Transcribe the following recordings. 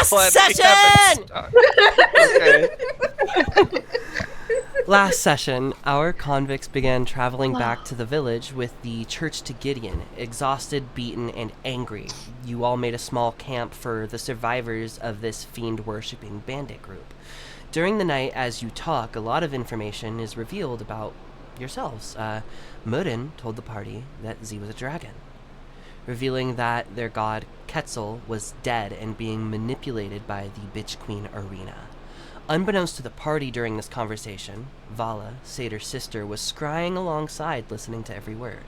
Last session! Okay. Last session, our convicts began traveling back to the village with the church to Gideon, exhausted, beaten, and angry. You all made a small camp for the survivors of this fiend-worshipping bandit group. During the night, as you talk, a lot of information is revealed about yourselves. Mudin told the party that Z was a dragon, revealing that their god Quetzal was dead and being manipulated by the Bitch Queen Arena. Unbeknownst to the party during this conversation, Vala, Sator's sister, was scrying alongside, listening to every word.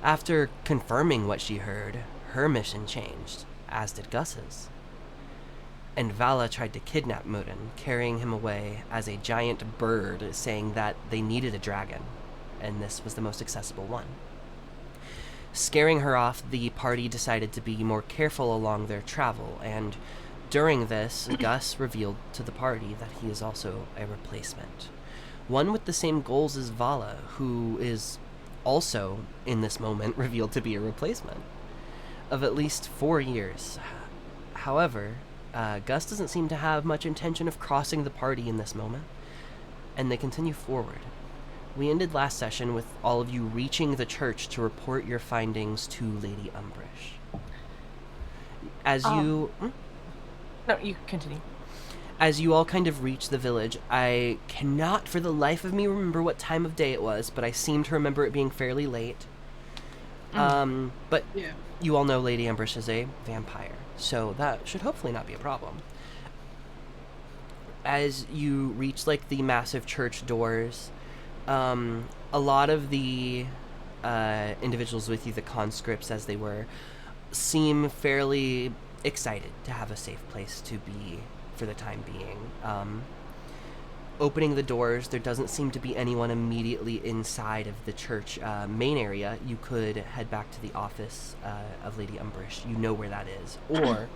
After confirming what she heard, her mission changed, as did Gus's. And Vala tried to kidnap Mudin, carrying him away as a giant bird, saying that they needed a dragon, and this was the most accessible one. Scaring her off, the party decided to be more careful along their travel, and during this, Gus revealed to the party that he is also a replacement. One with the same goals as Vala, who is also, in this moment, revealed to be a replacement of at least 4 years. However, Gus doesn't seem to have much intention of crossing the party in this moment, and they continue forward. We ended last session with all of you reaching the church to report your findings to Lady Umbrish. As you... No, you continue. As you all kind of reach the village, I cannot for the life of me remember what time of day it was, but I seem to remember it being fairly late. But Yeah. you all know Lady Umbrish is a vampire, so that should hopefully not be a problem. As you reach, like, the massive church doors, a lot of the individuals with you, the conscripts as they were, seem fairly excited to have a safe place to be for the time being. Opening the doors, there doesn't seem to be anyone immediately inside of the church main area. You could head back to the office of Lady Umbrish. You know where that is. Or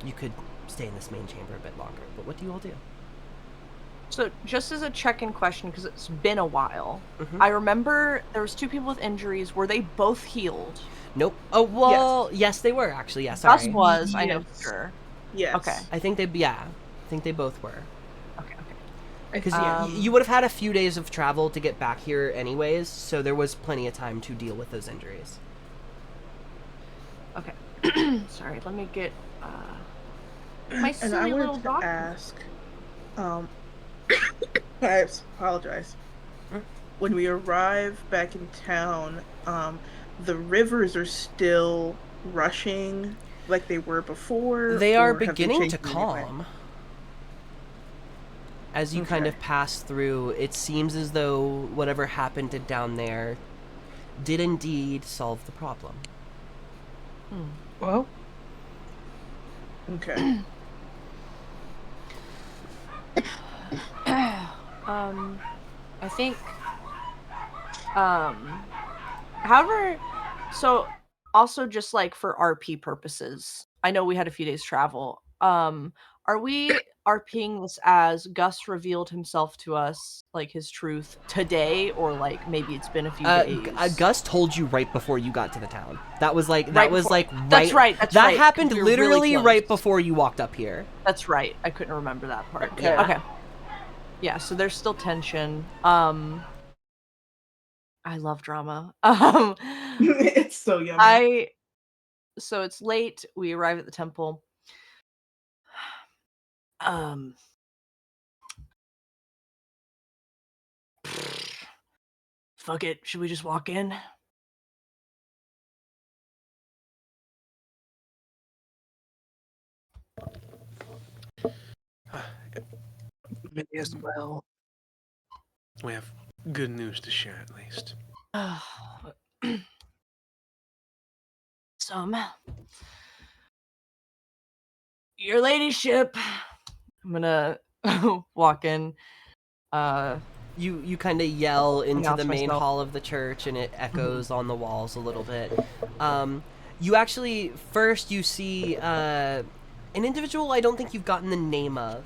you could stay in this main chamber a bit longer. But what do you all do? So, just as a check-in question, because it's been a while, Mm-hmm. I remember there was 2 people with injuries. Were they both healed? Nope. Oh, well, yes they were, actually. Yeah, sorry. Gus was, I know for Yes. sure. Yes. Okay. I think they both were. Okay. Because Um, you would have had a few days of travel to get back here anyways, so there was plenty of time to deal with those injuries. Okay. Sorry, let me get my And silly I little wanted to doctor. ask, I apologize. When we arrive back in town, the rivers are still rushing like they were before? They are or have they beginning to changed in any way? calm. As you kind Okay. of pass through, it seems as though whatever happened down there did indeed solve the problem. Well, Okay. I think however, so also just like for RP purposes, I know we had a few days travel. Are we RPing this as Gus revealed himself to us, like his truth today, or like maybe it's been a few days? Gus told you right before you got to the town. That was like Right before- right. That's right, that's that right, 'cause happened we were really literally close. right before you walked up here. That's right. I couldn't remember that part. Okay. Okay. Yeah, so there's still tension. I love drama. It's so yummy. So it's late. We arrive at the temple. Fuck it. Should we just walk in? may as well. We have good news to share, at least. Some. Your ladyship. I'm gonna walk in. You kind of yell into the Announce main myself. hall of the church, and it echoes on the walls a little bit. You actually first you see an individual I don't think you've gotten the name of.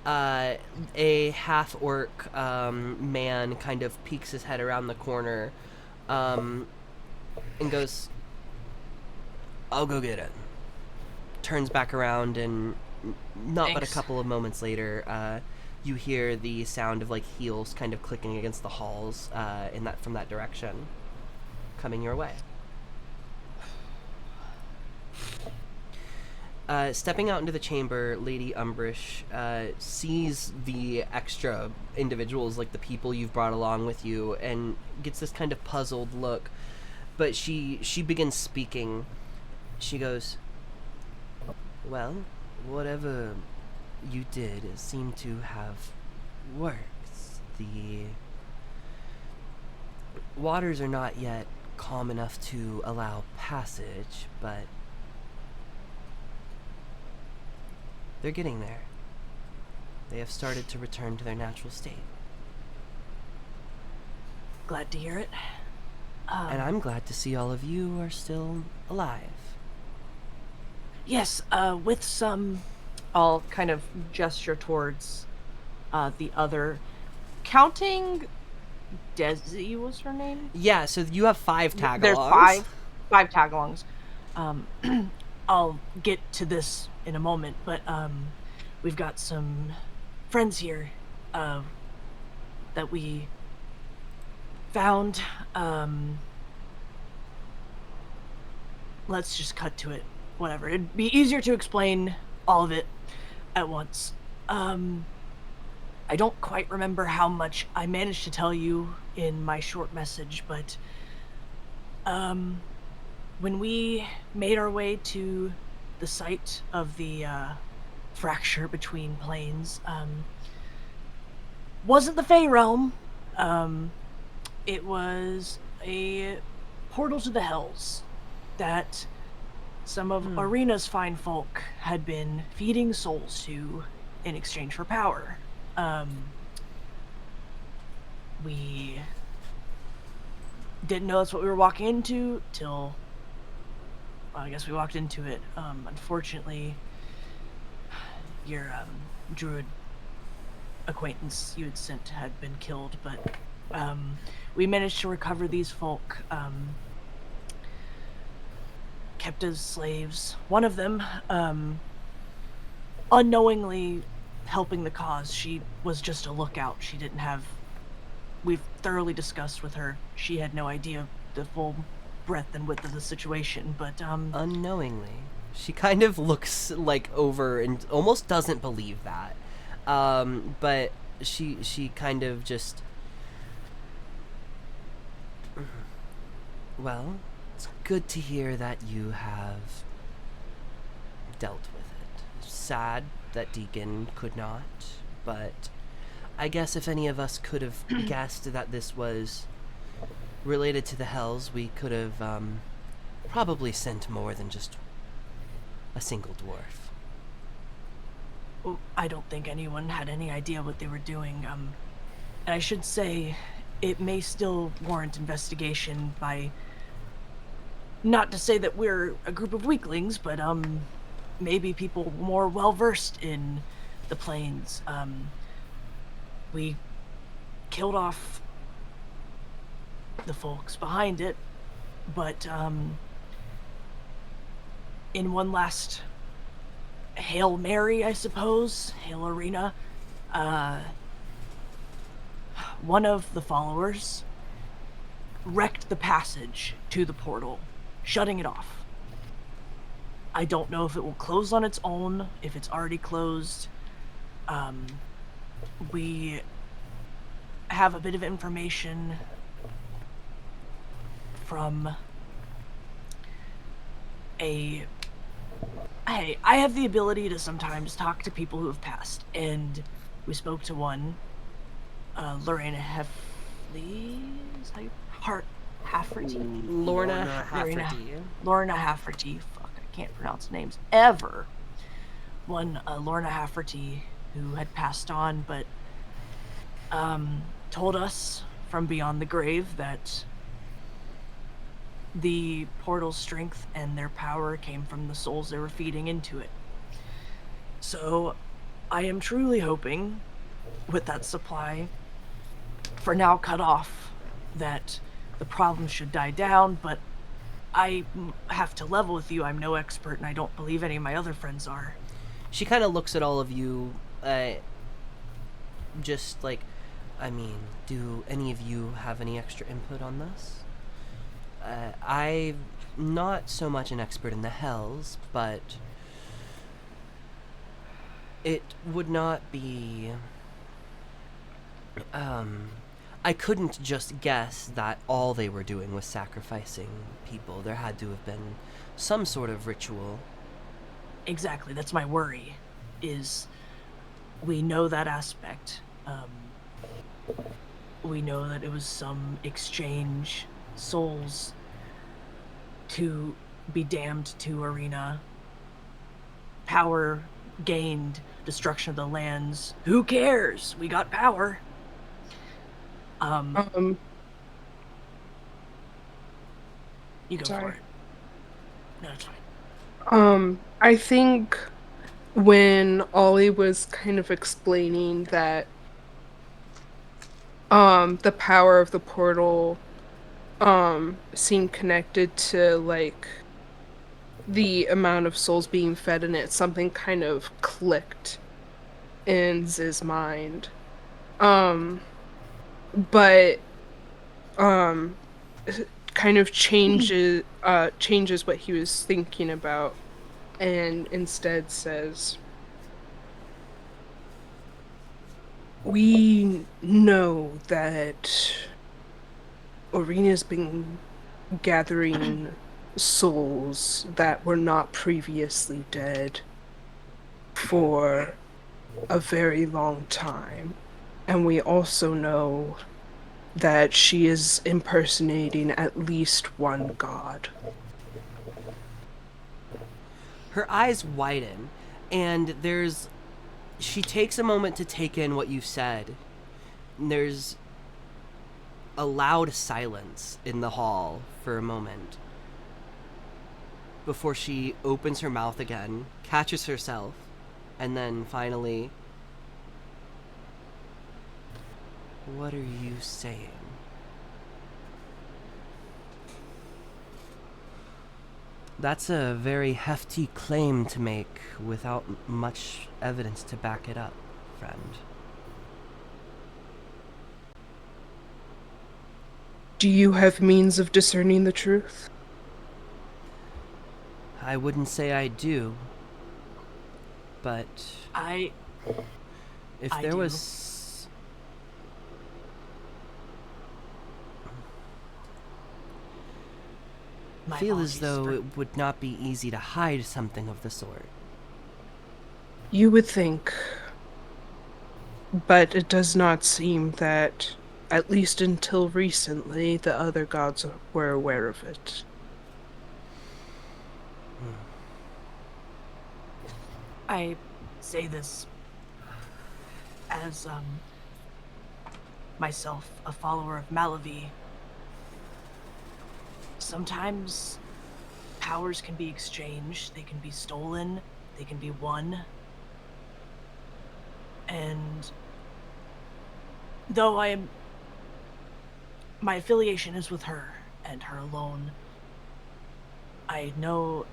A half-orc man kind of peeks his head around the corner and goes, "I'll go get it." turns back around, and not but a Thanks. couple of moments later, you hear the sound of like heels kind of clicking against the halls from that direction, coming your way. Stepping out into the chamber, Lady Umbrish sees the extra individuals, like the people you've brought along with you, and gets this kind of puzzled look. But she begins speaking. She goes, "Well, whatever you did seemed to have worked. The waters are not yet calm enough to allow passage, but they're getting there. They have started to return to their natural state. Glad to hear it. And I'm glad to see all of you are still alive." Yes, with some... I'll kind of gesture towards the other... Counting Desi was her name? Yeah, so you have 5 tag-alongs. There's five tag-alongs. I'll get to this in a moment, but we've got some friends here that we found. Let's just cut to it. Whatever. It'd be easier to explain all of it at once. I don't quite remember how much I managed to tell you in my short message, but when we made our way to the site of the fracture between planes, wasn't the Fey Realm. It was a portal to the Hells that some of Arena's fine folk had been feeding souls to in exchange for power. We didn't know that's what we were walking into till, well, I guess we walked into it. Unfortunately, your druid acquaintance you had sent had been killed, but we managed to recover these folk, kept as slaves. One of them, unknowingly helping the cause. She was just a lookout. She didn't have... We've thoroughly discussed with her. She had no idea the full breadth and width of the situation, but Unknowingly. She kind of looks like over and almost doesn't believe that. But she kind of just... Well, it's good to hear that you have dealt with it. Sad that Deacon could not, but I guess if any of us could have guessed that this was related to the Hells, we could have probably sent more than just a single dwarf. Well, I don't think anyone had any idea what they were doing. And I should say, it may still warrant investigation by... Not to say that we're a group of weaklings, but maybe people more well-versed in the planes. We killed off the folks behind it, but in one last Hail Mary, I suppose, Hail Arena, one of the followers wrecked the passage to the portal, shutting it off. I don't know if it will close on its own, if it's already closed. We have a bit of information from I have the ability to sometimes talk to people who have passed, and we spoke to one, Lorena Hafferty, Lorna Hafferty. Lorna Hafferty. Fuck, I can't pronounce names ever. One, Lorna Hafferty, who had passed on, but told us from beyond the grave that the portal's strength and their power came from the souls they were feeding into it. So I am truly hoping, with that supply for now cut off, that the problem should die down, but have to level with you. I'm no expert, and I don't believe any of my other friends are. She kind of looks at all of you, just like, I mean, do any of you have any extra input on this? I'm not so much an expert in the Hells, but it would not be... I couldn't just guess that all they were doing was sacrificing people. There had to have been some sort of ritual. Exactly, that's my worry, is we know that aspect. We know that it was some exchange souls to be damned to Arena. Power gained, destruction of the lands. Who cares? We got power. You go sorry. for it. No, it's fine. I think when Ollie was kind of explaining that the power of the portal seemed connected to like the amount of souls being fed in it, something kind of clicked in Z's mind. But kind of changes what he was thinking about, and instead says, we know that Arena's been gathering souls that were not previously dead for a very long time. And we also know that she is impersonating at least one god. Her eyes widen, and she takes a moment to take in what you've said. And there's a loud silence in the hall for a moment before she opens her mouth again, catches herself, and then finally, what are you saying? That's a very hefty claim to make without much evidence to back it up, friend. Do you have means of discerning the truth? I wouldn't say I do, but if I there do. was... My feel as apologies though for- it would not be easy to hide something of the sort. You would think, but it does not seem that, at least until recently, the other gods were aware of it. I say this as myself, a follower of Malavi. Sometimes powers can be exchanged, they can be stolen, they can be won. And though my affiliation is with her and her alone, I know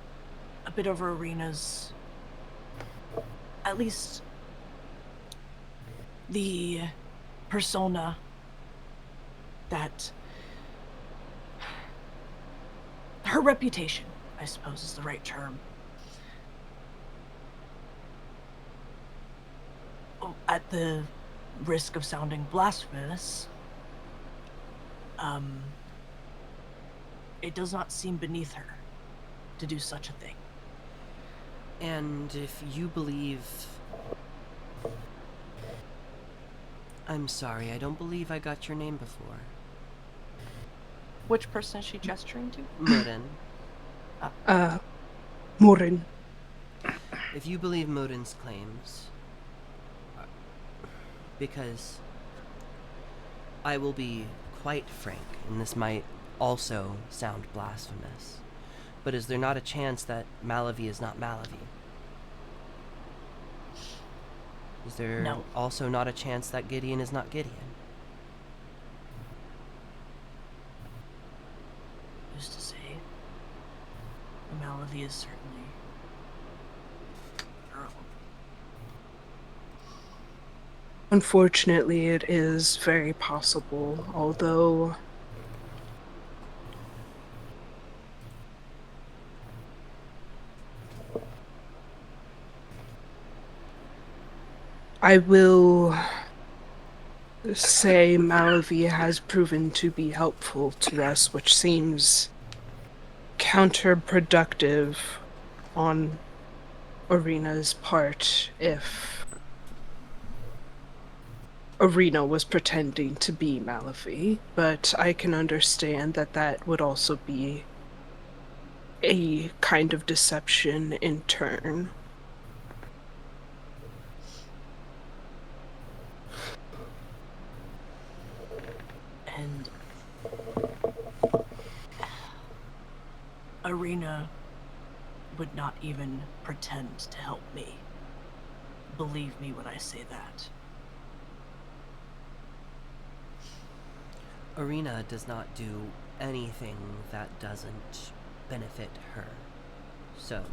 a bit over Arena's, at least the persona that her reputation, I suppose, is the right term. At the risk of sounding blasphemous, it does not seem beneath her to do such a thing. And if you believe... I'm sorry, I don't believe I got your name before. Which person is she gesturing to? Modin. Morin. If you believe Modin's claims... because I will be quite frank, and this might also sound blasphemous, but is there not a chance that Malavi is not Malavi? Is there No. also not a chance that Gideon is not Gideon? Who's to say? Malafie is certainly her own. Unfortunately, it is very possible, although I will say Malafie has proven to be helpful to us, which seems counterproductive on Arena's part if Arena was pretending to be Malafie, but I can understand that that would also be a kind of deception in turn. And Arena would not even pretend to help me. Believe me when I say that. Arena does not do anything that doesn't benefit her. So,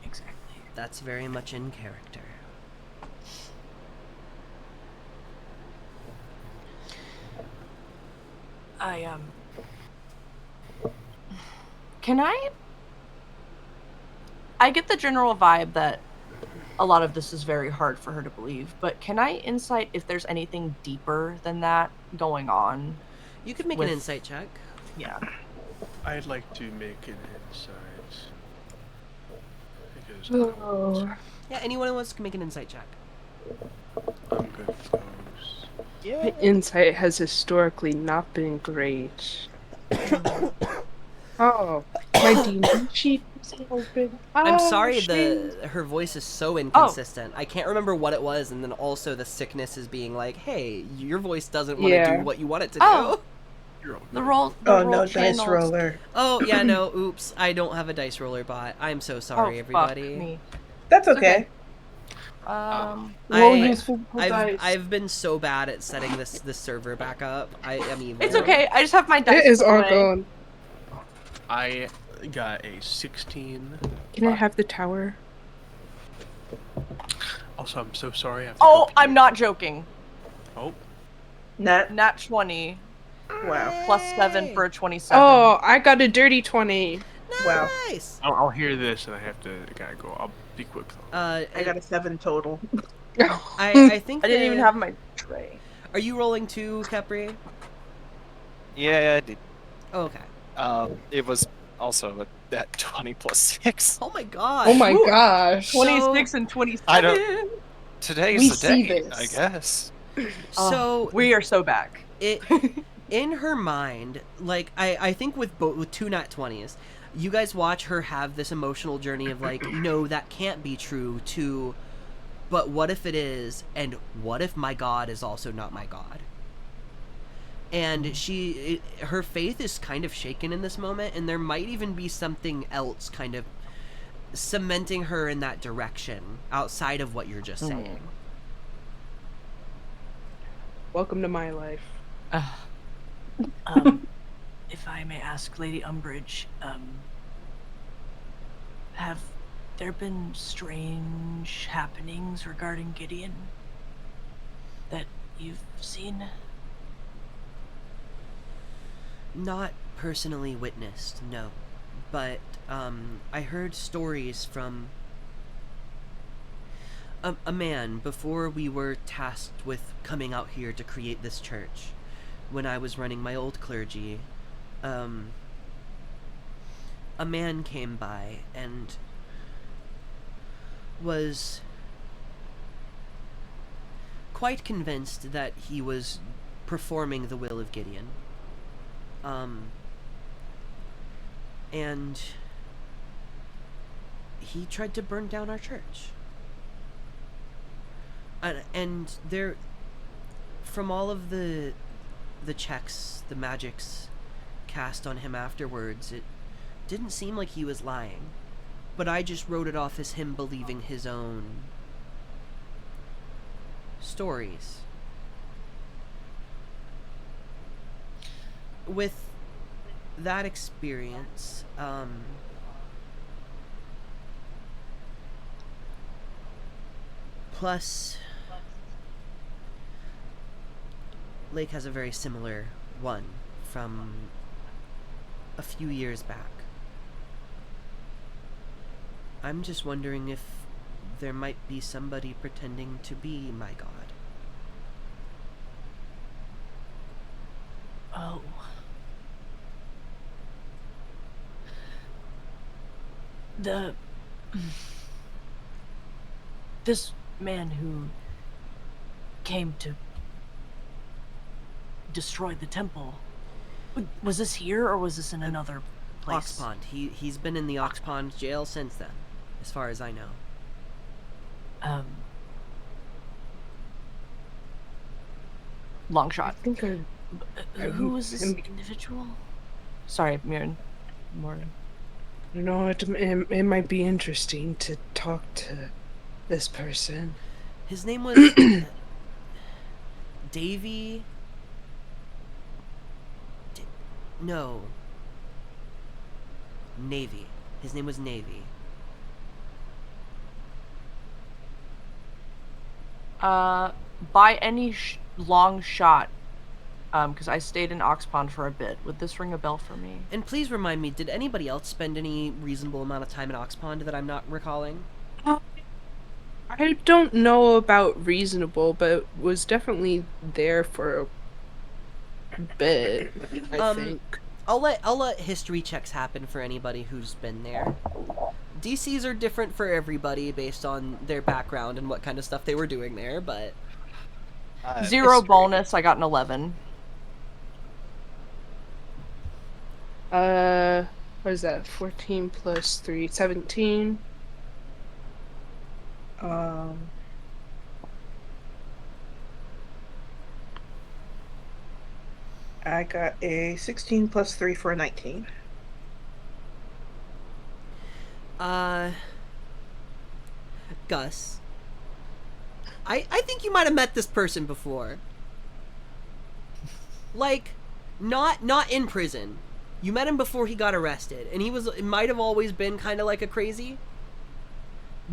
Exactly. that's very much in character. Can I get the general vibe that a lot of this is very hard for her to believe, but can I insight if there's anything deeper than that going on? You could make With- an insight check. Yeah. I'd like to make an insight. Because I don't- Yeah, anyone who wants to make an insight check. I'm good with those. Yeah. Insight has historically not been great. Oh, my demon sheet isn't open. I'm Oh, sorry, shame. her voice is so inconsistent. I can't remember what it was, and then also the sickness is being like, hey, your voice doesn't want to Yeah. do what you want it to Oh. do. You're all The good. roll. The Oh roll no, dice channels- roller. Oh, yeah, no, oops. I don't have a dice roller bot. I'm so sorry, Oh, everybody. fuck me. That's It's okay. okay. Roll I- useful I've, dice. I've been so bad at setting this server back up. I am evil. It's okay. I just have my dice. It is put all away. gone. I got a 16. Can I have the tower? Also, I'm so sorry. I have to Oh, go I'm pee. not joking. Oh, Nat. Nat 20 Wow. plus 7 for a 27. Oh, I got a dirty 20. Wow. Nice. I'll hear this and I have to gotta go. I'll be quick though. I got a 7 total. I think I didn't even that- have my tray. Are you rolling too, Capri? Yeah, I did. Oh, okay. It was also that 20 plus 6. Oh my god. Oh my Ooh. gosh. 26 and 27. I don't- Today's We the see day, this. I guess. So we are so back. it in her mind, like I think with with two nat 20s, you guys watch her have this emotional journey of like, no, that can't be true, to but what if it is, and what if my god is also not my god? And her faith is kind of shaken in this moment, and there might even be something else kind of cementing her in that direction outside of what you're just saying. Welcome to my life. If I may ask, Lady Umbridge, have there been strange happenings regarding Gideon that you've seen? Not personally witnessed, no. But I heard stories from a man before we were tasked with coming out here to create this church. When I was running my old clergy, a man came by and was quite convinced that he was performing the will of Gideon. And he tried to burn down our church. And there, from all of the checks, the magics cast on him afterwards, it didn't seem like he was lying. But I just wrote it off as him believing his own stories. With that experience, Plus, Lake has a very similar one from a few years back. I'm just wondering if there might be somebody pretending to be my god. Oh. This man who came to destroy the temple, was this here or was this in another place? Oxpond. He's been in the Oxpond jail since then, as far as I know. Long shot. I think Who was this individual? Sorry, Mirren. Morgan. you know, it might be interesting to talk to this person. His name was Davy. No. Navy. His name was Navy. By any long shot, because I stayed in Oxpond for a bit. Would this ring a bell for me? And please remind me, did anybody else spend any reasonable amount of time in Oxpond that I'm not recalling? I don't know about reasonable, but was definitely there for a bit, I think. I'll let history checks happen for anybody who's been there. DCs are different for everybody based on their background and what kind of stuff they were doing there, but 0 history. bonus. I got an 11. What is that? 14 plus 3, 17. I got a 16 plus 3 for a 19. Gus. I think you might have met this person before. Like, not in prison. You met him before he got arrested, and it might have always been kind of like a crazy.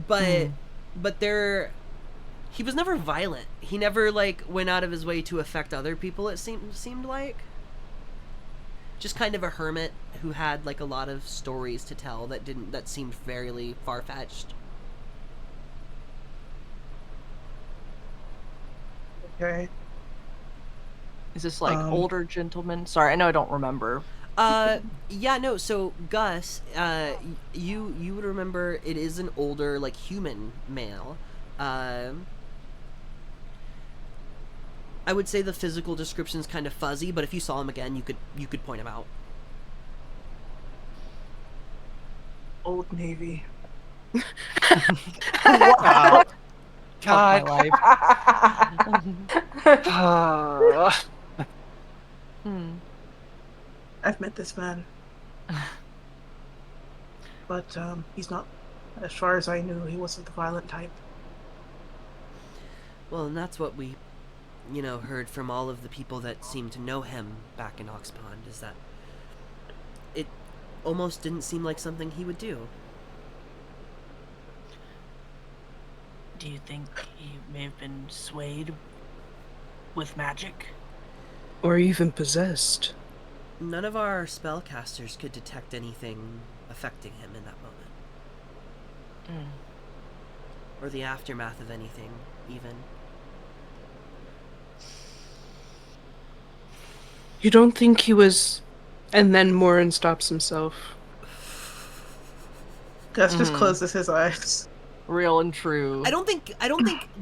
But he was never violent. He never like went out of his way to affect other people. It seemed like just kind of a hermit who had like a lot of stories to tell that seemed fairly far-fetched. Okay. Is this like older gentleman? Sorry, I know I don't remember. Yeah, no, so Gus, you would remember it is an older, like, human male. I would say the physical description's kind of fuzzy, but if you saw him again, you could point him out. Old Navy. Wow. Fuck God. my life. I've met this man. But he's not, as far as I knew, he wasn't the violent type. Well, and that's what we, heard from all of the people that seemed to know him back in Oxpond, is that it almost didn't seem like something he would do. Do you think he may have been swayed with magic? Or even possessed. None of our spellcasters could detect anything affecting him in that moment. Or the aftermath of anything, even. You don't think he was... And then Morin stops himself. Gus just closes his eyes. Real and true. I don't think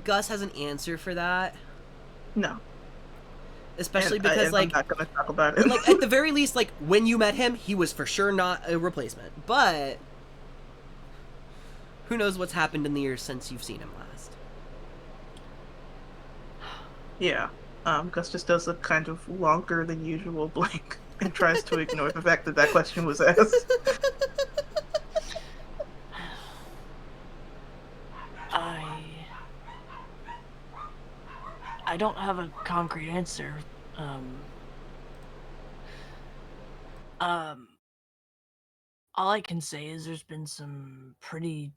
Gus has an answer for that. No. Especially And because, I'm not gonna talk about it. like, at the very least, like, when you met him, he was for sure not a replacement. But who knows what's happened in the years since you've seen him last. Yeah. Gus just does a kind of longer than usual blink and tries to ignore the fact that question was asked. I don't have a concrete answer. All I can say is there's been some pretty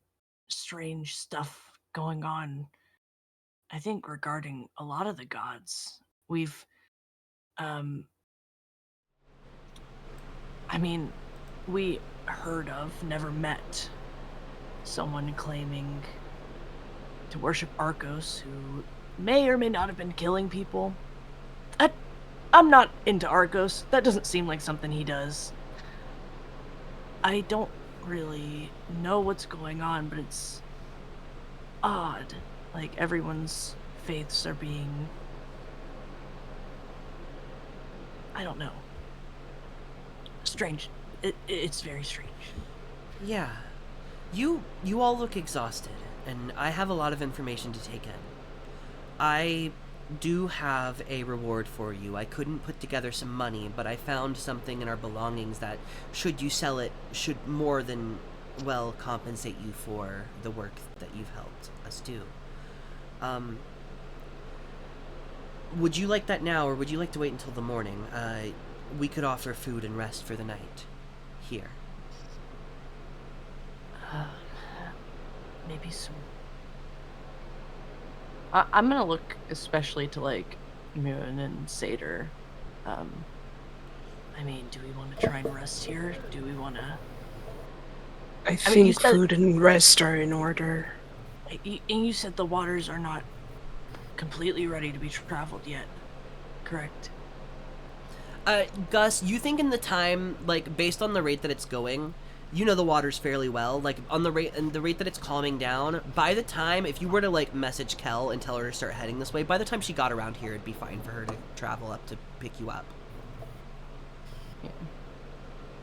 strange stuff going on I think regarding a lot of the gods, we've, um, I mean, we heard of, never met someone claiming to worship Arcos who may or may not have been killing people. I'm not into Arcos. That doesn't seem like something he does. I don't really know what's going on, but it's odd. Like, everyone's faiths are being... I don't know. Strange. It's very strange. Yeah. You all look exhausted, and I have a lot of information to take in. I do have a reward for you. I couldn't put together some money, but I found something in our belongings that, should you sell it, should more than well compensate you for the work that you've helped us do. Would you like that now, or would you like to wait until the morning? We could offer food and rest for the night. Here. Maybe some... I'm gonna look especially to, like, Moon and Satyr. I mean, do we want to try and rest here? Do we want to... I mean, you think said- food and rest are in order. And you said the waters are not completely ready to be traveled yet, correct? Gus, you think in the time, like, based on the rate that it's going, you know the waters fairly well, like, on the rate that it's calming down, by the time, if you were to, like, message Kel and tell her to start heading this way, by the time she got around here, it'd be fine for her to travel up to pick you up. Yeah.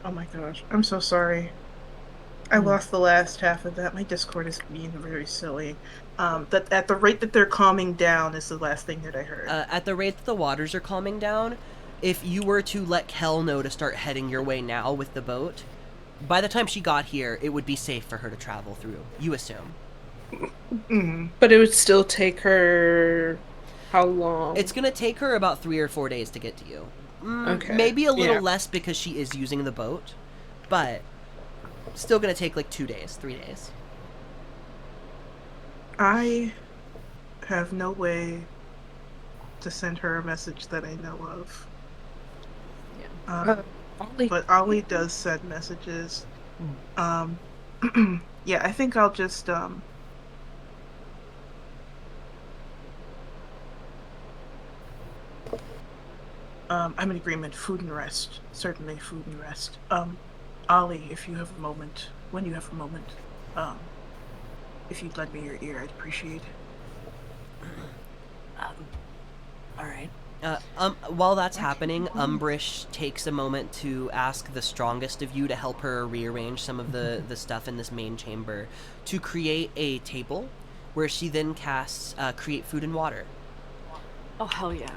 Oh my gosh, I'm so sorry. I lost the last half of that. My Discord is being very silly. That at the rate that they're calming down is the last thing that I heard. At the rate that the waters are calming down, if you were to let Kel know to start heading your way now with the boat, by the time she got here, it would be safe for her to travel through, you assume. But it would still take her how long? It's gonna take her about 3 or 4 days to get to you. Okay. Maybe a little Yeah. less because she is using the boat, but still gonna take like 2 days, 3 days. I have no way to send her a message that I know of. Ollie. But Ollie does send messages. Yeah, I think I'll just I'm in agreement. Food and rest. Certainly food and rest. Ollie, if you have a moment, when you have a moment, if you'd lend me your ear, I'd appreciate it. All right. While that's happening, Umbrish takes a moment to ask the strongest of you to help her rearrange some of the stuff in this main chamber to create a table where she then casts create food and water Oh, hell yeah.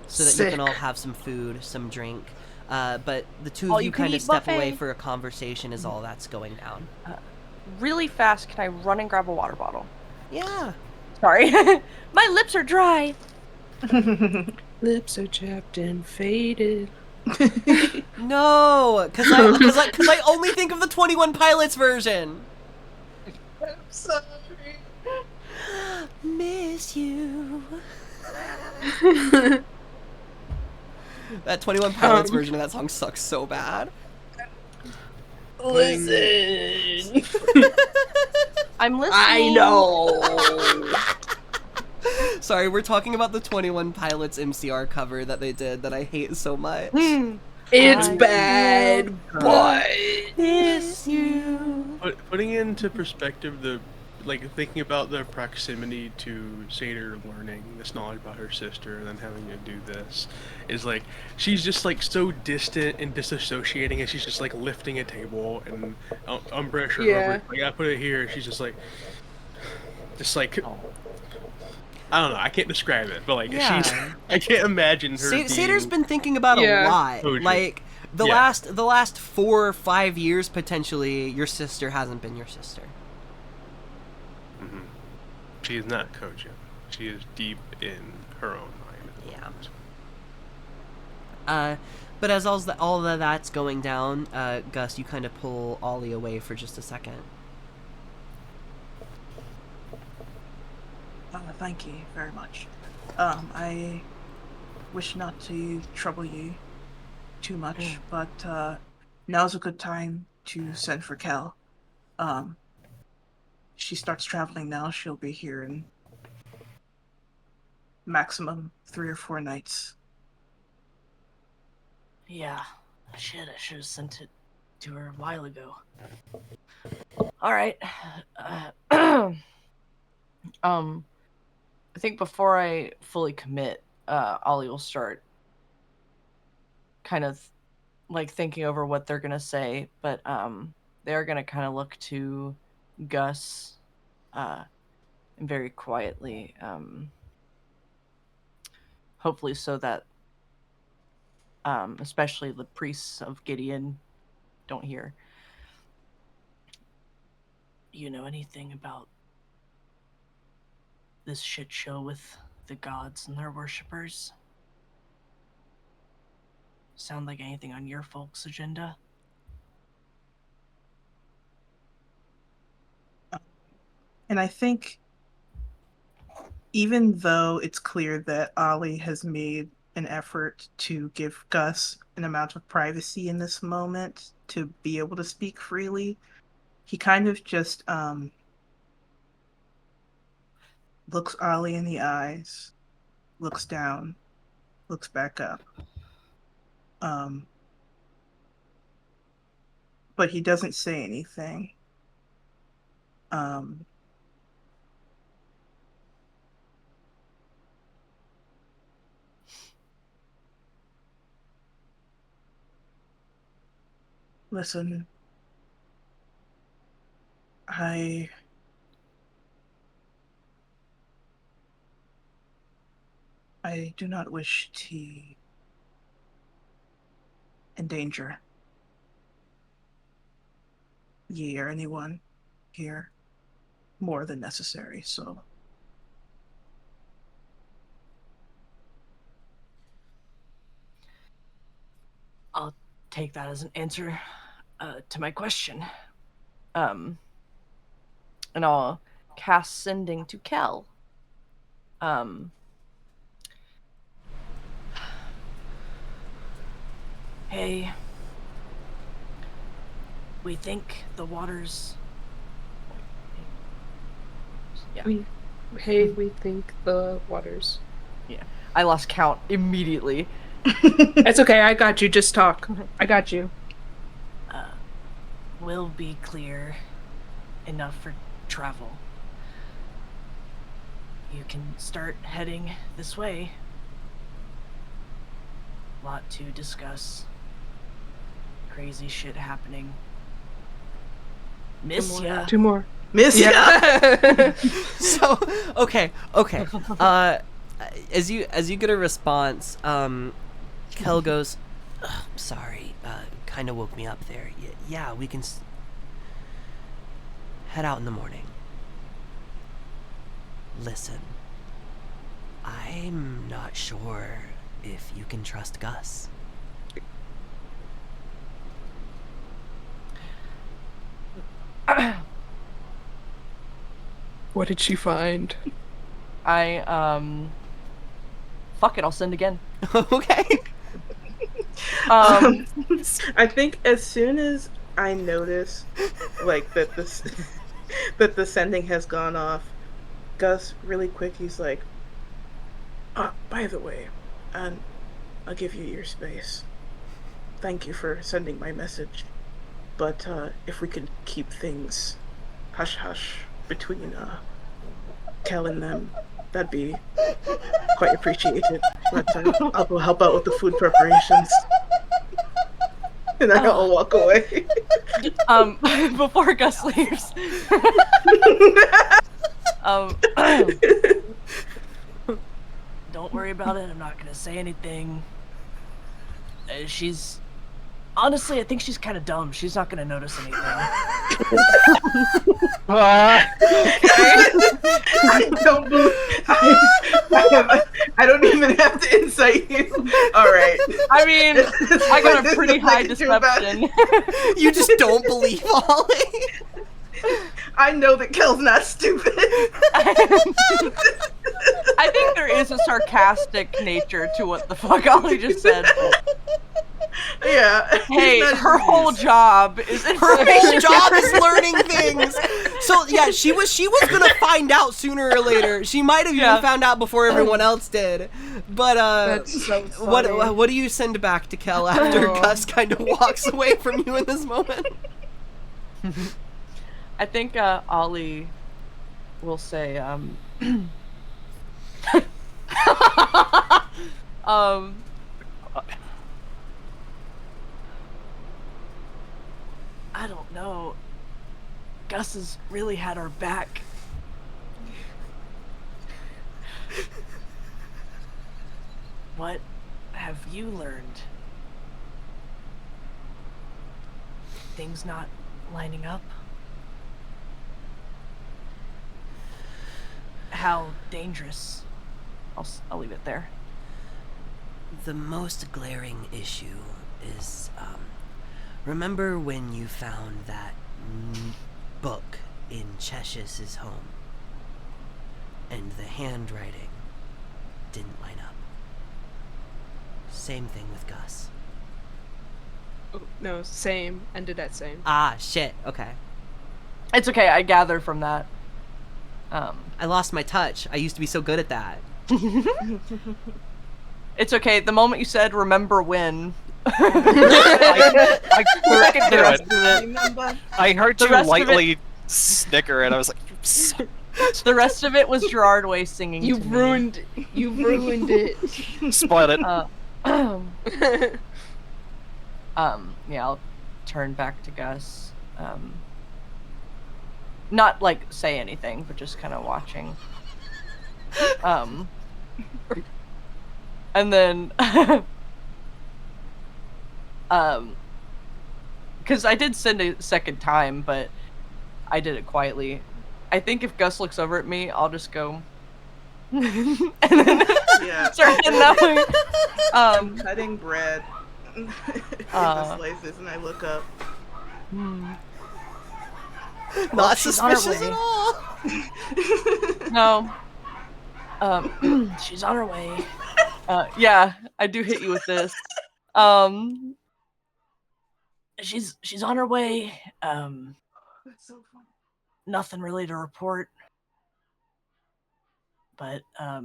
so that you can all Sick. have some food, some drink. But the two All of you you can kind of eat step away buffet. for a conversation as all that's going down. Really fast, can I run and grab a water bottle? Yeah. Sorry. My lips are dry. Lips are chapped and faded. No, because I only think of the 21 Pilots version. I'm sorry. Miss you. That 21 Pilots version of that song sucks so bad. Listen. I'm listening. I know. Sorry, we're talking about the 21 Pilots MCR cover that they did that I hate so much. It's I bad, but Miss you. Putting into perspective thinking about the proximity to Satyr learning this knowledge about her sister and then having to do this is like she's just like so distant and disassociating, and she's just like lifting a table and Umbrish or Yeah. whoever, like I put it here, she's just like I don't know, I can't describe it, but like Yeah. I can't imagine her. Satyr's been thinking about Yeah. a lot. Oh, shit. Like the Yeah. last 4 or 5 years potentially, your sister hasn't been your sister. She is not Kojin. She is deep in her own mind. Yeah. But as all of that's going down, Gus, you kind of pull Ollie away for just a second. Thank you very much. I wish not to trouble you too much, but now's a good time to send for Kel. She starts traveling now. She'll be here in maximum 3 or 4 nights. Yeah, I should have sent it to her a while ago. All right. I think before I fully commit, Ollie will start kind of like thinking over what they're gonna say, but they're gonna kind of look to Gus, and very quietly, hopefully so that especially the priests of Gideon don't hear. You know anything about this shit show with the gods and their worshippers? Sound like anything on your folks' agenda? And I think even though it's clear that Ollie has made an effort to give Gus an amount of privacy in this moment to be able to speak freely, he kind of just looks Ollie in the eyes, looks down, looks back up. But he doesn't say anything. Listen, I do not wish to endanger ye or anyone here more than necessary, so I'll take that as an answer to my question. And I'll cast Sending to Kel. Hey, we think the waters... Yeah. We think the waters. Yeah, I lost count immediately. It's okay, I got you, just talk. I got you. Will be clear enough for travel. You can start heading this way. Lot to discuss. Crazy shit happening. Miss ya. 2 more. miss ya. Yeah. So okay. As you get a response, Kel goes, "Sorry, kind of woke me up there. Yeah, we can head out in the morning. Listen, I'm not sure if you can trust Gus." What did she find? Fuck it, I'll send again. Okay. I think as soon as I notice, like, that this that the sending has gone off, Gus, really quick, he's like, by the way, I'll give you your space. Thank you for sending my message. But if we could keep things hush-hush between Kel and them, that'd be quite appreciated. But I'll go help out with the food preparations. And then I'll walk away. Before Gus leaves. Don't worry about it, I'm not gonna say anything. She's... Honestly, I think she's kind of dumb. She's not gonna notice anything. I don't believe... I don't even have to incite you. Alright. I mean, I got a pretty high deception. You just don't believe Ollie? I know that Kel's not stupid. is a sarcastic nature to what the fuck Ollie just said. Yeah. Hey, It's not her his whole use. job is Her whole information job is gathering. learning things. So yeah, she was gonna find out sooner or later. She might have Yeah. even found out before everyone else did. But That's so funny. what do you send back to Kel after Oh. Gus kind of walks away from you in this moment? I think Ollie will say, I don't know. Gus has really had our back. What have you learned? Things not lining up? How dangerous? I'll leave it there. The most glaring issue is, remember when you found that book in Chesh's home? And the handwriting didn't line up. Same thing with Gus. Oh, no, same. Ended at same. Ah, shit, okay. It's okay, I gather from that. I lost my touch. I used to be so good at that. It's okay, the moment you said remember when. I couldn't do the rest it. of it. Remember? I heard The you rest of it- lightly snicker, and I was like, The rest of it was Gerard Way singing. You to me. ruined it. spoiled it. Yeah, I'll turn back to Gus. Not like say anything, but just kind of watching. And then, because I did send a second time, but I did it quietly. I think if Gus looks over at me, I'll just go, and then Yeah. start heading that way. Cutting bread. In the slices, and I look up. Not she's on her suspicious way. at all. No. She's on her way. Yeah, I do hit you with this. She's on her way. That's so funny. Nothing really to report. But I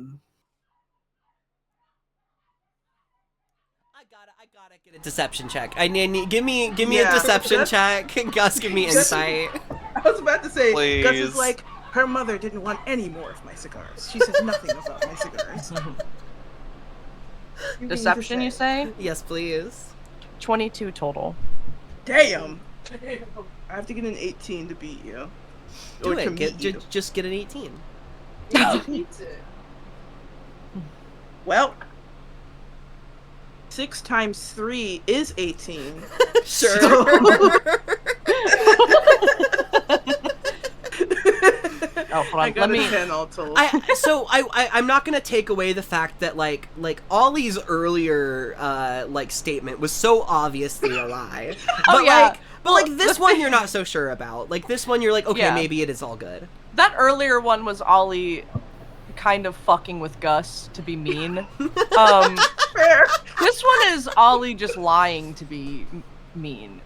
gotta get a deception check. I need give me a Yeah, deception that's- check. Gus, give me Gus- insight. I was about to say, Gus is Please. like, her mother didn't want any more of my cigars. She says nothing about my cigars. You mean to deception, you say? Yes, please. 22 total. Damn. I have to get an 18 to beat you. Do Or to it. meet you. Just get an 18. Well, 6 times 3 is 18. Sure. Oh, hold on. I got Let a me. 10 all told. I'm not gonna take away the fact that like Ollie's earlier statement was so obviously a lie. But yeah. But Well, this the one thing- you're not so sure about. Like this one you're like, okay, Yeah. maybe it is all good. That earlier one was Ollie kind of fucking with Gus to be mean. Fair. This one is Ollie just lying to be mean.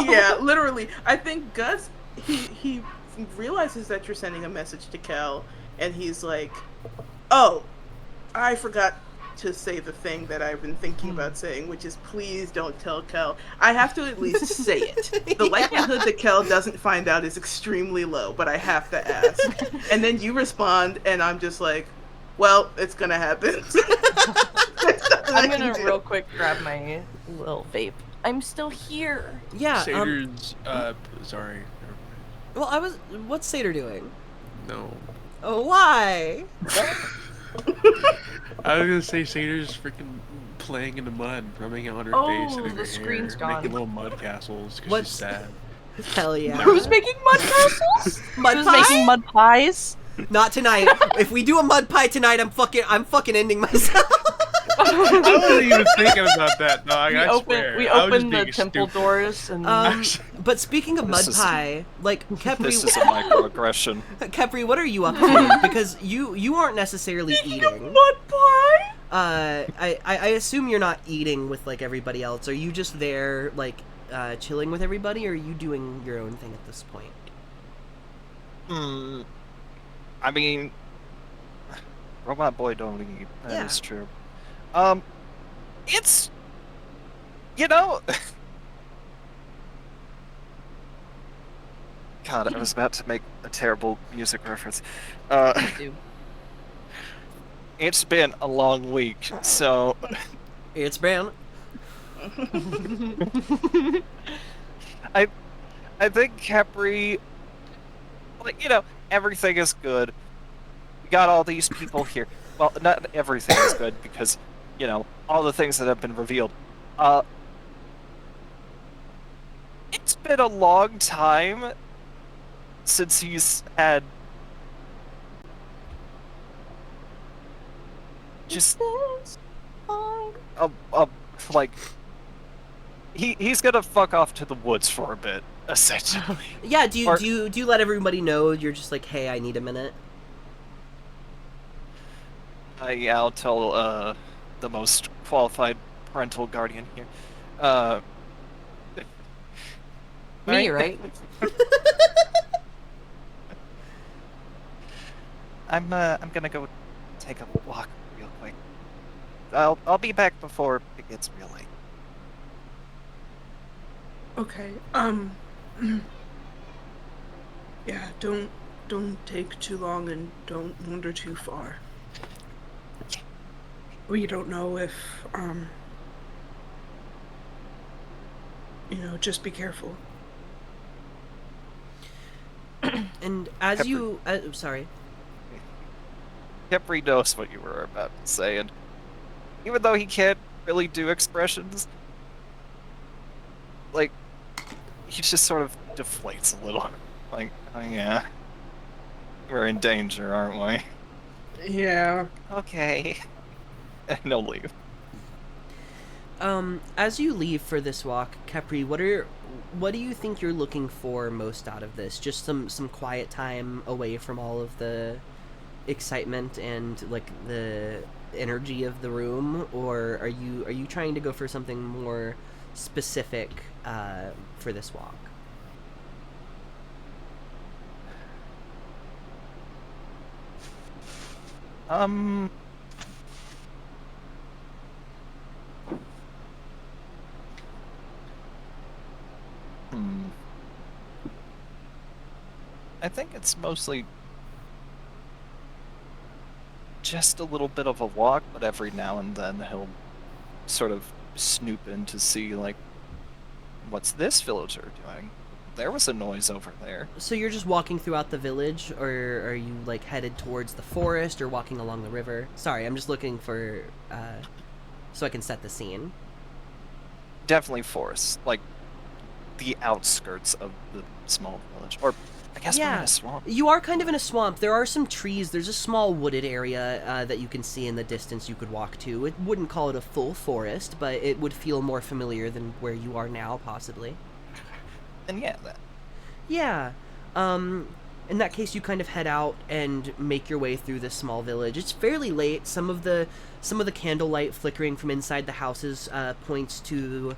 Yeah, literally. I think Gus, he realizes that you're sending a message to Kel, and he's like, oh, I forgot to say the thing that I've been thinking about saying, which is please don't tell Kel. I have to at least say it. The likelihood that Kel doesn't find out is extremely low, but I have to ask. And then you respond, and I'm just like, well, it's gonna happen. I'm gonna real quick grab my little vape. I'm still here. Yeah. Satyrs, sorry. Well, what's Satyr doing? No. Oh, why? I was gonna say Satyrs freaking playing in the mud, rubbing it on her Oh, face and in the her screen's hair, gone. making little mud castles because What's- she's sad. Hell yeah. Who's making mud castles? Mud Who's pie? making mud pies? Not tonight. If we do a mud pie tonight, I'm fucking ending myself. I wasn't even thinking about that. No, I swear. We I was just opened the being temple stupid. doors and Um, But speaking of This mud is- pie, like Kepri, This is a microaggression. Kepri, what are you up to? Because you aren't necessarily eating. Mud pie. I assume you're not eating with like everybody else. Are you just there like chilling with everybody, or are you doing your own thing at this point? I mean, Robot Boy don't eat. That is Yeah. true. It's, you know. God, I was about to make a terrible music reference. Do. It's been a long week, so It's been. I think Capri, like, you know, everything is good. We got all these people here. Well, not everything is good because, you know, all the things that have been revealed. It's been a long time since he's had just like he's gonna fuck off to the woods for a bit, essentially. Yeah. Do Or- you let everybody know you're just like, hey, I need a minute? Yeah, I'll tell the most qualified parental guardian here. Me, right? I'm gonna go take a walk real quick. I'll be back before it gets real late. Okay. Yeah, don't take too long and don't wander too far. We don't know if just be careful. And as Pepper. you, sorry. Kepri knows what you were about to say, and even though he can't really do expressions, like, he just sort of deflates a little. Like, oh yeah, we're in danger, aren't we? Yeah. Okay. And he'll leave. As you leave for this walk, Kepri, what do you think you're looking for most out of this? Just some quiet time away from all of the excitement and like the energy of the room, or are you trying to go for something more specific for this walk? I think it's mostly just a little bit of a walk, but every now and then he'll sort of snoop in to see, like, what's this villager doing? There was a noise over there. So you're just walking throughout the village, or are you like headed towards the forest or walking along the river? Sorry, I'm just looking for so I can set the scene. Definitely forest, like the outskirts of the small village. Or I guess we're in Yeah. a swamp. You are kind of in a swamp. There are some trees. There's a small wooded area that you can see in the distance you could walk to. It wouldn't call it a full forest, but it would feel more familiar than where you are now, possibly. And yeah, that. Yeah. In that case, you kind of head out and make your way through this small village. It's fairly late. Some of the candlelight flickering from inside the houses points to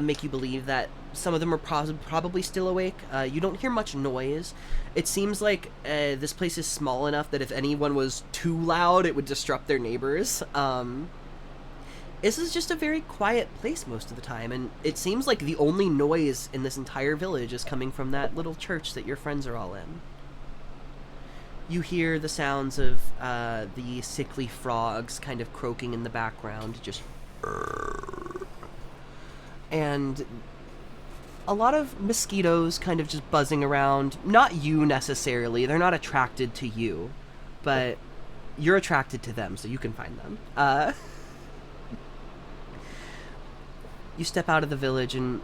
make you believe that some of them are probably still awake. You don't hear much noise. It seems like this place is small enough that if anyone was too loud, it would disrupt their neighbors. This is just a very quiet place most of the time, and it seems like the only noise in this entire village is coming from that little church that your friends are all in. You hear the sounds of the sickly frogs kind of croaking in the background, just... And a lot of mosquitoes kind of just buzzing around. Not you necessarily, they're not attracted to you, but you're attracted to them, so you can find them. You step out of the village, and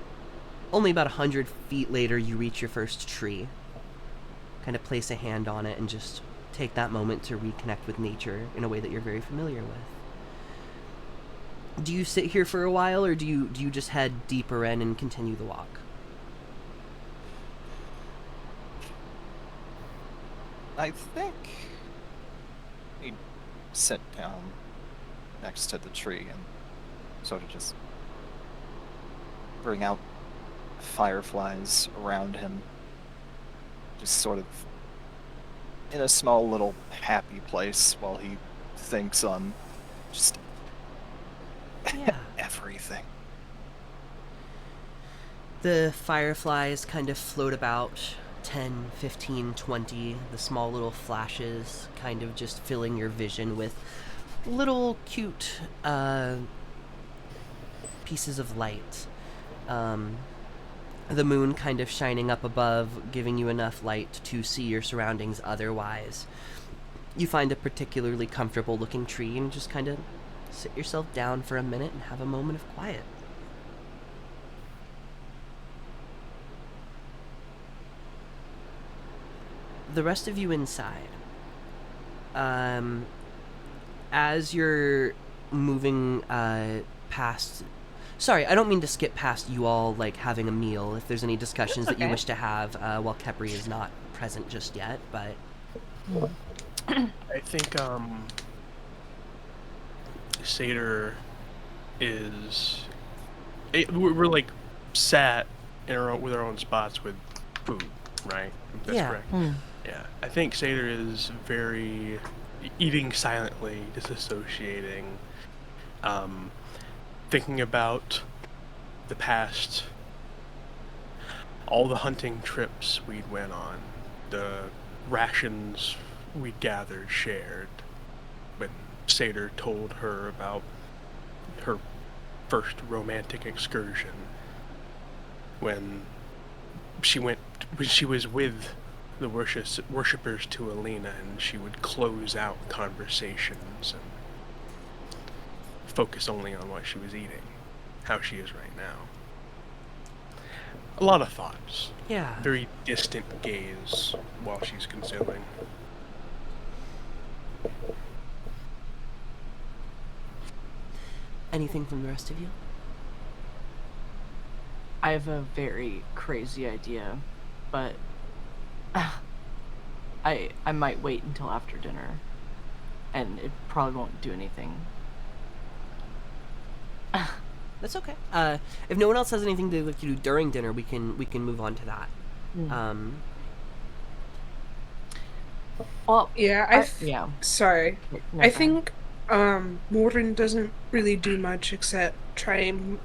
only about 100 feet later, you reach your first tree. Kind of place a hand on it and just take that moment to reconnect with nature in a way that you're very familiar with. Do you sit here for a while, or do you just head deeper in and continue the walk? I think he'd sit down next to the tree and sort of just bring out fireflies around him. Just sort of in a small little happy place while he thinks on just Yeah. everything. The fireflies kind of float about 10, 15, 20, the small little flashes kind of just filling your vision with little cute pieces of light. The moon kind of shining up above, giving you enough light to see your surroundings otherwise. You find a particularly comfortable looking tree and just kind of sit yourself down for a minute and have a moment of quiet. The rest of you inside, as you're moving past, sorry, I don't mean to skip past you all like having a meal. If there's any discussions that you okay. wish to have while Kepri is not present just yet, but I think Satyr is we're like sat in our own, with our own spots with food, right? If that's Yeah. correct. Yeah, I think Satyr is very eating silently, disassociating, thinking about the past, all the hunting trips we'd went on, the rations we'd gathered, shared, when Satyr told her about her first romantic excursion, when she was with the worshippers to Alina, and she would close out conversations and focus only on what she was eating, how she is right now. A lot of thoughts, yeah. very distant gaze while she's consuming. Anything from the rest of you? I have a very crazy idea, but I might wait until after dinner, and it probably won't do anything. That's okay. If no one else has anything to do during dinner, we can move on to that. Well, Yeah, yeah. sorry. No, I go ahead. think Morton doesn't really do much except tries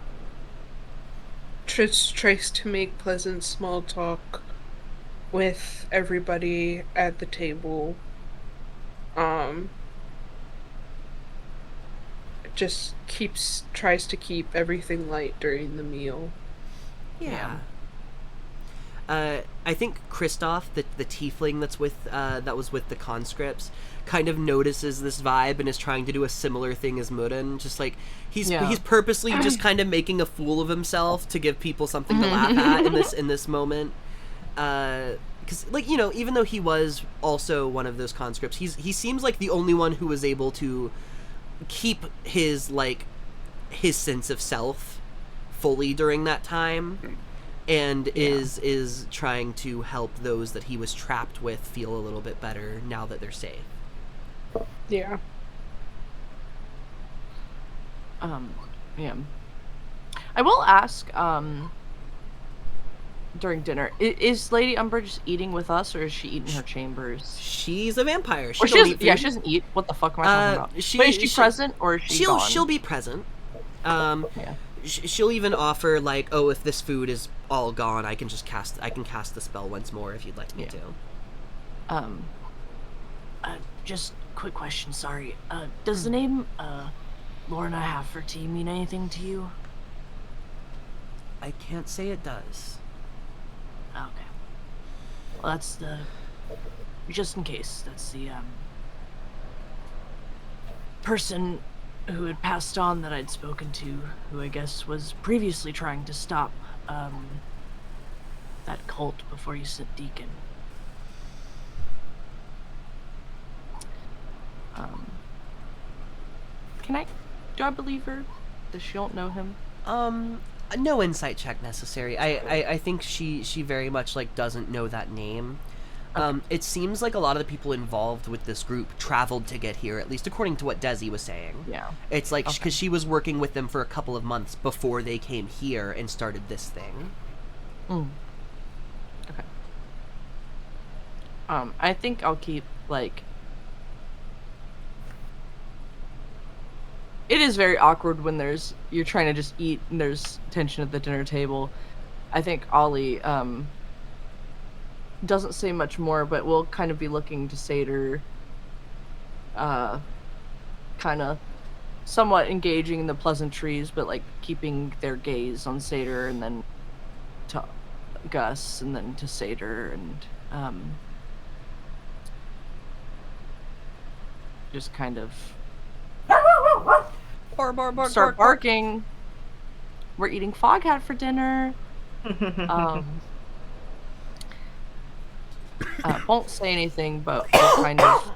to make pleasant small talk with everybody at the table. Just tries to keep everything light during the meal. Yeah. I think Kristoff, the tiefling that was with the conscripts, kind of notices this vibe and is trying to do a similar thing as Murin. Just like he's purposely just kind of making a fool of himself to give people something to laugh at in this moment. Because like, you know, even though he was also one of those conscripts, he seems like the only one who was able to keep his sense of self fully during that time, and is trying to help those that he was trapped with feel a little bit better now that they're safe. Yeah. Yeah. I will ask, during dinner, is Lady Umbra just eating with us, or is she eating her chambers? She's a vampire. Or she doesn't, yeah, she doesn't eat. What the fuck am I talking about? Wait, is she present, or is she gone? She'll be present. Yeah. She'll even offer like, oh, if this food is all gone, I can cast the spell once more if you'd like me to. Just quick question, sorry. Does the name Lorna Hafferty mean anything to you? I can't say it does. Okay. Well, that's the... just in case, that's the person who had passed on that I'd spoken to, who I guess was previously trying to stop that cult before you sent Deacon. Do I believe her? Does she don't know him? No insight check necessary. I think she very much like doesn't know that name. It seems like a lot of the people involved with this group traveled to get here, at least according to what Desi was saying. Yeah. It's like, Okay. because she was working with them for a couple of months before they came here and started this thing. Mm. Okay. I think I'll keep, like... It is very awkward when you're trying to just eat and there's tension at the dinner table. I think Ollie, doesn't say much more, but we'll kind of be looking to Seder, kind of somewhat engaging in the pleasantries, but like keeping their gaze on Seder, and then to Gus, and then to Seder, and just kind of start barking. We're eating Foghat for dinner. Won't say anything, but we'll kind of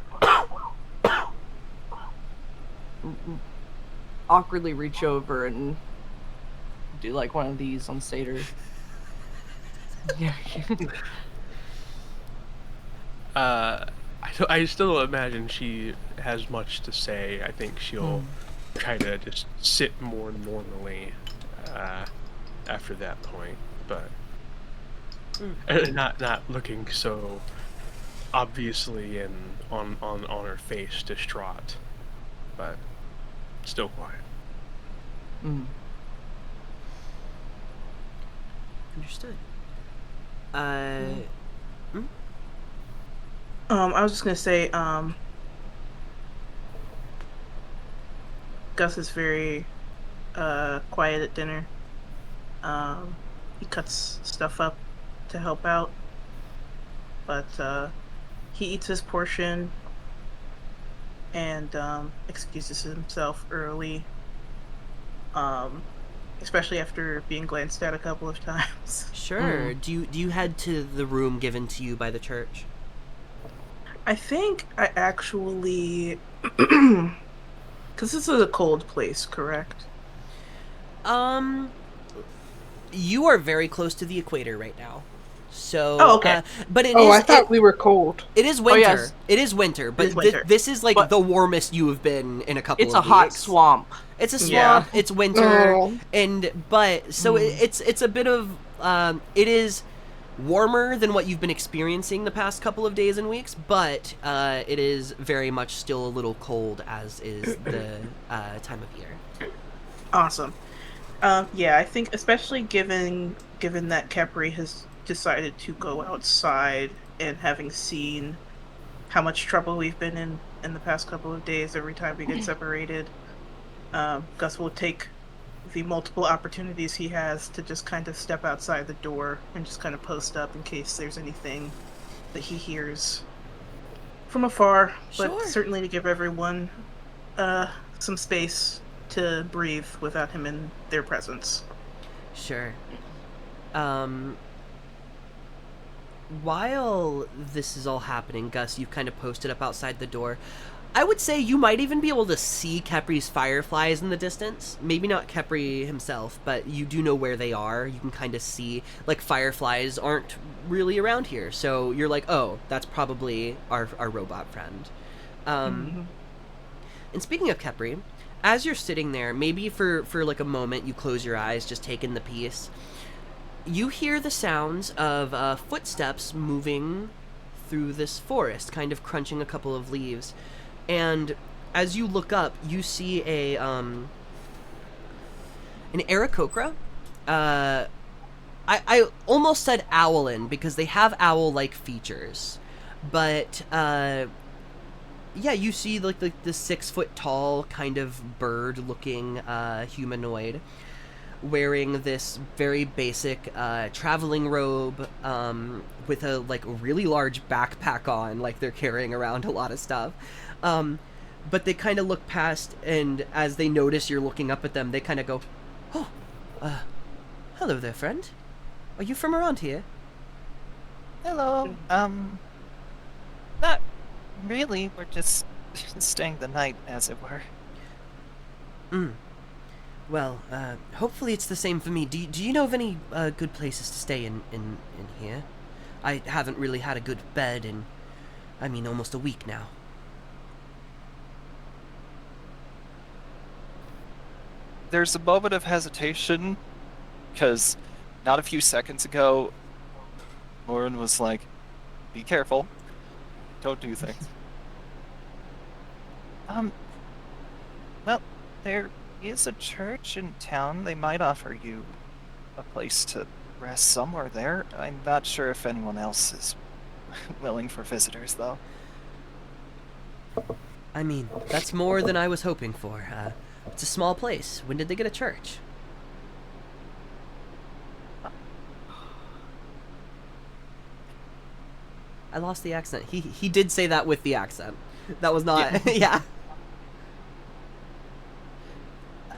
awkwardly reach over and do like one of these on Seder. Yeah. I still imagine she has much to say. I think she'll try to just sit more normally after that point, but not looking so obviously and on her face distraught, but still quiet. Understood. I was just gonna say, Gus is very quiet at dinner. He cuts stuff up to help out, but he eats his portion and excuses himself early, especially after being glanced at a couple of times. Sure. Do you head to the room given to you by the church? I think I actually, because this is a cold place, correct? You are very close to the equator right now. So, Oh, okay. But I thought we were cold. it is winter. yes. It is winter, but is winter. this is like But- the warmest you have been in a couple It's of a hot weeks. swamp. It's a Yeah. swamp. It's winter, Oh. it's a bit of it is warmer than what you've been experiencing the past couple of days and weeks, but it is very much still a little cold, as is the time of year. Awesome. Yeah, I think especially given that Capri has decided to go outside, and having seen how much trouble we've been in the past couple of days every time we get separated, Gus will take the multiple opportunities he has to just kind of step outside the door and just kind of post up in case there's anything that he hears from afar, but Sure. certainly to give everyone some space to breathe without him in their presence. Sure. While this is all happening, Gus, you've kind of posted up outside the door. I would say you might even be able to see Kepri's fireflies in the distance. Maybe not Kepri himself, but you do know where they are. You can kind of see, like, fireflies aren't really around here. So you're like, oh, that's probably our robot friend. And speaking of Kepri, as you're sitting there, maybe for like a moment, you close your eyes, just taking the piece. You hear the sounds of footsteps moving through this forest, kind of crunching a couple of leaves. And as you look up, you see an Aarakocra. I almost said owlin because they have owl-like features, but yeah, you see like the 6-foot-tall kind of bird-looking humanoid, wearing this very basic traveling robe with a like really large backpack on, like they're carrying around a lot of stuff. But they kind of look past, and as they notice you're looking up at them, they kind of go, "Oh, hello there, friend. Are you from around here?" Hello. Not really. We're just staying the night, as it were. Well, hopefully it's the same for me. Do you know of any good places to stay in here? I haven't really had a good bed in, almost a week now. There's a moment of hesitation, because not a few seconds ago, Lauren was like, be careful. Don't do things. Well, there is a church in town. They might offer you a place to rest somewhere there. I'm not sure if anyone else is willing for visitors, though. That's more than I was hoping for. It's a small place. When did they get a church? I lost the accent. He did say that with the accent. That was not... Yeah. I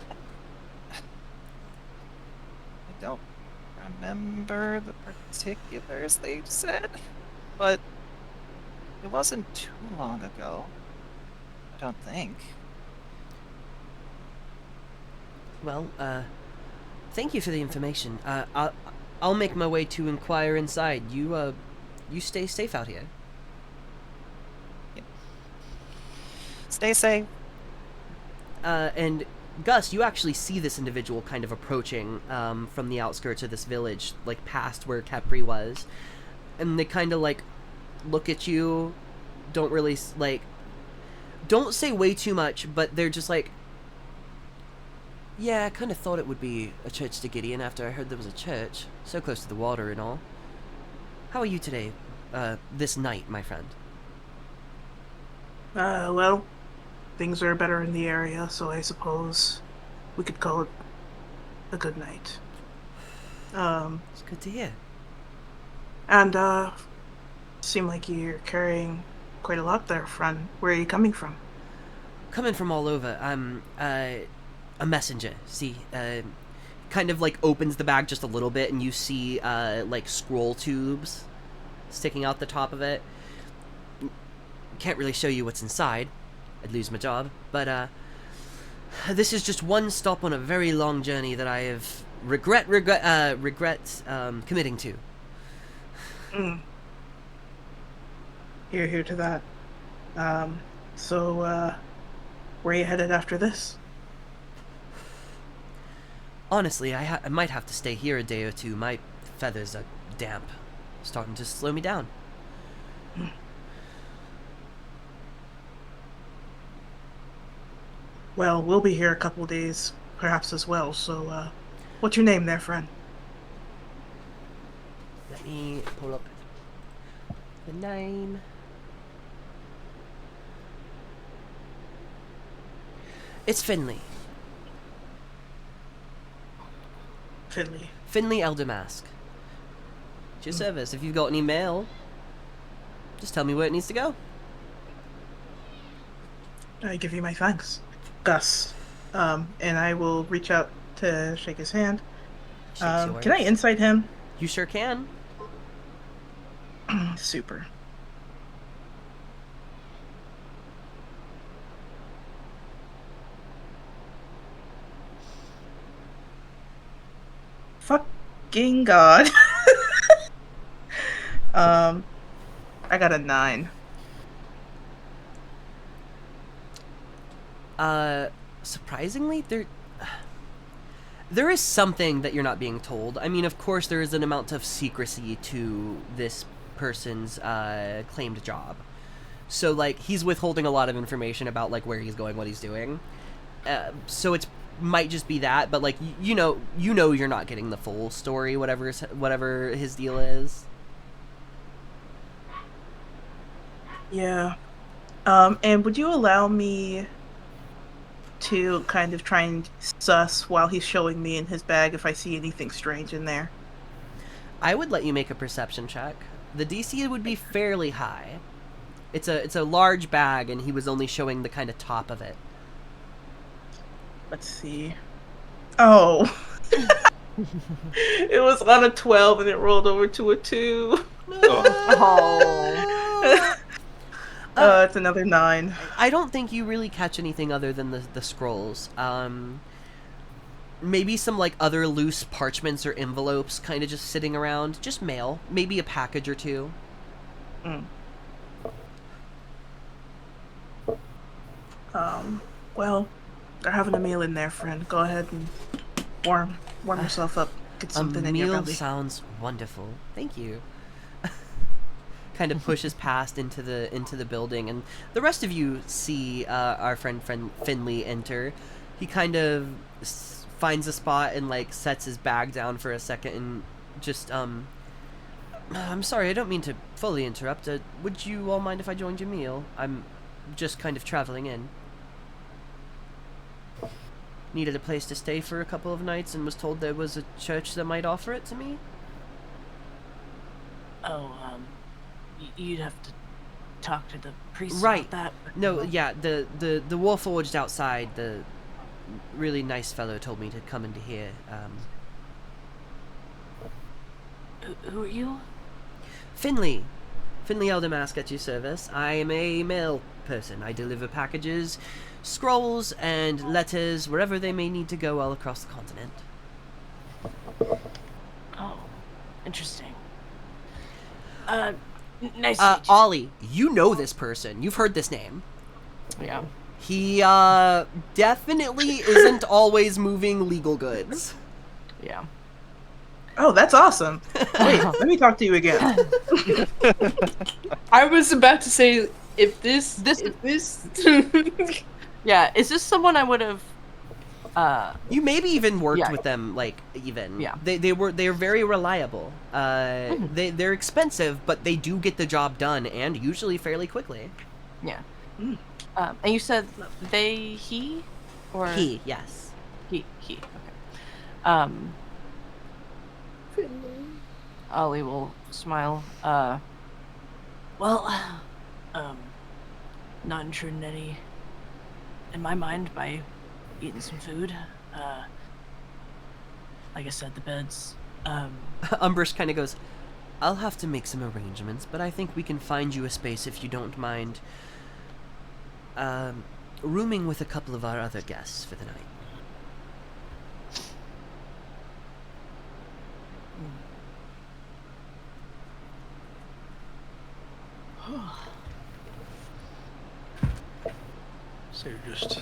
don't remember the particulars they said, but it wasn't too long ago. I don't think. Well, thank you for the information. I'll make my way to inquire inside. You stay safe out here. Stay safe. And Gus, you actually see this individual kind of approaching from the outskirts of this village, like past where Capri was. And they kind of like look at you, don't really don't say way too much, but they're just like, yeah, I kind of thought it would be a church to Gideon after I heard there was a church, so close to the water and all. How are you today, this night, my friend? Well, things are better in the area, so I suppose we could call it a good night. It's good to hear. And, seem like you're carrying quite a lot there, friend. Where are you coming from? Coming from all over. I'm, a messenger, see? Kind of, like, opens the bag just a little bit, and you see, like, scroll tubes sticking out the top of it. Can't really show you what's inside. I'd lose my job. But, this is just one stop on a very long journey that I have regret committing to. Here to that. So, where are you headed after this? Honestly, I might have to stay here a day or two. My feathers are damp. Starting to slow me down. Well, we'll be here a couple days, perhaps as well, so, what's your name there, friend? Let me pull up the name. It's Finley. Finley Eldermask. It's your service. If you've got any mail, just tell me where it needs to go. I give you my thanks, Gus. And I will reach out to shake his hand. Can I insight him? You sure can. Super. Fucking God. I got a 9. Surprisingly, there is something that you're not being told. I mean, of course, there is an amount of secrecy to this person's claimed job. So, like, he's withholding a lot of information about, like, where he's going, what he's doing. So it's might just be that, but, like, you know you're not getting the full story, whatever his deal is. Yeah. And would you allow me to kind of try and suss while he's showing me in his bag if I see anything strange in there? I would let you make a perception check. The DC would be fairly high. It's a large bag, and he was only showing the kind of top of it. Let's see. Oh. It was on a 12 and it rolled over to a 2. Oh. It's another 9. I don't think you really catch anything other than the scrolls. maybe some like other loose parchments or envelopes kind of just sitting around, just mail, maybe a package or two. Mm. Well, they're having a meal in there, friend. Go ahead and warm yourself up. Get something in your meal belly. sounds wonderful. Thank you. Kind of pushes past into the building, and the rest of you see our friend Finley enter. He kind of finds a spot and like sets his bag down for a second and just I'm sorry, I don't mean to fully interrupt. Would you all mind if I joined your meal? I'm just kind of traveling in. Needed a place to stay for a couple of nights and was told there was a church that might offer it to me. Oh, you'd have to talk to the priest Right. about that. But No, yeah, the Warforged outside, the really nice fellow told me to come into here. Who are you? Finley Eldermask at your service. I am a mail person. I deliver packages, scrolls, and letters wherever they may need to go all across the continent. Oh, interesting. Nice to meet you. Ollie, you know this person. You've heard this name. Yeah. He, definitely isn't always moving legal goods. Yeah. Oh, that's awesome. Wait, let me talk to you again. I was about to say, if this Yeah. Is this someone I would have? You maybe even worked Yeah. with them, like, even. Yeah. They're very reliable. They're expensive, but they do get the job done, and usually fairly quickly. Yeah. Mm. And you said he, or He, yes. he. Okay. Ollie will smile. Well, not intruding any in my mind by eating some food. Like I said, the beds. Umbrish kind of goes, I'll have to make some arrangements, but I think we can find you a space if you don't mind rooming with a couple of our other guests for the night. So you're just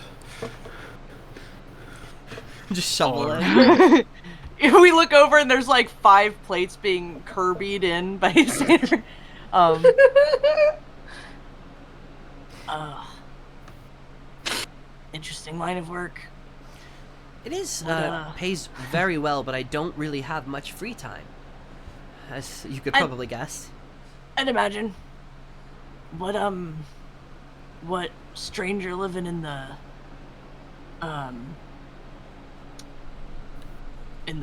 Just shovel All it. We look over and there's like 5 plates being Kirby'd in by Sander. Interesting line of work. It is, What, pays very well, but I don't really have much free time. As you could And- probably guess. I'd imagine. What stranger living in the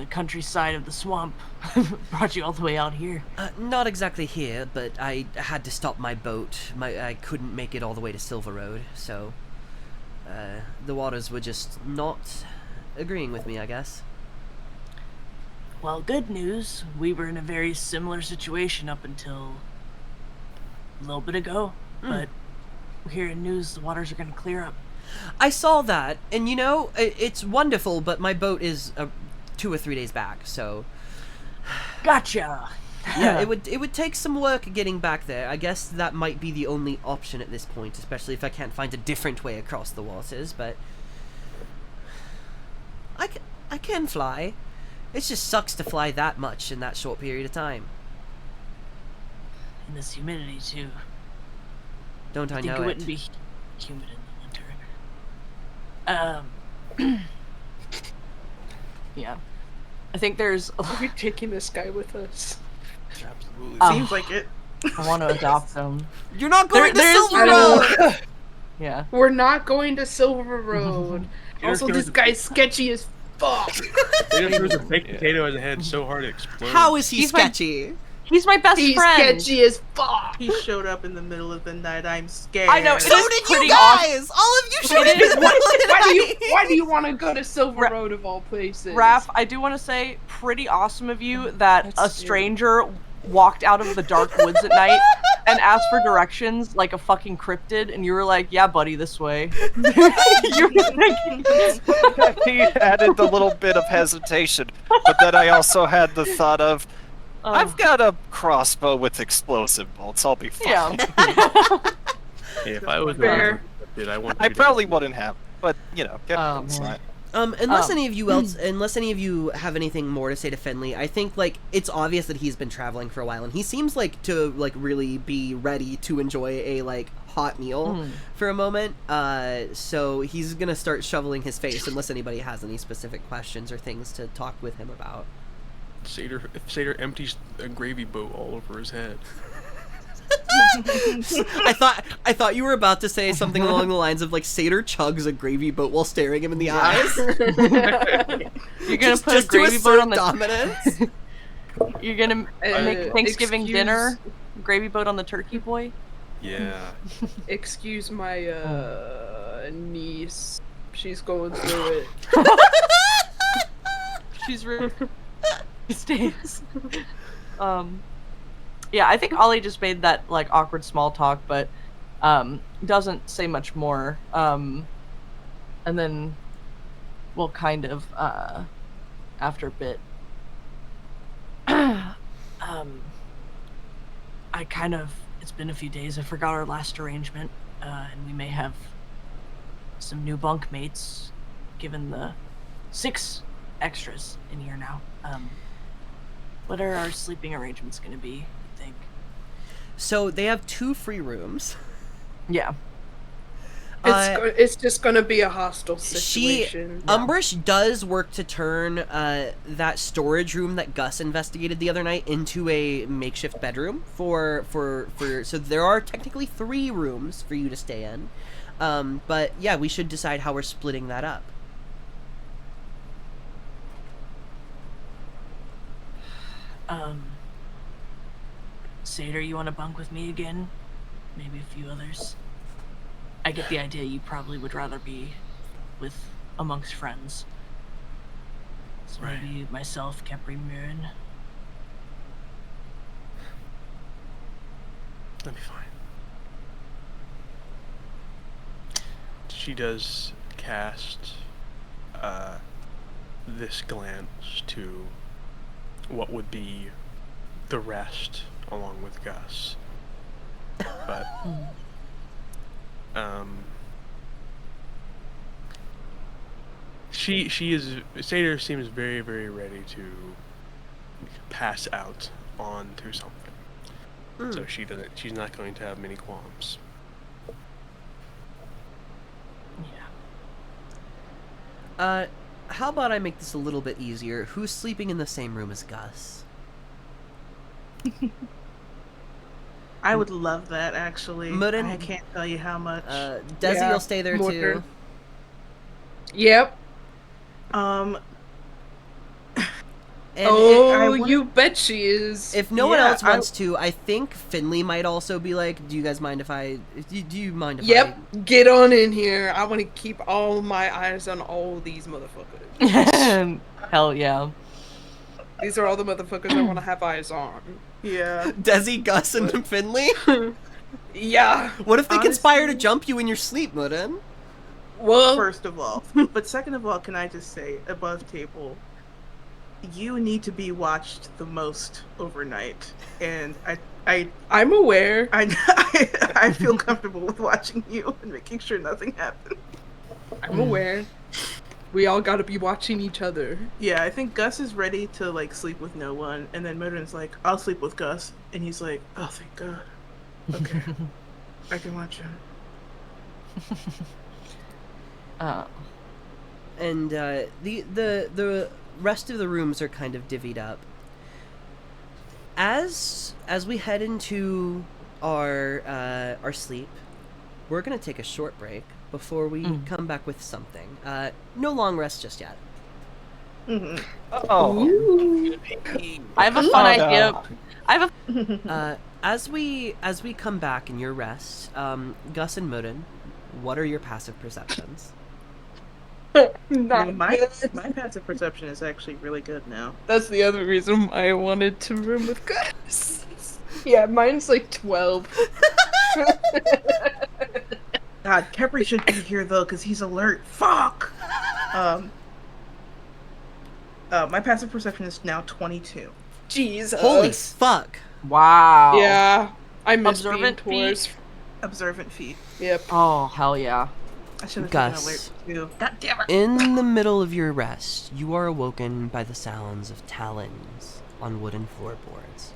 countryside of the swamp brought you all the way out here? Not exactly here, but I had to stop my boat. I couldn't make it all the way to Silver Road, so the waters were just not agreeing with me, I guess. Well, good news. We were in a very similar situation up until a little bit ago, but we're hearing news the waters are going to clear up. I saw that, and you know, it's wonderful, but my boat is 2 or 3 days back, so Gotcha. yeah, it would take some work getting back there. I guess that might be the only option at this point, especially if I can't find a different way across the waters, but I can fly. It just sucks to fly that much in that short period of time. And this humidity too. Don't I I think know it it? wouldn't be humid in the winter. Yeah. I think there's. are we taking this guy with us? absolutely. Seems like it. I want to adopt them. You're not going to there is- Silver I Road! Yeah. We're not going to Silver Road. Also, this guy's sketchy as fuck. They just threw the baked potato in the head so hard it exploded. How is he He's my- sketchy? He's my best He's friend. sketchy as fuck. He showed up in the middle of the night. I'm scared. I know, it So is did you pretty guys! All of you showed It up is- in the middle of the night! Why do you want to go to Silver Ra- Road of all places? Raph, I do want to say, pretty awesome of you that a That's- stranger walked out of the dark woods at night and asked for directions like a fucking cryptid, and you were like, "Yeah, buddy, this way." You were thinking, He added the little bit of hesitation, but then I also had the thought of, I've got a crossbow with explosive bolts. I'll be fine. yeah. Hey, if I was Fair. I want. I probably wouldn't have, but you know, Oh, it's man. not. Unless any of you unless any of you have anything more to say to Finley, I think like it's obvious that he's been traveling for a while, and he seems like to like really be ready to enjoy a like hot meal for a moment. So he's gonna start shoveling his face unless anybody has any specific questions or things to talk with him about. If Seder empties a gravy boat all over his head. I thought you were about to say something along the lines of like Seder chugs a gravy boat while staring him in the eyes. You're gonna put a just to gravy boat on assert the. dominance. You're gonna make Thanksgiving excuse- dinner. Gravy boat on the turkey boy. Yeah. Excuse my niece. She's going through it. She's really stays. Yeah, I think Ollie just made that like awkward small talk, but doesn't say much more. And then we'll kind of after a bit. It's been a few days. I forgot our last arrangement, and we may have some new bunk mates, given the 6 extras in here now. What are our sleeping arrangements going to be, you think? So they have 2 free rooms. Yeah. It's just gonna be a hostile situation. Umbrish does work to turn that storage room that Gus investigated the other night into a makeshift bedroom for so there are technically 3 rooms for you to stay in. But yeah, we should decide how we're splitting that up. Seder, you want to bunk with me again? Maybe a few others. I get the idea you probably would rather be with amongst friends. So Right. maybe myself, Kepri, Mirren. That'd be fine. She does cast this glance to what would be the rest along with Gus. But Seder seems very, very ready to pass out onto something. So she's not going to have many qualms. Yeah. How about I make this a little bit easier? Who's sleeping in the same room as Gus? I would love that, actually. Mudden- I can't tell you how much. Desi Yeah, will stay there Mortar. too. Yep. And Oh, wanna- you bet she is. if no one Yeah, else wants to, I think Finley might also be like, do you guys mind if I... Do you mind if Yep, get on in here. I want to keep all my eyes on all these motherfuckers. Hell yeah. These are all the motherfuckers I want to have eyes on. Yeah. Desi, Gus, and Finley? Yeah. What if they conspire to Honestly- jump you in your sleep, Mudden? Well, First of all. But second of all, can I just say, above table, you need to be watched the most overnight. And I'm aware. I feel comfortable with watching you and making sure nothing happens. I'm aware. We all gotta be watching each other. Yeah, I think Gus is ready to like sleep with no one, and then Murden's like, "I'll sleep with Gus," and he's like, "Oh, thank God. Okay, I can watch him." And the rest of the rooms are kind of divvied up. As we head into our sleep, we're gonna take a short break before we come back with something. No long rest just yet. Mm-hmm. Oh. I have a fun Oh, no. idea. I have a As we come back in your rest, Gus and Mudden, what are your passive perceptions? Not My good. passive perception is actually really good now. That's the other reason why I wanted to room with Gus. Yeah, mine's like 12. God, Kepri should be here though, because he's alert. Fuck! My passive perception is now 22. Jesus. Holy fuck. Wow. Yeah. I miss being Observant tours. Observant feat. Yep. Oh, hell yeah. I should have taken Gus. alert too. God damn it! In the middle of your rest, you are awoken by the sounds of talons on wooden floorboards.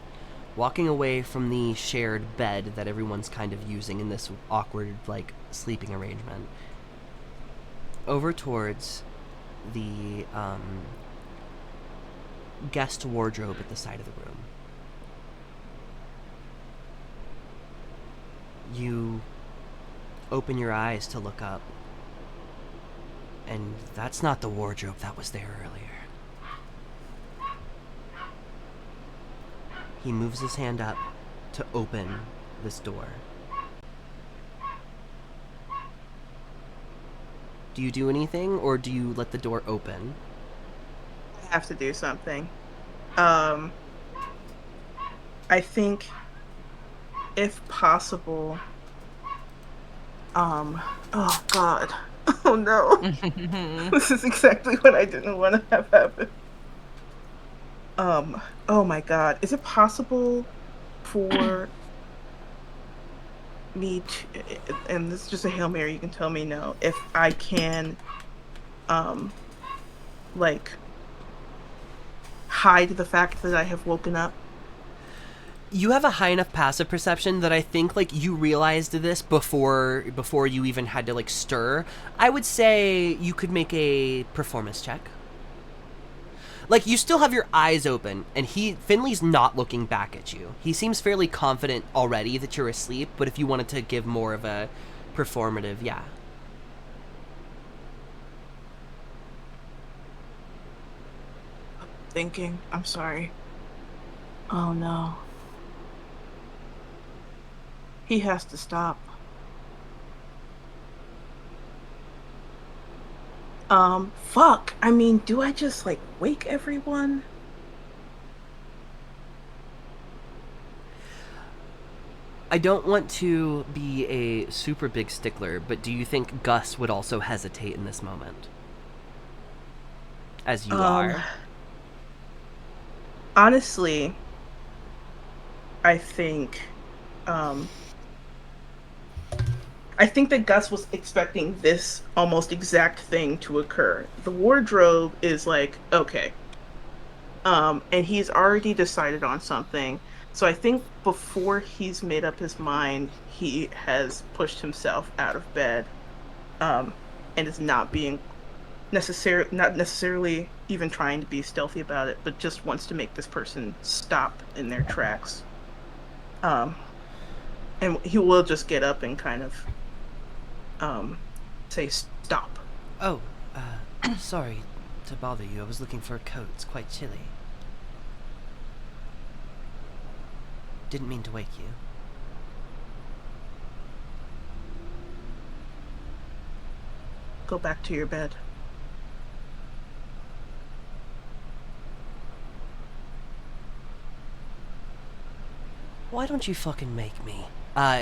Walking away from the shared bed that everyone's kind of using in this awkward, like, sleeping arrangement, over towards the, guest wardrobe at the side of the room. You open your eyes to look up, and that's not the wardrobe that was there earlier. He moves his hand up to open this door. Do you do anything, or do you let the door open? I have to do something. I think, if possible, oh god. Oh no. This is exactly what I didn't want to have happen. Oh my god. Is it possible for me to, and this is just a Hail Mary, you can tell me no, if I can, like, hide the fact that I have woken up? You have a high enough passive perception that I think, like, you realized this before you even had to, like, stir. I would say you could make a performance check. Like, you still have your eyes open, and Finley's not looking back at you. He seems fairly confident already that you're asleep, but if you wanted to give more of a performative, yeah. Thinking. I'm sorry. Oh no. He has to stop. Fuck. I mean, do I just, like, wake everyone? I don't want to be a super big stickler, but do you think Gus would also hesitate in this moment? As you are. Honestly, I think that Gus was expecting this almost exact thing to occur. The wardrobe is like, okay. And he's already decided on something. So I think before he's made up his mind, he has pushed himself out of bed, and is not necessarily even trying to be stealthy about it, but just wants to make this person stop in their tracks. And he will just get up and kind of say stop. Oh, sorry to bother you. I was looking for a coat. It's quite chilly. Didn't mean to wake you. Go back to your bed. Why don't you fucking make me?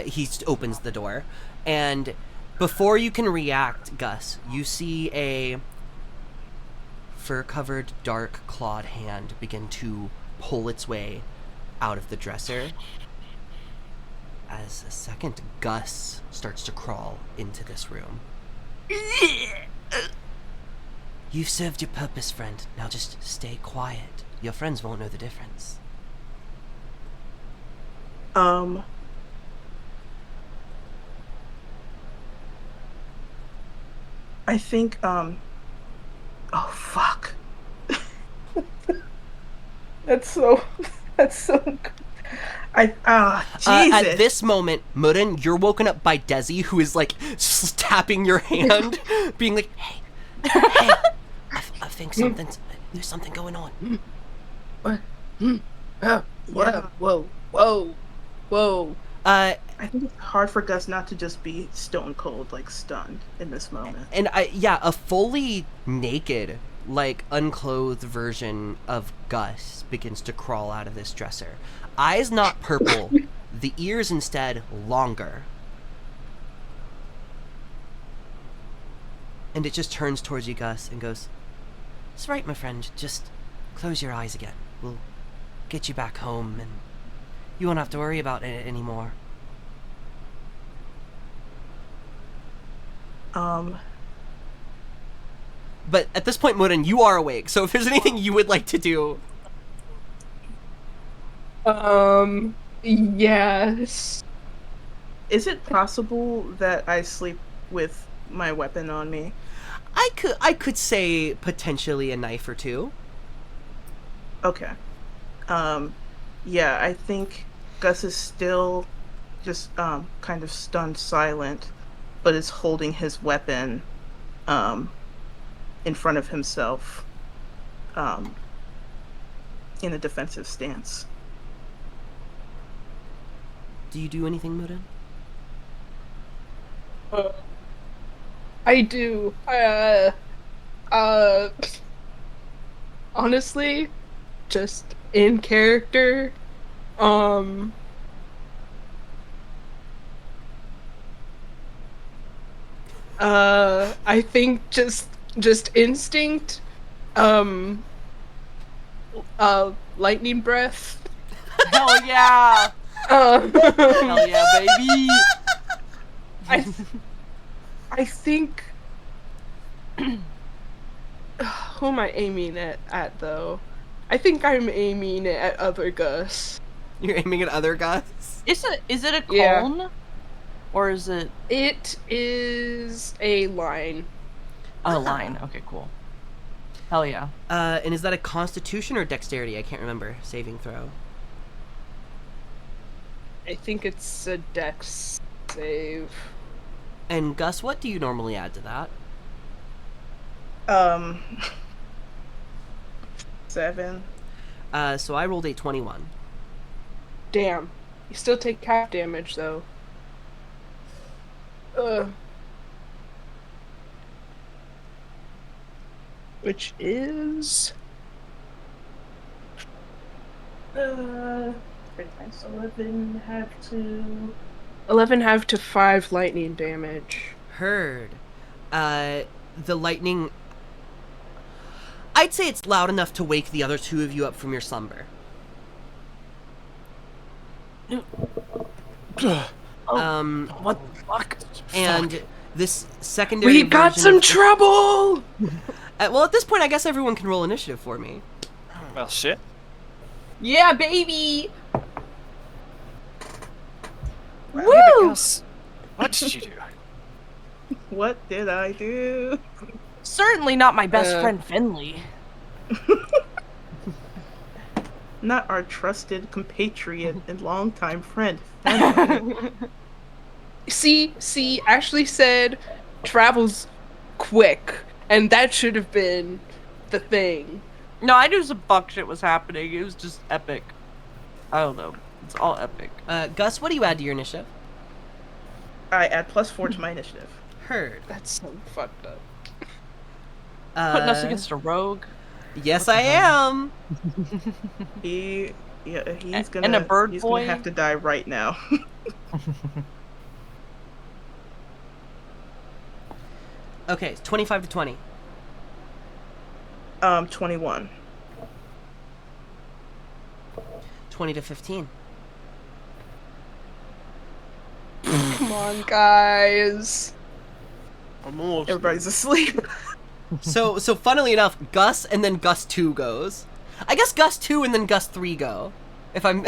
He opens the door, and before you can react, Gus, you see a fur-covered, dark, clawed hand begin to pull its way out of the dresser as a second Gus starts to crawl into this room. You've served your purpose, friend. Now just stay quiet. Your friends won't know the difference. I think, oh, fuck. That's so good. Jesus. At this moment, Mudden, you're woken up by Desi, who is, like, tapping your hand, being like, hey, I think there's something going on. What? Yeah. Whoa. I think it's hard for Gus not to just be stone cold, like, stunned in this moment. And a fully naked like unclothed version of Gus begins to crawl out of this dresser. Eyes not purple, the ears instead longer. And it just turns towards you, Gus, and goes, "It's right, my friend. Just close your eyes again. We'll get you back home, and you won't have to worry about it anymore." But at this point, Murin, you are awake, so if there's anything you would like to do... Yes. Is it possible that I sleep with my weapon on me? I could say potentially a knife or two. Okay. Yeah, I think Gus is still just kind of stunned silent, but is holding his weapon in front of himself in a defensive stance. Do you do anything, Murin? I do. Honestly, just in character, I think just instinct, lightning breath. Hell yeah! Um, Hell yeah, baby! I think. Who am I aiming at though? I think I'm aiming at other Gus. You're aiming at other Gus? Is it a Yeah. cone? Or is it It is a line. a line? Okay, cool. Hell yeah. And is that a constitution or dexterity? I can't remember. Saving throw. I think it's a dex save. And Gus, what do you normally add to that? 7. So I rolled a 21. Damn. You still take half damage though. Which is 3 times 11 have to 11 half to 5 lightning damage. Heard. The lightning... I'd say it's loud enough to wake the other two of you up from your slumber. What the fuck? And this secondary We got version some of- trouble! well, at this point, I guess everyone can roll initiative for me. Well, shit. Yeah, baby! Woo! What did you do? What did I do? Certainly not my best Uh. friend Finley. Not our trusted compatriot and longtime friend. See, Ashley said travels quick, and that should have been the thing. No, I knew some fuck shit was happening. It was just epic. I don't know. It's all epic. Gus, what do you add to your initiative? I add +4 to my initiative. Heard. That's so fucked up. Putting us against a rogue. Yes, I am. He's gonna and a bird he's boy? gonna have to die right now. Okay, it's 25 to 20. 21. 20 to 15. Come on, guys. I'm almost. Everybody's asleep. So funnily enough, Gus and then Gus 2 goes. I guess Gus 2 and then Gus 3 go. If I'm...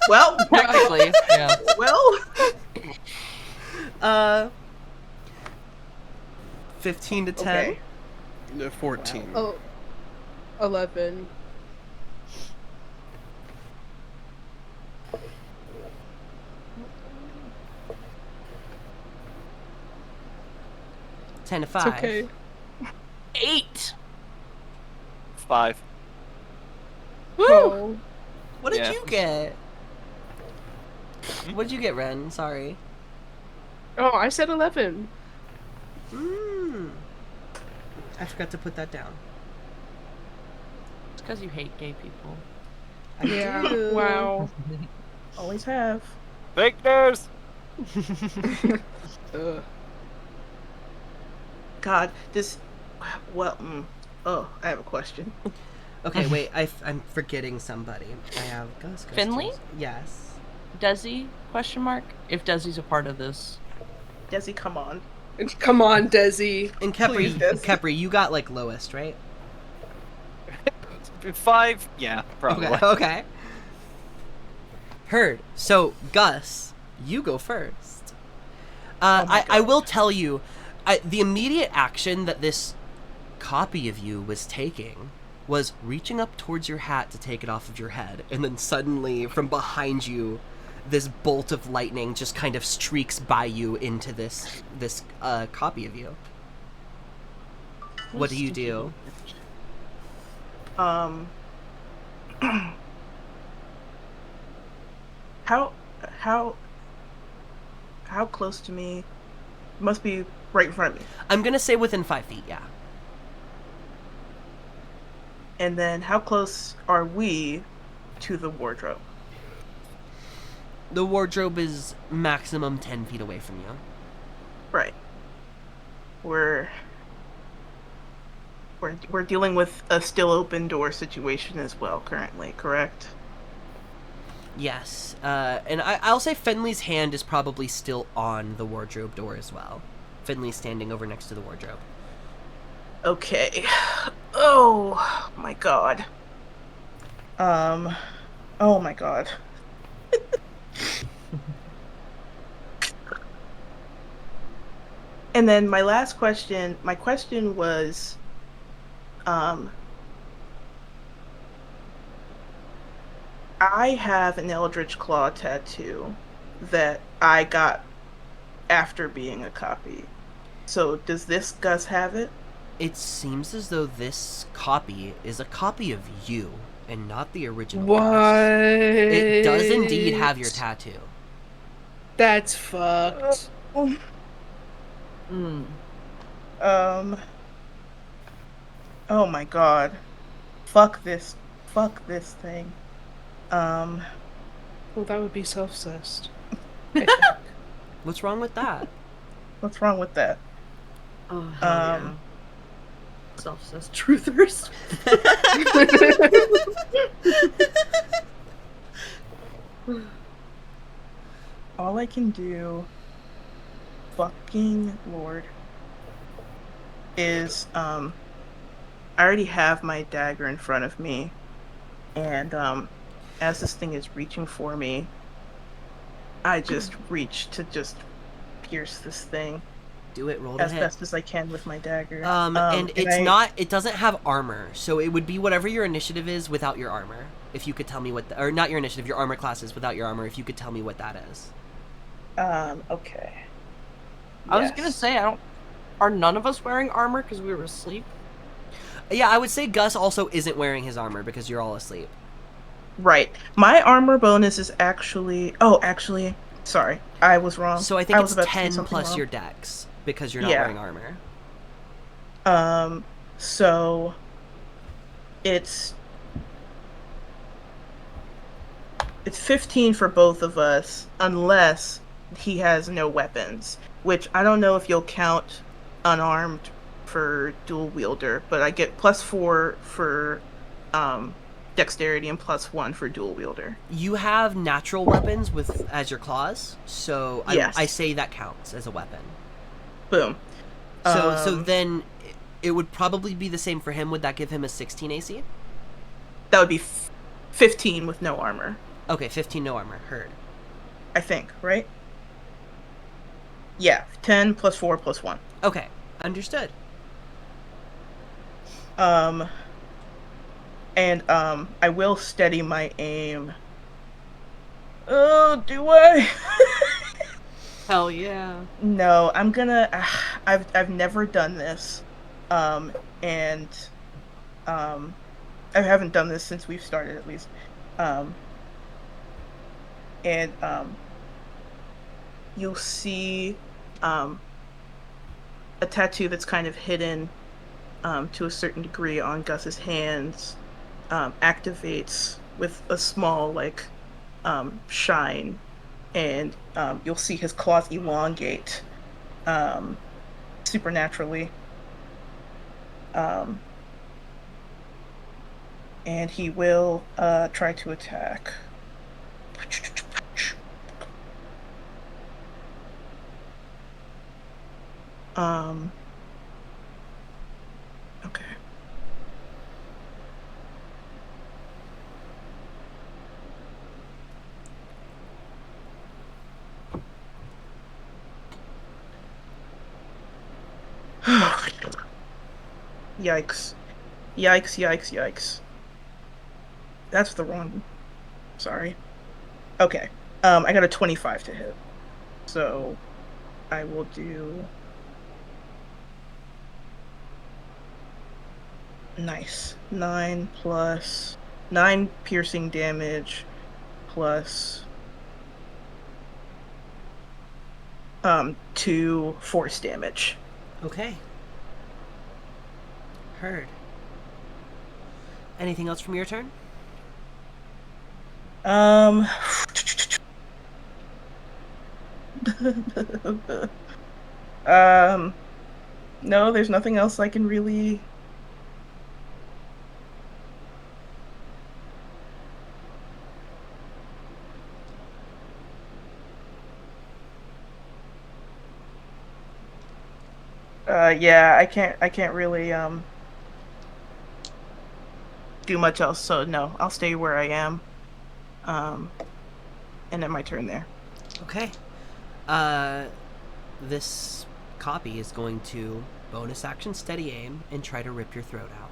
Well, Technically, yeah. well. 15 to 10. Okay. 14. Oh, 11. Ten to It's 5. okay. 8! 5. Oh, What did Yeah. you get? What did you get, Ren? Sorry. I said 11. I forgot to put that down. It's because you hate gay people. I Yeah. do. Wow. Always have. Fake news. Ugh. God, this. Well, oh, I have a question. Okay, wait. I'm forgetting somebody. I have Gus. Finley? Gus. Yes. Desi? Question mark. If Desi's a part of this. Desi, come on. Come on, Desi. And Kepri, Please, Desi. Kepri, you got like lowest, right? 5, yeah, probably. Okay. Okay. Heard. So Gus, you go first. Oh my I God. will tell you, the immediate action that this copy of you was taking was reaching up towards your hat to take it off of your head, and then suddenly from behind you, this bolt of lightning just kind of streaks by you into this copy of you. What do you do? How close to me? Must be right in front of me. I'm gonna say within 5 feet. Yeah. And then how close are we to the wardrobe? The wardrobe is maximum 10 feet away from you. Right. We're dealing with a still open door situation as well currently, correct? Yes, and I'll say Finley's hand is probably still on the wardrobe door as well. Finley's standing over next to the wardrobe. Okay. Oh my god. Oh my god. And then my question was, I have an Eldritch Claw tattoo that I got after being a copy. So does this Gus have it? It seems as though this copy is a copy of you and not the original. What? Gus. It does indeed have your tattoo. That's fucked. Mm. Oh my god. Fuck this thing. Well, that would be self-cessed. What's wrong with that? What's wrong with that? Oh, hell yeah. Um, Self-cessed truthers. All I can do, fucking Lord, is, I already have my dagger in front of me, and, as this thing is reaching for me, I just reach to just pierce this thing Do it, roll to as hit. best as I can with my dagger. And it's I- not, it doesn't have armor, so it would be whatever your initiative is without your armor. If you could tell me what, or not your initiative, your armor class is without your armor, if you could tell me what that is. Okay. I was gonna Yes. say, are none of us wearing armor because we were asleep? Yeah, I would say Gus also isn't wearing his armor because you're all asleep. Right. My armor bonus is actually. Oh, actually, sorry, I was wrong. So I think was it's about to say 10 something plus wrong. your dex because you're not Yeah. wearing armor. So it's 15 for both of us, unless he has no weapons. Which I don't know if you'll count unarmed for dual wielder, but I get +4 for dexterity and +1 for dual wielder. You have natural weapons with as your claws, so Yes. I say that counts as a weapon. Boom. So then it would probably be the same for him. Would that give him a 16 AC? That would be 15 with no armor, Okay, 15 no armor. Heard. I think, right? Yeah, 10 +4 +1. Okay, understood. And I will steady my aim. Oh, do I? Hell yeah. No, I'm gonna. I've never done this, and I haven't done this since we've started, at least. And you'll see a tattoo that's kind of hidden to a certain degree on Gus's hands. activates with a small like shine, and you'll see his claws elongate supernaturally. And he will try to attack. Okay. Yikes. Yikes, yikes, yikes. That's the wrong... Sorry. Okay. I got a 25 to hit. So, I will do... Nice. 9 plus... 9 piercing damage plus... 2 force damage. Okay. Heard. Anything else from your turn? No, there's nothing else I can really... Yeah, I can't really, do much else, so no, I'll stay where I am. And end my turn there. Okay. This copy is going to bonus action steady aim and try to rip your throat out.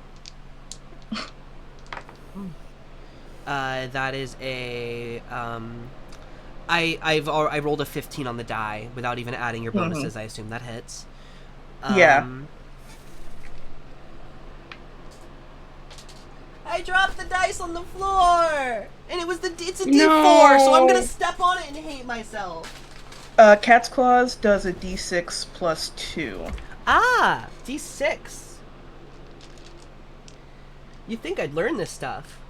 That is a I rolled a 15 on the die without even adding your bonuses. I assume that hits. Yeah. I dropped the dice on the floor, and it's a D4, so I'm gonna step on it and hate myself. Cat's Claws does a D6 plus 2. Ah, D6. You'd think I'd learn this stuff.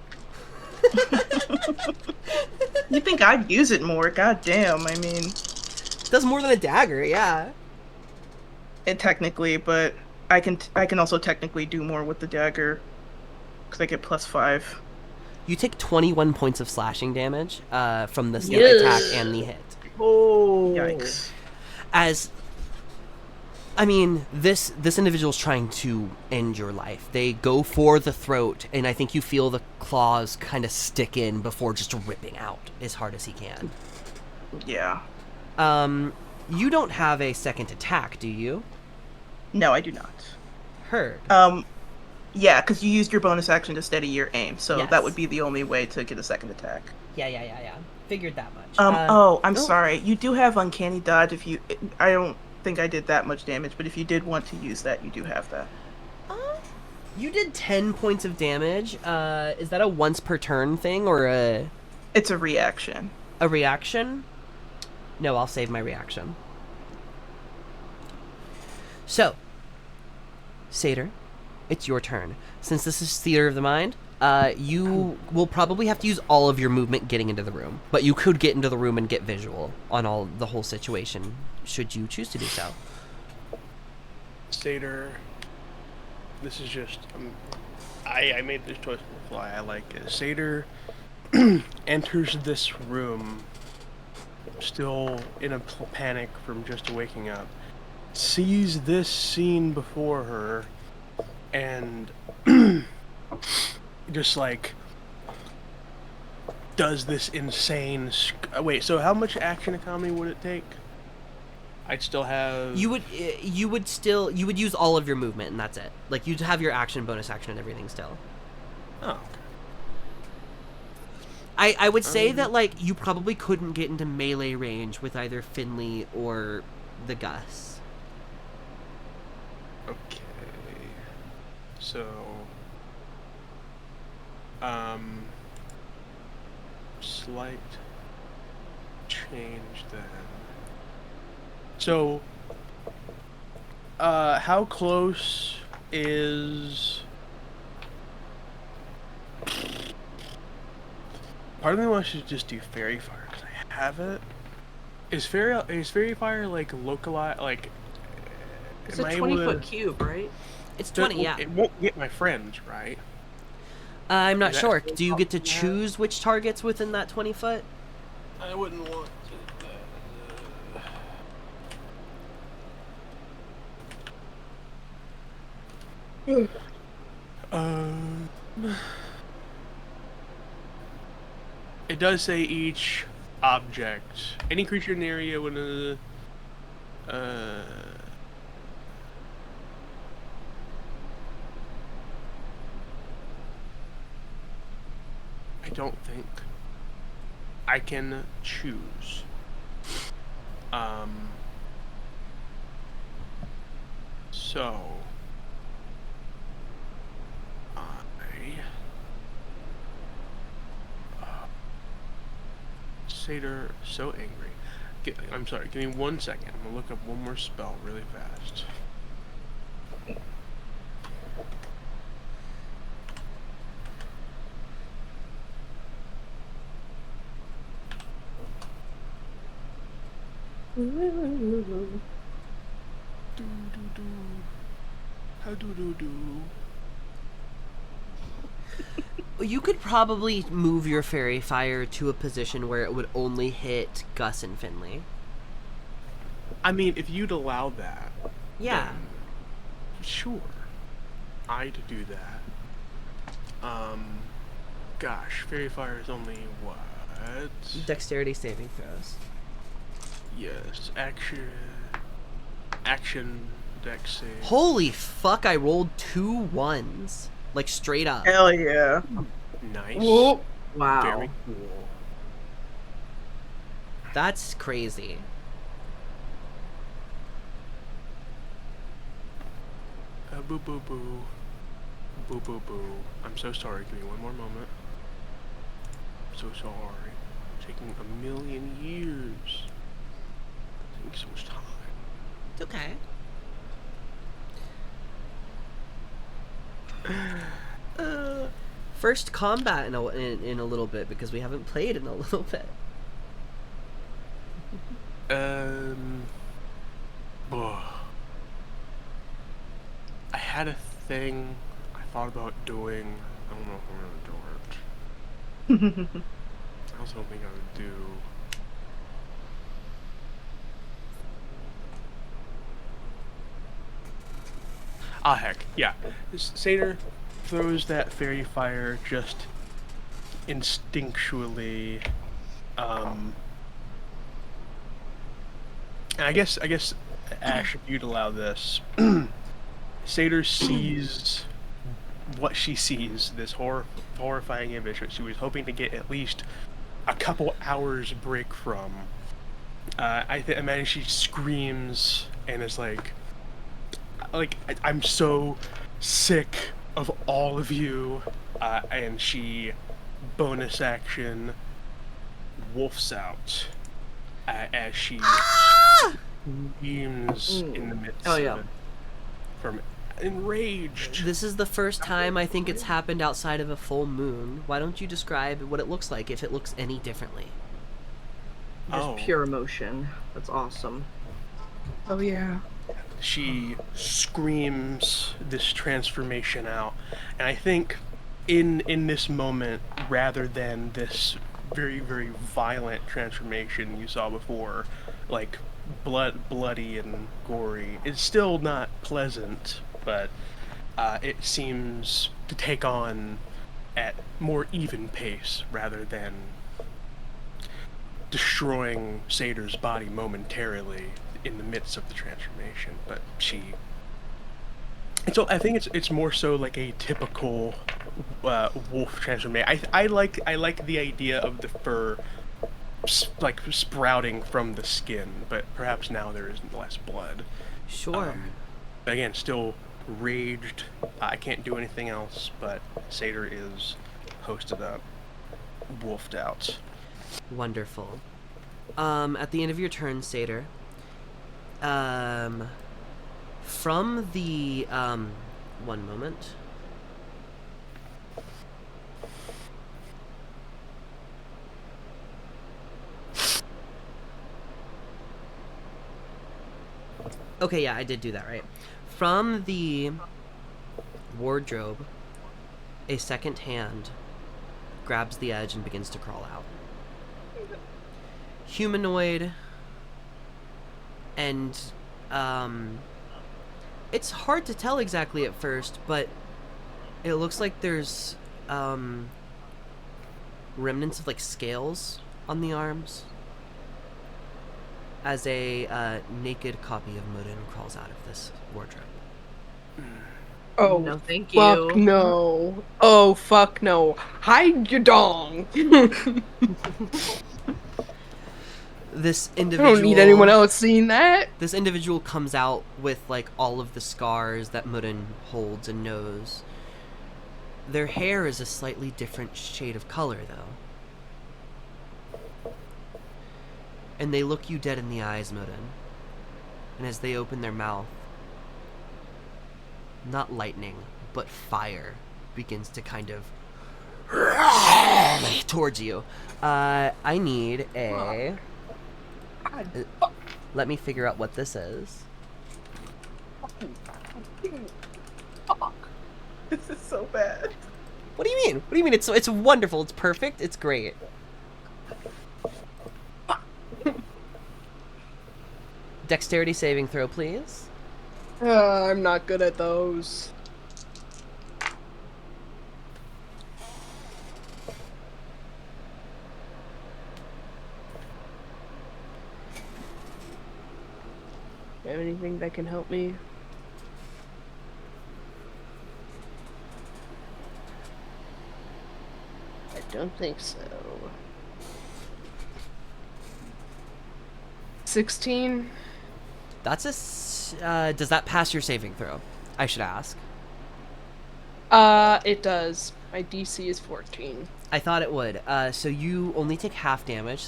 You think I'd use it more? God damn, I mean... It does more than a dagger, yeah. Technically, but I can also technically do more with the dagger, because I get plus 5. You take 21 points of slashing damage from the sneak attack and the hit. Oh, yikes! I mean, this individual's trying to end your life. They go for the throat, and I think you feel the claws kind of stick in before just ripping out as hard as he can. Yeah. You don't have a second attack, do you? No, I do not. Heard. Yeah, because you used your bonus action to steady your aim, so Yes. that would be the only way to get a second attack. Yeah. Figured that much. I'm sorry. You do have Uncanny Dodge if you... I don't think I did that much damage, but if you did want to use that, you do have that. You did 10 points of damage. Is that a once per turn thing, or a... It's a reaction. A reaction? No, I'll save my reaction. So, Satyr, it's your turn. Since this is Theater of the Mind, you will probably have to use all of your movement getting into the room. But you could get into the room and get visual on the whole situation, should you choose to do so. Satyr, this is just... I made this choice on the fly. I like it. Satyr enters this room still in a panic from just waking up, sees this scene before her, and just like does this insane wait, so how much action economy would it take? I'd still have... You would use all of your movement, and that's it. Like, you'd have your action, bonus action, and everything still. Oh. I would say that, like, you probably couldn't get into melee range with either Finley or the Gus. Okay. So... slight change then. So, how close is... Part of me wants to just do fairy fire because I have it. Is fairy fire like localized? Like, It's am a I able 20-foot to- cube, right? It's 20, yeah. It won't get my friends, right? I'm not Is that- sure. Do you get to choose which targets within that 20 foot? I wouldn't want to. It does say each object, any creature in the area when I don't think I can choose. So Satyr, so angry. I'm sorry, give me 1 second. I'm gonna look up one more spell really fast. Do do do. How do. You could probably move your fairy fire to a position where it would only hit Gus and Finley. I mean, if you'd allow that, Yeah. then sure, I'd do that. Gosh, fairy fire is only what? Dexterity saving throws. Yes, action, dex save. Holy fuck, I rolled 2 1s. Like, straight up. Hell yeah. Nice. Whoa. Wow. Very cool. That's crazy. Boo boo boo. Boo boo boo. I'm so sorry. Give me one more moment. I'm so sorry. Taking a million years. Taking so much time. It's okay. First combat in a little bit, because we haven't played in a little bit. I had a thing I thought about doing. I don't know if I'm gonna do it. I was hoping I would do. Ah, heck, yeah. Satyr throws that fairy fire just instinctually. And I guess, Ash, if you'd allow this, Satyr sees what she sees, this horrifying image that she was hoping to get at least a couple hours break from. I imagine she screams and is like I'm so sick of all of you, and she bonus action wolfs out as she screams in the midst of it from enraged. This is the first time I think it's happened outside of a full moon. Why don't you describe what it looks like, if it looks any differently? Just pure emotion. That's awesome. Oh yeah. She screams this transformation out, and I think in this moment, rather than this very, very violent transformation you saw before, like bloody and gory, it's still not pleasant, but it seems to take on at more even pace rather than destroying Satyr's body momentarily in the midst of the transformation. But so I think it's more so like a typical wolf transformation. I like the idea of the fur like sprouting from the skin, but perhaps now there is less blood. Sure. But again, still raged. I can't do anything else, but Satyr is posted up, wolfed out. Wonderful. At the end of your turn, Satyr, from the, one moment. Okay, yeah, I did do that right. From the wardrobe, a second hand grabs the edge and begins to crawl out. Humanoid, and it's hard to tell exactly at first, but it looks like there's remnants of like scales on the arms as a naked copy of Mudin crawls out of this wardrobe. Oh, No, thank fuck you. no. Oh, fuck no. Hide your dong. This I individual don't need anyone else seeing that. This individual comes out with like all of the scars that Mudin holds and knows. Their hair is a slightly different shade of color, though. And they look you dead in the eyes, Mudin. And as they open their mouth, not lightning, but fire begins to kind of towards you. I need a... let me figure out what this is. Fuck. This is so bad. What do you mean? What do you mean? It's wonderful. It's perfect. It's great. Dexterity saving throw, please. I'm not good at those. You have anything that can help me? I don't think so. 16? That's does that pass your saving throw? I should ask. It does. My DC is 14. I thought it would. So you only take half damage,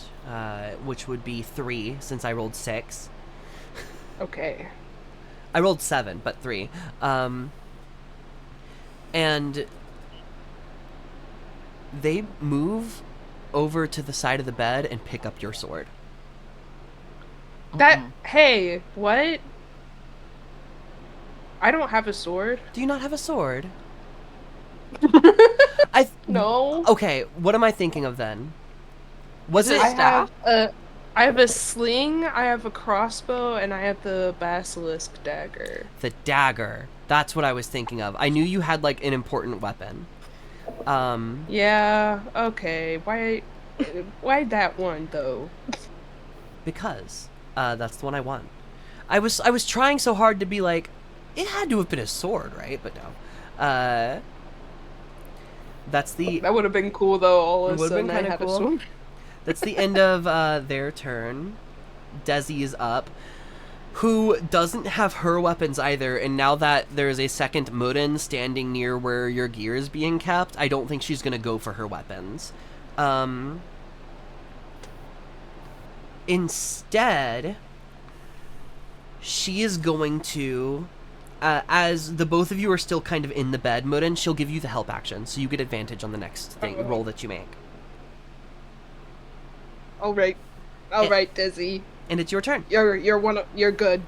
which would be 3 since I rolled 6. Okay. I rolled 7, but 3. And they move over to the side of the bed and pick up your sword. That, hey, what? I don't have a sword. Do you not have a sword? No. Okay, what am I thinking of then? Was Is it? it staff? I have a sling, I have a crossbow, and I have the basilisk dagger. The dagger. That's what I was thinking of. I knew you had like an important weapon. Yeah, okay. Why that one though? Because that's the one I want. I was trying so hard to be like, it had to have been a sword, right? But no. That's the That would have been cool though. All It of a would've been sudden I kinda had cool. a sword. that's the end of their turn. Desi is up, who doesn't have her weapons either, and now that there's a second Mudin standing near where your gear is being kept, I don't think she's gonna go for her weapons. Instead, she is going to, as the both of you are still kind of in the bed, Mudin, she'll give you the help action, so you get advantage on the next roll that you make. All right, Desi. And it's your turn. You're good.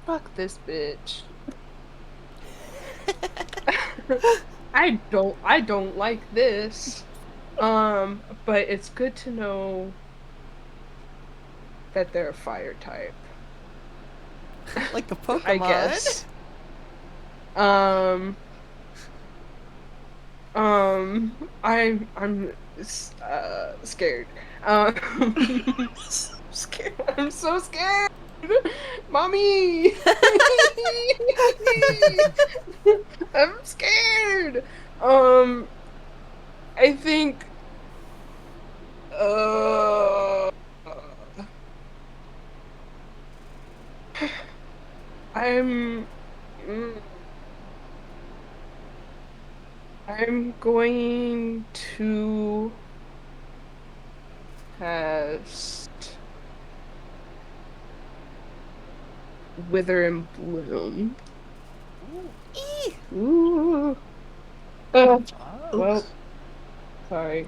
Fuck this bitch. I don't like this. But it's good to know that they're a fire type, Like a Pokemon. I guess. I'm scared. Scared. I'm so scared. Mommy. I'm scared. I think. I'm going to cast Wither and Bloom. Ooh. Well, sorry.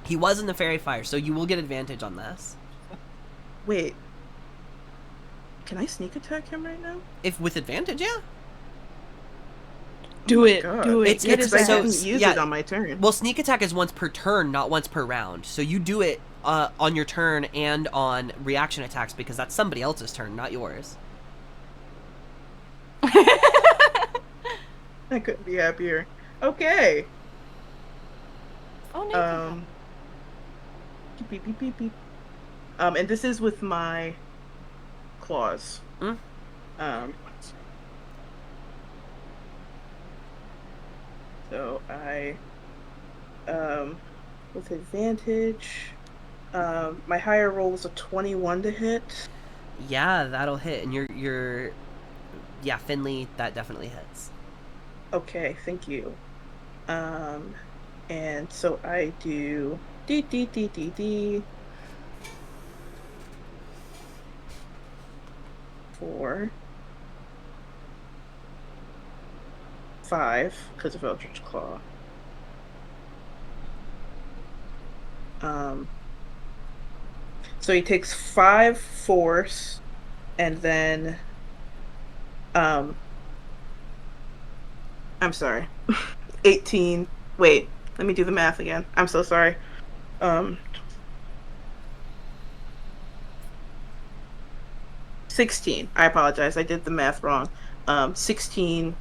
He was in the fairy fire, so you will get advantage on this. Wait. Can I sneak attack him right now? If with advantage, yeah. Do it. God. Do it. It's- Get it's his I so- ass. didn't use yeah. it on my turn. Well, sneak attack is once per turn, not once per round. So you do it on your turn and on reaction attacks because that's somebody else's turn, not yours. I couldn't be happier. Okay. Oh, no. Beep, beep, beep, beep. And this is with my claws. Mm. So I, with advantage, my higher roll was a 21 to hit. Yeah, that'll hit, and yeah, Finley, that definitely hits. Okay, thank you. And so I do D. 4, 5 because of Eldritch Claw. So he takes 5 force, and then I'm sorry. 18. Wait, let me do the math again. I'm so sorry. 16. I apologize. I did the math wrong. 16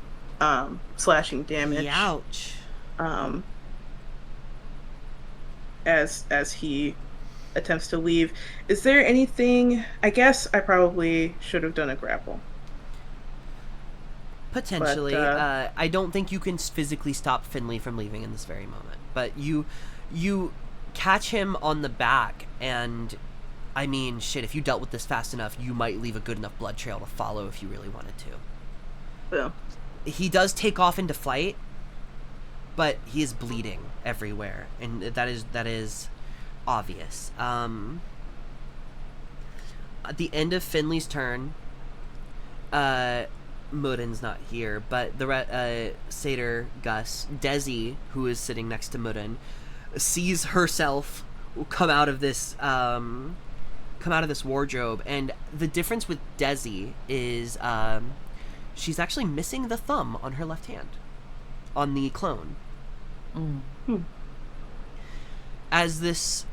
slashing damage. Ouch. As he attempts to leave. Is there anything? I guess I probably should have done a grapple. Potentially. But, I don't think you can physically stop Finley from leaving in this very moment. But you catch him on the back, and I mean, shit, if you dealt with this fast enough, you might leave a good enough blood trail to follow if you really wanted to. Yeah. He does take off into flight, but he is bleeding everywhere, and that is obvious. At the end of Finley's turn, Muden's not here, but the Satyr Gus, Desi, who is sitting next to Muden, sees herself come out of this wardrobe, and the difference with Desi is she's actually missing the thumb on her left hand, on the clone. As this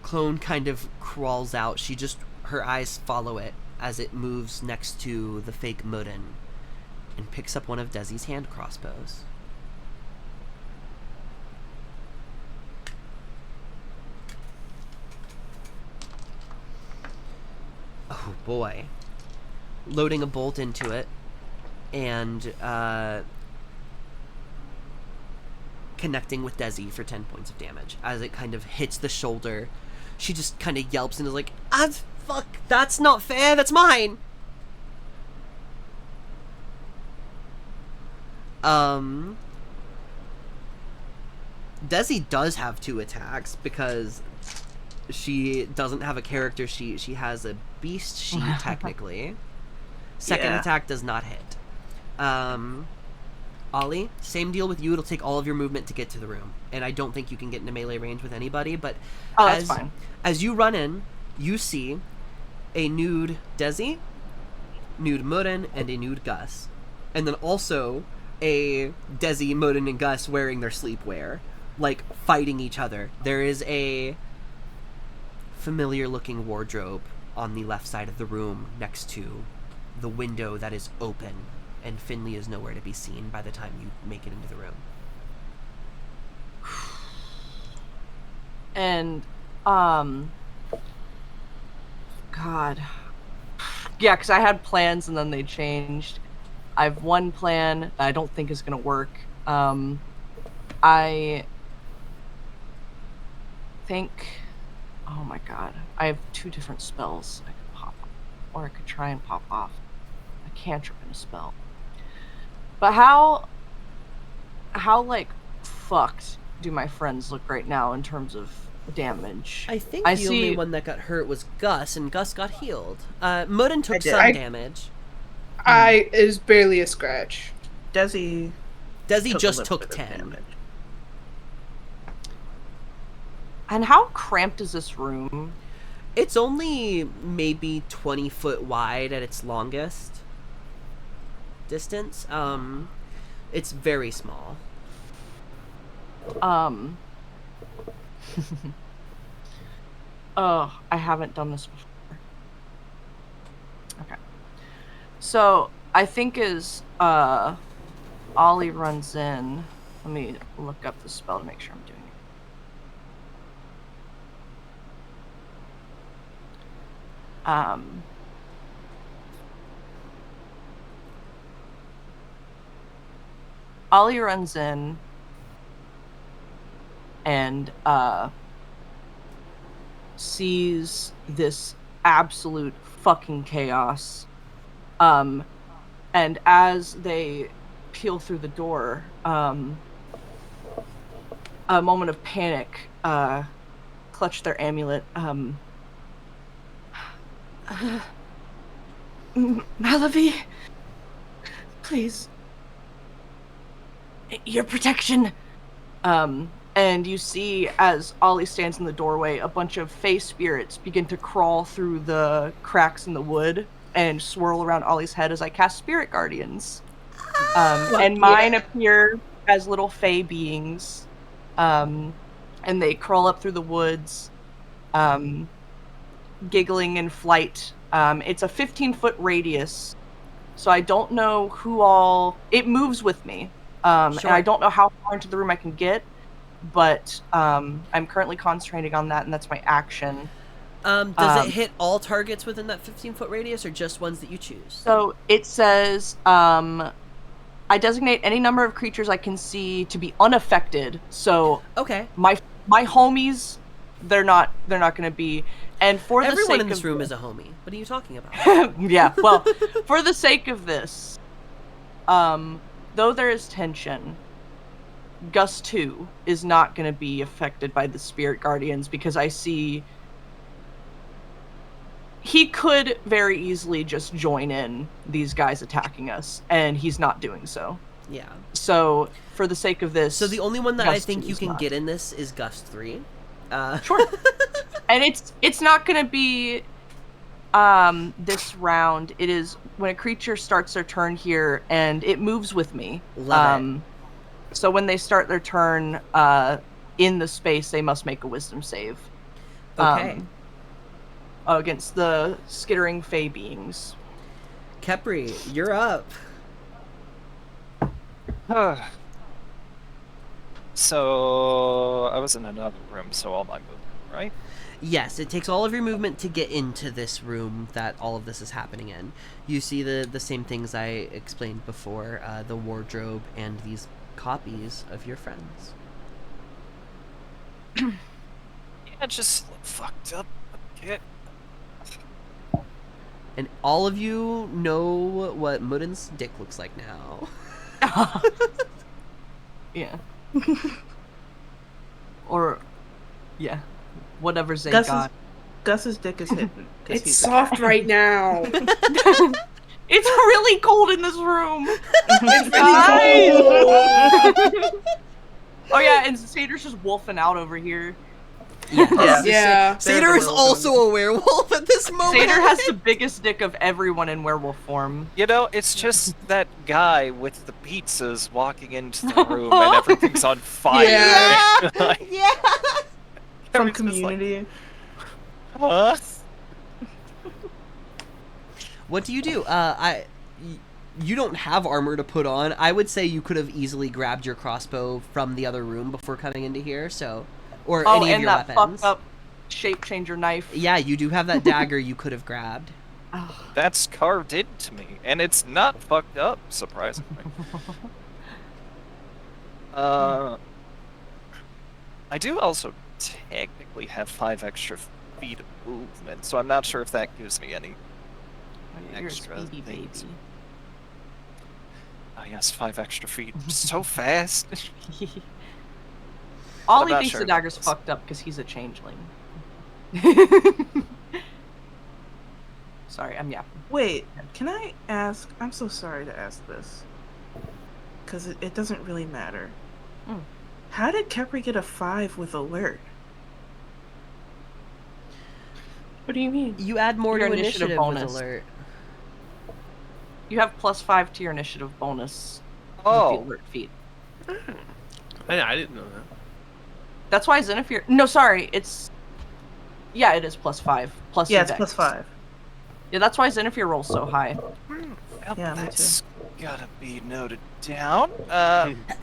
clone kind of crawls out, her eyes follow it as it moves next to the fake Muden and picks up one of Desi's hand crossbows. Oh boy. Loading a bolt into it and connecting with Desi for 10 points of damage. As it kind of hits the shoulder, she just kind of yelps and is like, fuck, that's not fair, that's mine! Desi does have 2 attacks because she doesn't have a character sheet. She has a beast sheet, technically. Second attack does not hit. Ollie, same deal with you. It'll take all of your movement to get to the room. And I don't think you can get into melee range with anybody, but that's fine. As you run in, you see a nude Desi, nude Muden, and a nude Gus. And then also a Desi, Muden, and Gus wearing their sleepwear, like fighting each other. There is a familiar looking wardrobe on the left side of the room next to the window that is open, and Finley is nowhere to be seen by the time you make it into the room. And God, yeah, because I had plans and then they changed. I have one plan that I don't think is gonna work. I think, oh my god, I have 2 different spells I could pop off, or I could try and pop off a cantrip and a spell. But how like fucked do my friends look right now in terms of damage? I think the only one that got hurt was Gus, and Gus got healed. Muden took some damage. Is barely a scratch. Desi just took 10. Damage. And how cramped is this room? It's only maybe 20 foot wide at its longest distance. It's very small. Oh, I haven't done this before. Okay. So, I think as Ollie runs in, let me look up the spell to make sure I'm doing it. Ollie runs in and sees this absolute fucking chaos. And as they peel through the door, a moment of panic, clutch their amulet. Malavi, please. Your protection. And you see, as Ollie stands in the doorway, a bunch of fey spirits begin to crawl through the cracks in the wood and swirl around Ollie's head as I cast Spirit Guardians. And mine appear as little fey beings. And they crawl up through the woods, giggling in flight. It's a 15-foot radius, so I don't know who all... It moves with me. Sure. And I don't know how far into the room I can get, but I'm currently concentrating on that, and that's my action. Does it hit all targets within that 15-foot radius, or just ones that you choose? So it says, I designate any number of creatures I can see to be unaffected. So okay, my homies, they're not going to be. And for the everyone sake in this of room is a homie. What are you talking about? Yeah, well, for the sake of this, though there is tension, Gus 2 is not going to be affected by the Spirit Guardians because I see he could very easily just join in these guys attacking us, and he's not doing so. Yeah. So, for the sake of this... So the only one that Gus I think 2 you is can not. get in this is Gus 3. Sure. And it's not going to be this round. It is when a creature starts their turn here, and it moves with me. Love it. So when they start their turn in the space, they must make a wisdom save. Okay. Against the skittering fey beings. Kepri, you're up. So I was in another room, so all my movement, right? Yes, it takes all of your movement to get into this room that all of this is happening in. You see the same things I explained before, the wardrobe and these copies of your friends. Yeah, just fucked up a bit. And all of you know what Muden's dick looks like now. Yeah. Or, yeah. Whatever Zay Gus's, got. Gus's dick is hidden. 'cause It's he's soft right now. It's really cold in this room. Oh yeah, and Sader's just wolfing out over here. Yes. Yeah. Satyr is also a werewolf at this moment. Sader has the biggest dick of everyone in werewolf form. You know, it's just that guy with the pizzas walking into the room and everything's on fire. Yeah. Like, Yeah. from everything's just like, Community. huh? What do? You don't have armor to put on. I would say you could have easily grabbed your crossbow from the other room before coming into here, so... Or any of and your that weapons. fucked up shape changer knife. Yeah, you do have that dagger you could have grabbed. That's carved into me, and it's not fucked up, surprisingly. I do also technically have 5 extra feet of movement, so I'm not sure if that gives me any You're a extra speedy baby. things. Oh yes, 5 extra feet. So fast. Ollie not thinks sure the about dagger's this. fucked up because he's a changeling. Sorry, I'm yapping. Wait, can I ask? I'm so sorry to ask this. Because it doesn't really matter. Mm. How did Kepri get a 5 with alert? What do you mean? You add more Your to initiative initiative with bonus. alert. You have +5 to your initiative bonus with the Oh, alert feat. I didn't know that. That's why Zenithir. No, sorry, it's. Yeah, it is +5 plus. Yeah, your it's dex. +5. Yeah, that's why Zenithir rolls so high. well, Yeah, me that's gotta be noted down.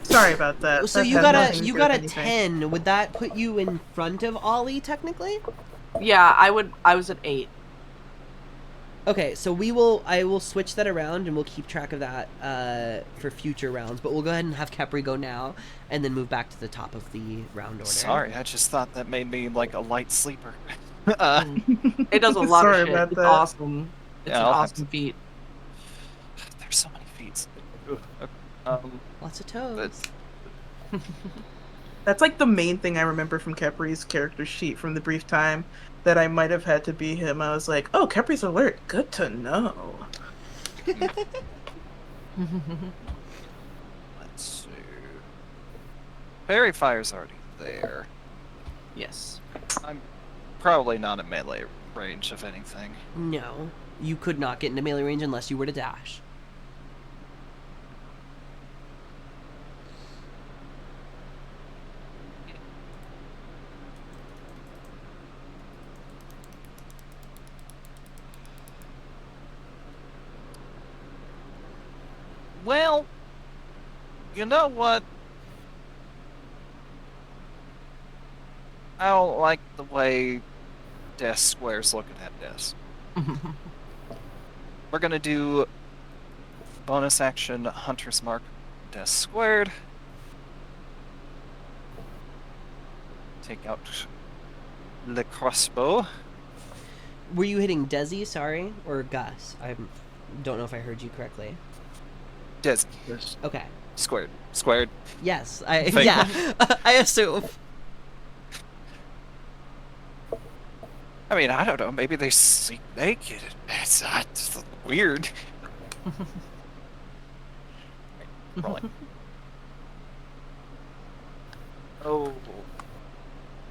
Sorry about that. So That you has got nothing a to you do got with a anything. 10. Would that put you in front of Ollie technically? Yeah, I was at 8. Okay, so I will switch that around and we'll keep track of that for future rounds. But we'll go ahead and have Kepri go now, and then move back to the top of the round order. Sorry, I just thought that made me like a light sleeper. It does a lot Sorry of shit. about It's that. awesome. It's Yeah, an I'll have awesome feat. There's so many feats. Lots of toes. But That's like the main thing I remember from Kepri's character sheet from the brief time that I might have had to be him. I was like, oh, Kepri's alert. Good to know. let's see. Fairy Fire's already there. Yes. I'm probably not in melee range of anything. No, you could not get into melee range unless you were to dash. Well, you know what? I don't like the way Death Square's looking at this. We're gonna do bonus action Hunter's Mark Death Squared. Take out the crossbow. Were you hitting Desi, sorry, or Gus? I don't know if I heard you correctly. Des Yes. Okay. squared. Squared. Yes, Thank yeah, I assume. I mean, I don't know. Maybe they sleep naked. It's weird. Rolling. Oh,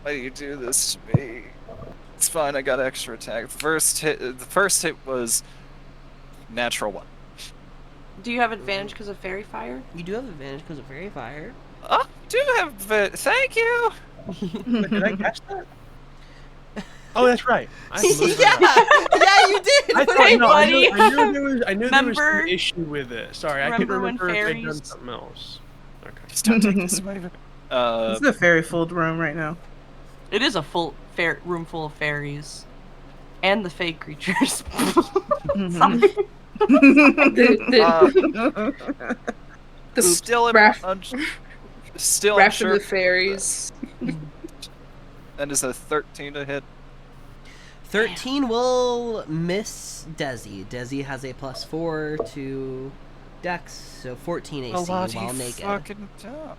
why do you do this to me? It's fine. I got extra attack. The first hit was natural 1. Do you have advantage because of Fairy Fire? You do have advantage because of Fairy Fire. Oh, do have it. Thank you. Wait, did I catch that? Oh, that's right. I completely yeah, forgot. yeah, you did. I But thought, Hey, no, buddy. I knew there was Remember- an issue with it. Sorry, I couldn't remember when remember if they'd done fairies- something else. Okay. Just don't take this away. This is a very full room right now. It is a full room full of fairies, and the fake creatures. The Still in Wrath- still Wrath of unsure. the Fairies. That is a 13 to hit. 13 will miss Desi. Desi has a +4 to Dex, so 14 AC while naked. Fucking dumb. Okay.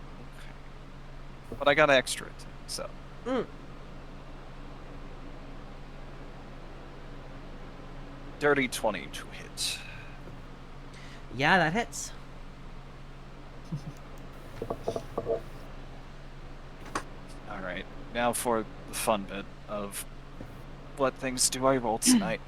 But I got extra attack, so. Mm. Dirty 20 to hit. Yeah, that hits. Alright, now for the fun bit of what things do I roll tonight.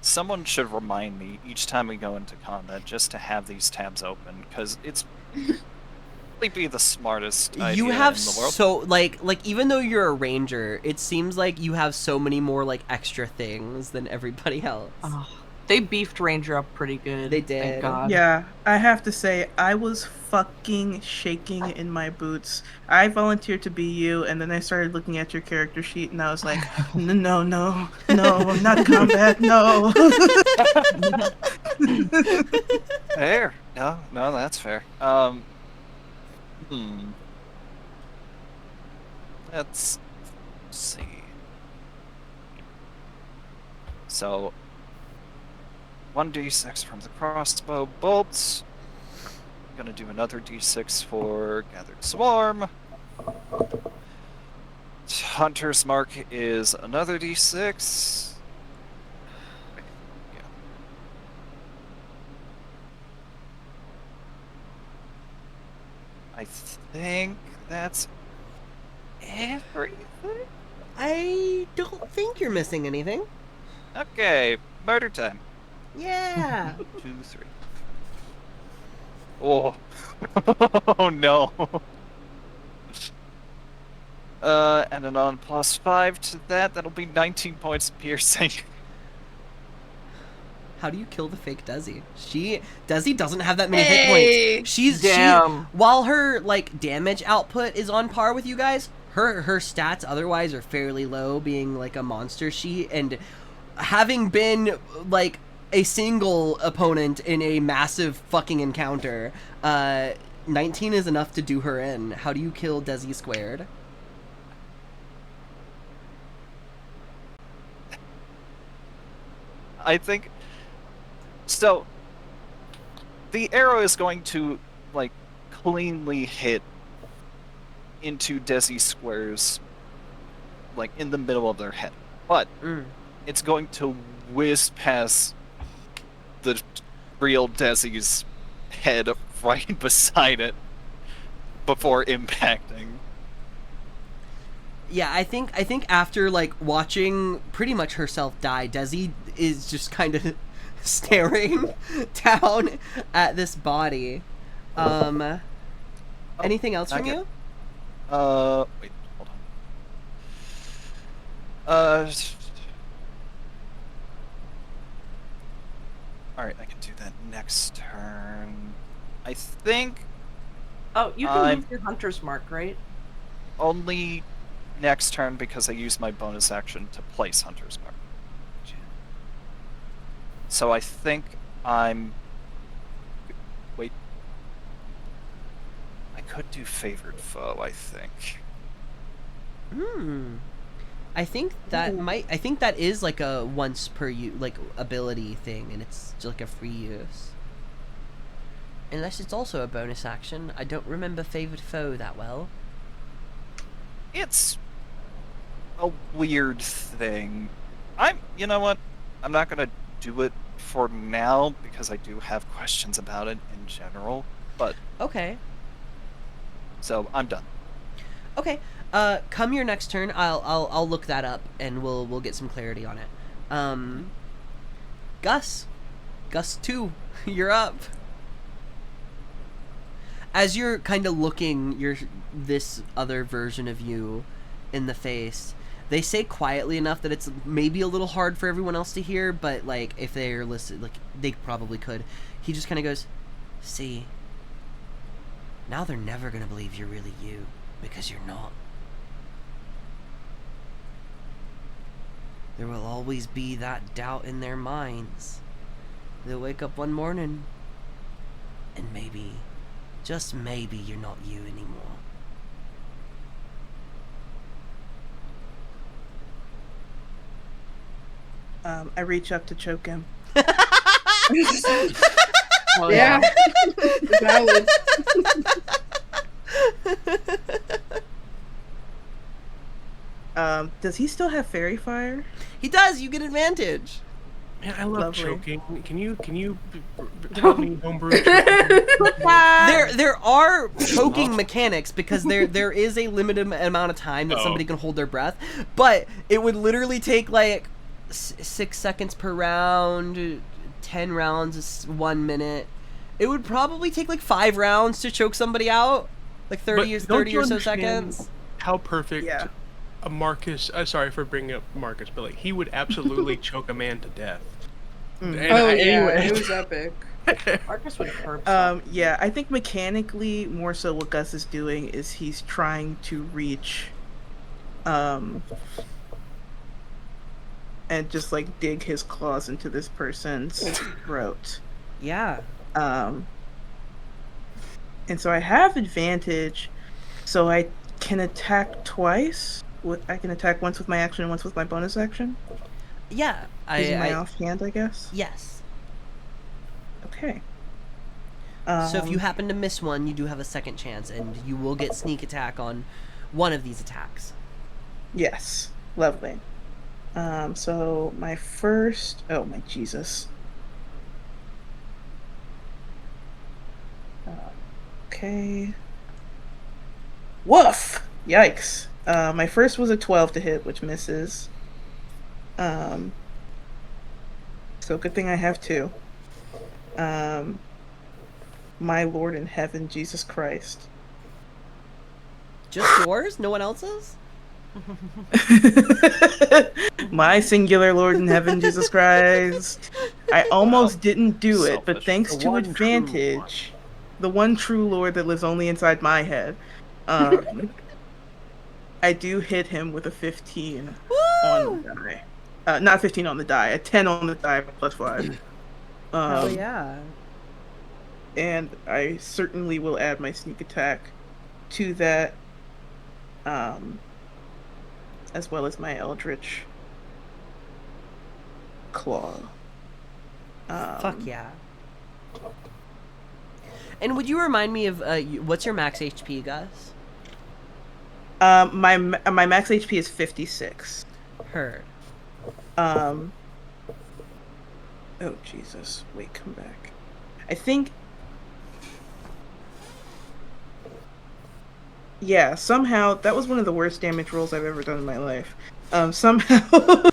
Someone should remind me each time we go into combat just to have these tabs open, because it's probably be the smartest idea You have in the world. so like even though you're a ranger, it seems like you have so many more like extra things than everybody else. Oh, they beefed Ranger up pretty good. They Thank did. God. Yeah, I have to say, I was fucking shaking in my boots. I volunteered to be you, and then I started looking at your character sheet, and I was like, no, not combat, no. Fair. No, that's fair. Let's see. So, 1d6 from the crossbow bolts. Gonna do another d6 for Gathered Swarm. Hunter's Mark is another d6. Yeah. I think that's everything. I don't think you're missing anything. Okay, murder time. Yeah. 2, 3. Oh. Oh no. And then on +5 to that, that'll be 19 points of piercing. How do you kill the fake Desi? Desi doesn't have that many hit points. Damn. While her like damage output is on par with you guys, her stats otherwise are fairly low, being like a monster and having been like a single opponent in a massive fucking encounter, 19 is enough to do her in. How do you kill Desi squared? I think so. The arrow is going to like cleanly hit into Desi Square's like in the middle of their head, but it's going to whiz past the real Desi's head right beside it before impacting. Yeah, I think after like watching pretty much herself die, Desi is just kind of staring down at this body. Anything else from you? Wait, hold on. Alright, I can do that next turn. I think Oh, you can move your hunter's mark, right? only next turn because I used my bonus action to place Hunter's Mark. So I think I'm... Wait. I could do Favored Foe, I think. I think that I think that is like a once per like ability thing, and it's just like a free use. Unless it's also a bonus action. I don't remember Favored Foe that well. It's a weird thing. You know what? I'm not gonna do it for now because I do have questions about it in general. But okay, so I'm done. Okay, come your next turn. I'll look that up and we'll get some clarity on it. Gus 2, you're up. As you're kind of looking this other version of you in the face, they say quietly enough that it's maybe a little hard for everyone else to hear, but like if they're listening, like they probably could. He just kind of goes, "See, now they're never gonna believe you're really you because you're not. There will always be that doubt in their minds. They'll wake up one morning and maybe, just maybe, you're not you anymore." I reach up to choke him. Oh, Yeah. Valid. Does he still have fairy fire? He does. You get advantage. Man, I love Lovely. choking. Can you help me homebrew? There are choking mechanics because there is a limited amount of time that somebody can hold their breath, but it would literally take like 6 seconds per round, 10 rounds is 1 minute. It would probably take like 5 rounds to choke somebody out, like 30 or so seconds. How perfect Yeah. a Marcus. Sorry for bringing up Marcus, but like he would absolutely choke a man to death. And Oh yeah, anyway. it was epic. Marcus would curb Yeah, I think mechanically, more so what Gus is doing is he's trying to reach, and just like dig his claws into this person's throat. Yeah. And so I have advantage, so I can attack twice. I can attack once with my action and once with my bonus action. Yeah. Using my offhand, I guess. Yes. Okay. So if you happen to miss one, you do have a second chance, and you will get sneak attack on one of these attacks. Yes, lovely. So my first. Oh my Jesus. Okay. Woof! Yikes. My first was a 12 to hit, which misses. So good thing I have 2. My Lord in heaven, Jesus Christ. Just yours? No one else's? My singular Lord in heaven, Jesus Christ. I almost didn't do it, but Selfish. thanks The to one true advantage, the one true Lord that lives only inside my head, I do hit him with a 15 on the die. Not 15 on the die, a 10 on the die plus 5. Hell yeah. And I certainly will add my sneak attack to that, as well as my Eldritch Claw. Fuck yeah. And would you remind me of what's your max HP, Gus? My max HP is 56. Heard. Oh Jesus! Wait, come back. I think. Yeah, somehow that was one of the worst damage rolls I've ever done in my life. Somehow,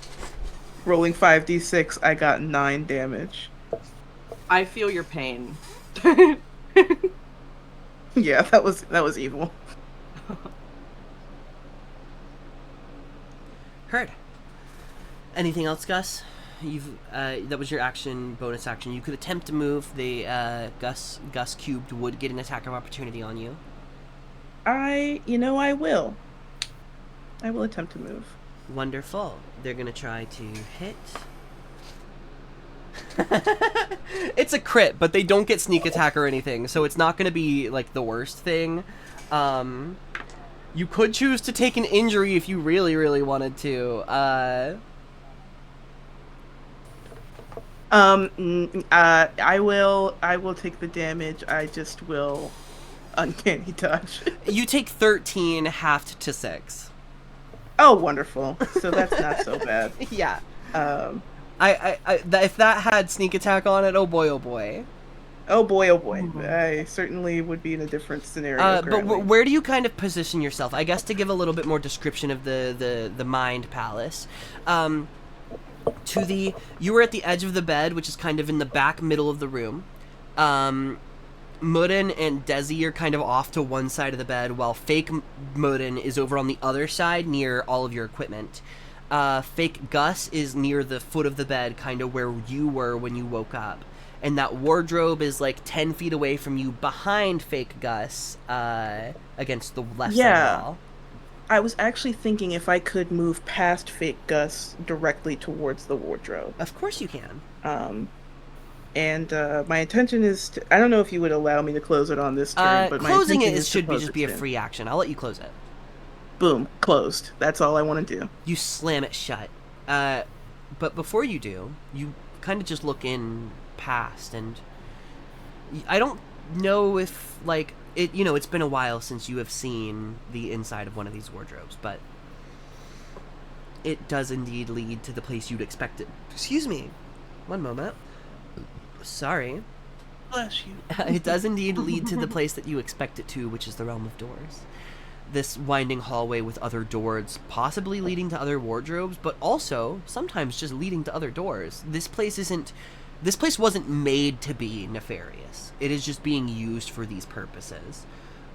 rolling 5d6, I got 9 damage. I feel your pain. Yeah, that was evil. Heard. Anything else, Gus? You've that was your action, bonus action. You could attempt to move. The Gus cubed would get an attack of opportunity on you. I will. I will attempt to move. Wonderful. They're gonna try to hit. It's a crit, but they don't get sneak attack or anything, so it's not gonna be like the worst thing. You could choose to take an injury if you really, really wanted to. I will take the damage. I just will uncanny touch. You take 13 halved to 6. Oh, wonderful. So that's not so bad. Yeah. If that had sneak attack on it, oh boy, oh boy. Oh boy, oh boy. I certainly would be in a different scenario. But where do you kind of position yourself? I guess to give a little bit more description of the Mind Palace. You were at the edge of the bed, which is kind of in the back middle of the room. Mudden and Desi are kind of off to one side of the bed, while fake Mudden is over on the other side near all of your equipment. Fake Gus is near the foot of the bed, kind of where you were when you woke up. And that wardrobe is like 10 feet away from you behind fake Gus, against the left side wall. I was actually thinking if I could move past fake Gus directly towards the wardrobe. Of course you can. And my intention is to, I don't know if you would allow me to close it on this turn, but closing my it intention should to just be a free action. I'll let you close it. Boom, closed. That's all I want to do. You slam it shut. But before you do, you kind of just look in past, and I don't know if, like, it's been a while since you have seen the inside of one of these wardrobes, but it does indeed lead to the place you'd expect it. Excuse me. One moment. Sorry. Bless you. It does indeed lead to the place that you expect it to, which is the realm of doors. This winding hallway with other doors, possibly leading to other wardrobes, but also sometimes just leading to other doors. This place wasn't made to be nefarious. It is just being used for these purposes.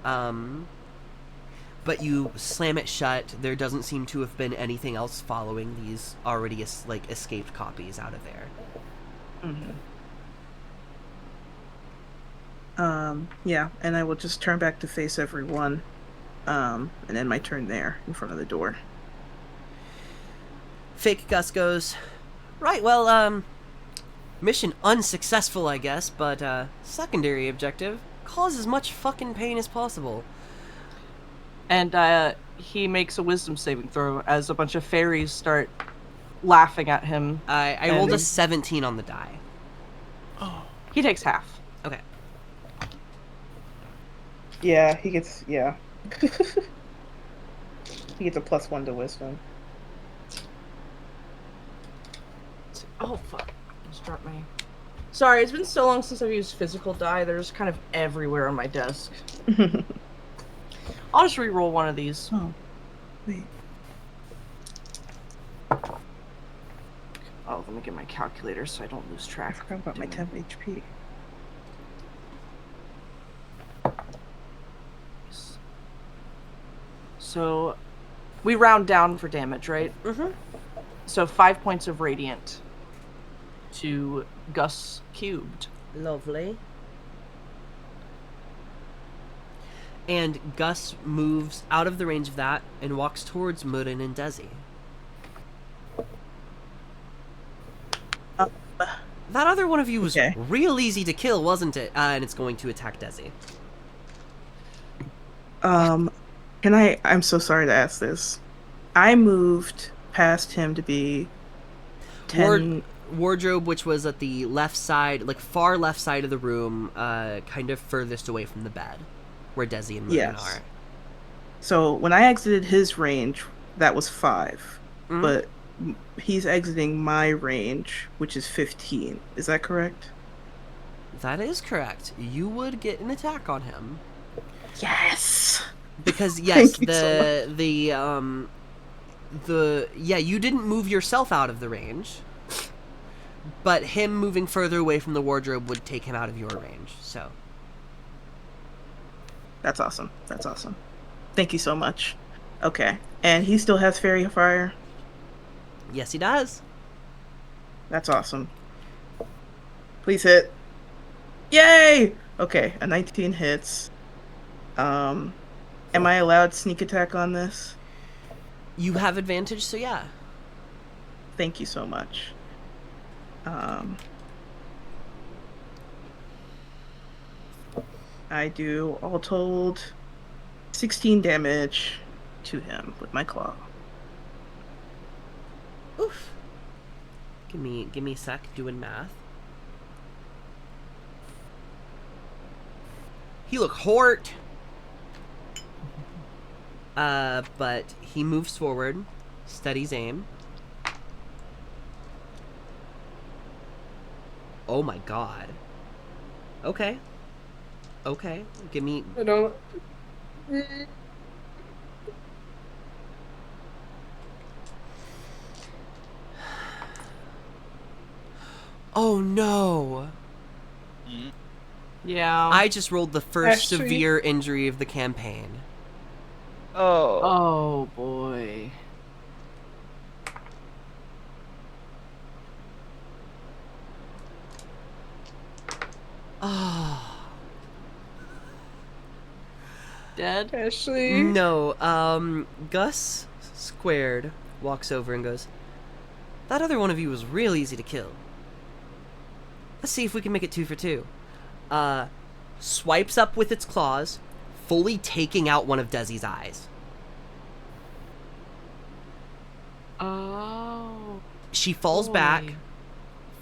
But you slam it shut. There doesn't seem to have been anything else following these already escaped copies out of there. Mm-hmm. Yeah, and I will just turn back to face everyone, and end my turn there in front of the door. Fake Gus goes, right, well, mission unsuccessful, I guess, but, secondary objective, cause as much fucking pain as possible. And, he makes a wisdom saving throw as a bunch of fairies start laughing at him. I rolled a 17 on the die. Oh. He takes half. Okay. Yeah, he gets, yeah. He gets a +1 to wisdom. Oh, fuck. Just dropped my... Sorry, it's been so long since I've used physical die. They're just kind of everywhere on my desk. I'll just re-roll one of these. Oh, wait. Oh, let me get my calculator so I don't lose I track. forgot about my 10 HP. So, we round down for damage, right? Mm-hmm. So 5 points of radiant to Gus cubed. Lovely. And Gus moves out of the range of that and walks towards Mudin and Desi. That other one of you was Okay. real easy to kill, wasn't it? And it's going to attack Desi. Can I? I'm so sorry to ask this. I moved past him to be 10. Wardrobe, which was at the left side, like far left side of the room, kind of furthest away from the bed, where Desi and Mudin Yes. are. So when I exited his range, that was 5. Mhm. But he's exiting my range, which is 15. Is that correct? That is correct. You would get an attack on him. Yes. Because yes, Thank you so you didn't move yourself out of the range, but him moving further away from the wardrobe would take him out of your range. So That's awesome. That's awesome. Thank you so much. Okay. And he still has Fairy Fire. yes, he does. That's awesome. Please hit. Yay! Okay, a 19 hits. Am I allowed sneak attack on this? You have advantage, so yeah. Thank you so much. I do all told 16 damage to him with my claw. Oof. Give me a sec. Doing math. He look hort. But he moves forward, steadies aim. Oh my god. Okay. Okay. Give me. I don't. Oh no. Yeah. I just rolled the first Actually- severe injury of the campaign. Oh. Oh boy. Oh. Dead? Ashley. No, Gus squared walks over and goes, that other one of you was real easy to kill. Let's see if we can make it 2 for 2. Swipes up with its claws, fully taking out one of Desi's eyes. Oh. She falls boy. back,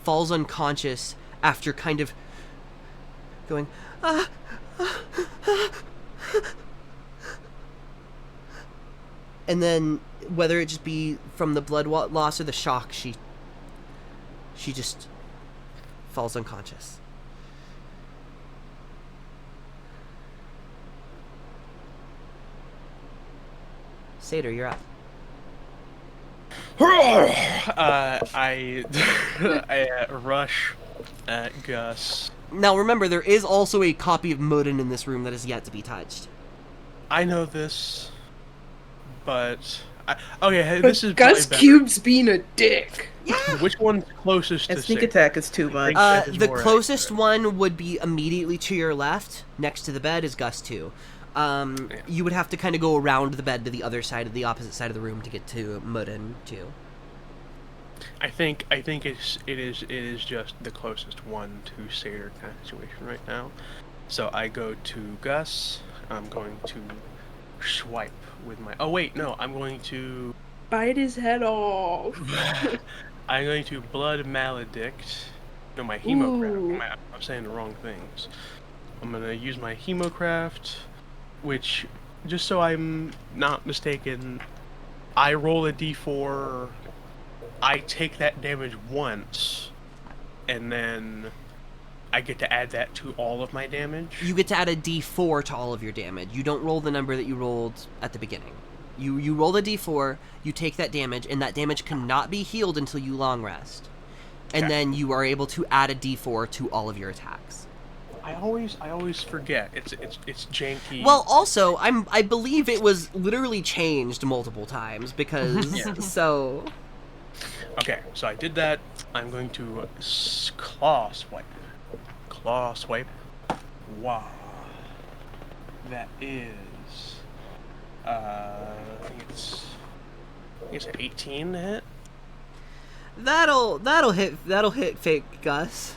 falls unconscious after kind of going, and then whether it just be from the blood loss or the shock, she just falls unconscious. Satyr, you're up. I rush at Gus. Now remember, there is also a copy of Mudin in this room that is yet to be touched. I know this, but okay. This is Gus probably better. Cube's being a dick. Which one's closest And to sneak Satyr? attack is too much. That is The more closest accurate. one would be immediately to your left, next to the bed, is Gus 2. You would have to kind of go around the bed to the other side, of the opposite side of the room, to get to Mudin 2. I think it is just the closest one to Satyr kind of situation right now. So I go to Gus. I'm going to swipe with my. Oh wait, no. I'm going to. Bite his head off. I'm going to blood maledict. No, my hemocraft. Ooh. I'm saying the wrong things. I'm gonna use my hemocraft, which, just so I'm not mistaken, I roll a d4. I take that damage once, and then I get to add that to all of my damage. You get to add a d4 to all of your damage. You don't roll the number that you rolled at the beginning. You roll a d4, you take that damage, and that damage cannot be healed until you long rest. And Okay. then you are able to add a d4 to all of your attacks. I always forget. It's janky. Well, also, I believe it was literally changed multiple times because Yeah. so Okay, so I did that. I'm going to claw swipe. Claw swipe. Wow. That is. I think it's an 18 to hit. that'll hit fake Gus.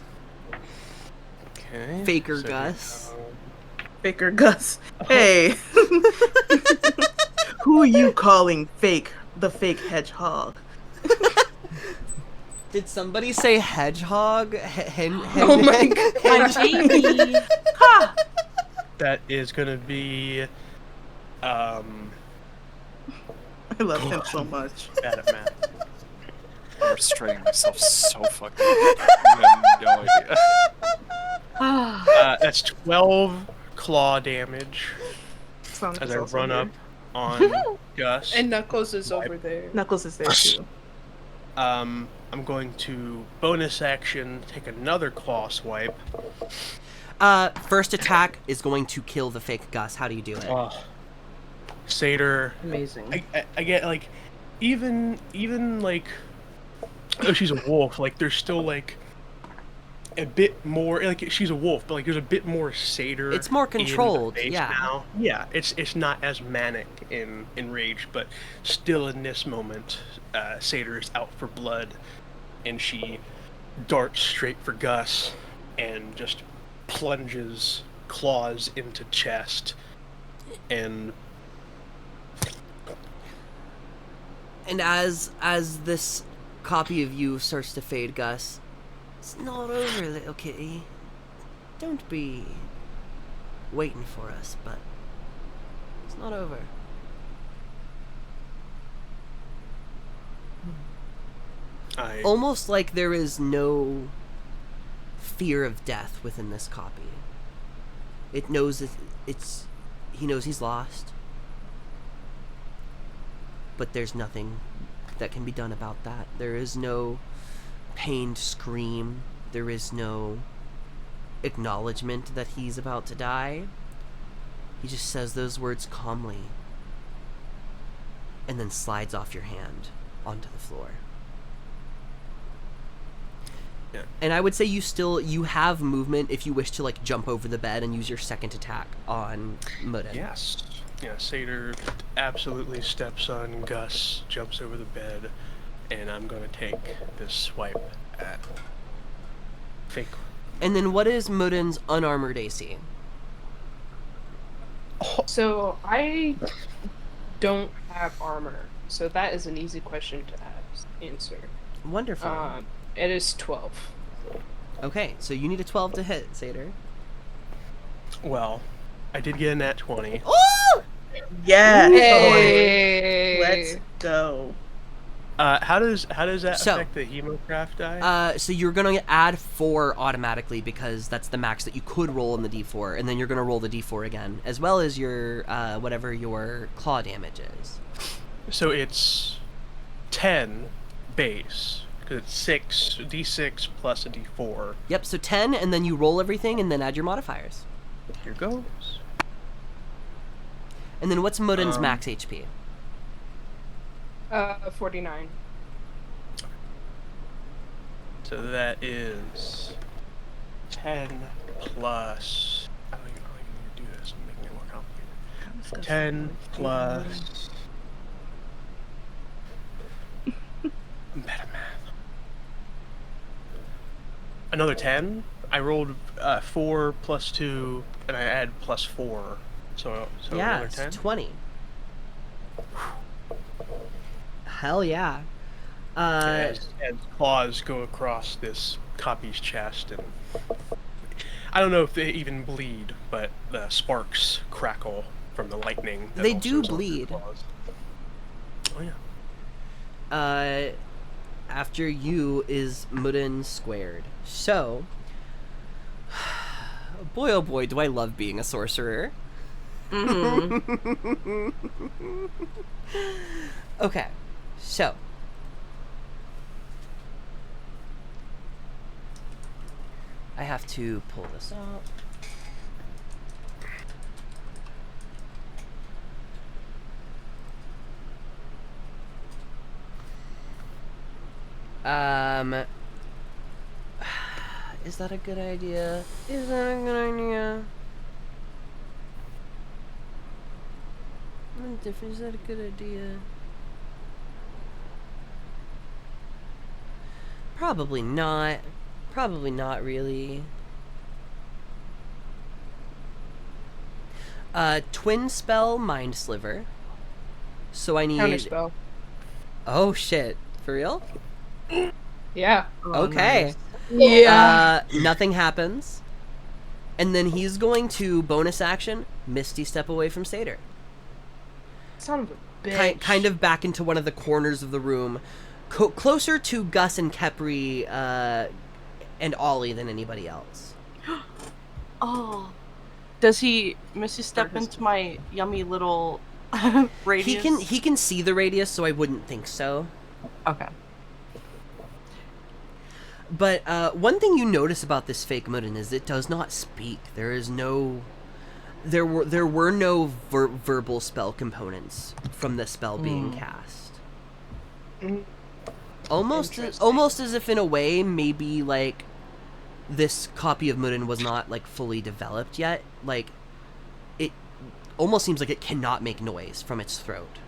Okay. Faker so, Gus. Faker Gus. Hey. Who are you calling fake? The fake hedgehog. Did somebody say hedgehog? Oh my god. My baby. That is gonna be. I love him so much. Bad at math. I'm restraining myself so fucking. I have no idea. That's 12 claw damage Sonic as is I also run here. up on Gus. And Knuckles is over there. Knuckles is there too. I'm going to bonus action take another claw swipe. First attack is going to kill the fake Gus. How do you do it? Satyr. Amazing. I get like, even like, oh, she's a wolf. Like, there's still like a bit more. Like, she's a wolf, but like, there's a bit more satyr. It's more in the controlled, face yeah. Now. Yeah, it's not as manic in rage, but still in this moment, satyr is out for blood, and she darts straight for Gus, and just plunges claws into chest, and as this copy of you starts to fade, Gus, it's not over, little kitty. Don't be waiting for us, but it's not over. I Almost like there is no fear of death within this copy. It knows he knows he's lost, but there's nothing that can be done about that. There is no pained scream. There is no acknowledgement that he's about to die. He just says those words calmly and then slides off your hand onto the floor. Yeah. And I would say you have movement if you wish to like jump over the bed and use your second attack on Mudden. Yes. Yeah, Satyr absolutely steps on Gus, jumps over the bed, and I'm gonna take this swipe at Fake. And then what is Mudden's unarmored AC? So I don't have armor, so that is an easy question to answer. Wonderful. It is 12. Okay, so you need a 12 to hit, Satyr. Well, I did get a nat 20. Oh! Yeah. Hey! Let's go. How does that So- affect the hemocraft die? So you're gonna add 4 automatically because that's the max that you could roll in the D4, and then you're gonna roll the D4 again, as well as your whatever your claw damage is. So it's 10 base, because it's 6 d6 plus a d4. Yep. So 10, and then you roll everything, and then add your modifiers. Here goes. And then what's Mudden's max HP? 49. So that is 10 plus. How are you going to do this? I'm making it more complicated. 10 plus. I'm bad at math. Another 10. I rolled 4 plus 2, and I add plus 4. So yeah, another it's 10. 20. Hell yeah. As claws go across this copy's chest, and I don't know if they even bleed, but the sparks crackle from the lightning. that They also do is on their bleed. claws. Oh yeah. After you is Mudden squared. So, Boy, oh boy, do I love being a sorcerer. Mhm. Okay, so. I have to pull this out. Is that a good idea? Is that a good idea? Is that a good idea? Probably not. Probably not really. Twin spell, Mind Sliver. So I need. Counterspell. Oh shit! For real? Yeah. Oh, Okay. nice. Yeah. Nothing happens. And then he's going to bonus action Misty Step away from Satyr. Son of a bitch. Kind of back into one of the corners of the room, closer to Gus and Kepri and Ollie than anybody else. Oh. Does he Misty step into my yummy little radius? He can see the radius, so I wouldn't think so. Okay. But one thing you notice about this fake Murin is it does not speak. There is no. There were no verbal spell components from the spell being cast. Almost as if in a way maybe like this copy of Murin was not like fully developed yet. Like it almost seems like it cannot make noise from its throat.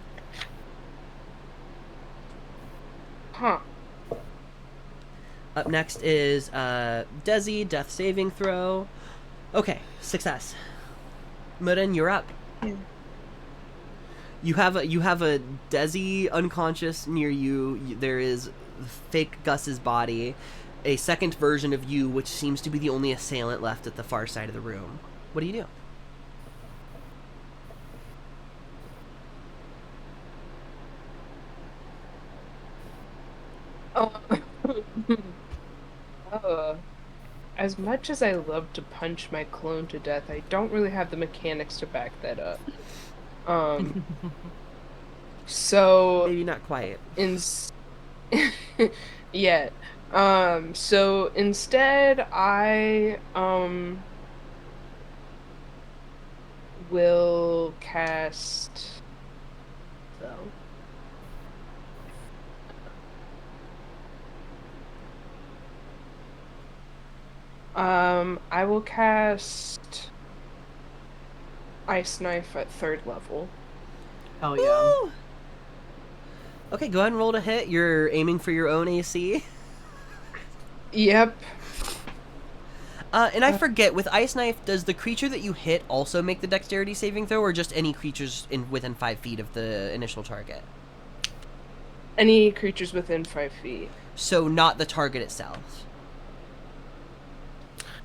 Huh. Up next is Desi, death saving throw. Okay, success. Murin, you're up. Yeah. You have a Desi unconscious near you. There is fake Gus's body, a second version of you, which seems to be the only assailant left at the far side of the room. What do you do? As much as I love to punch my clone to death, I don't really have the mechanics to back that up. So Maybe not quite. yet. So instead I will cast I will cast Ice Knife at 3rd level. Hell yeah. Woo! Okay, go ahead and roll to hit. You're aiming for your own AC. Yep. And I forget, with Ice Knife, does the creature that you hit also make the dexterity saving throw, or just any creatures within 5 feet of the initial target? Any creatures within 5 feet. So not the target itself.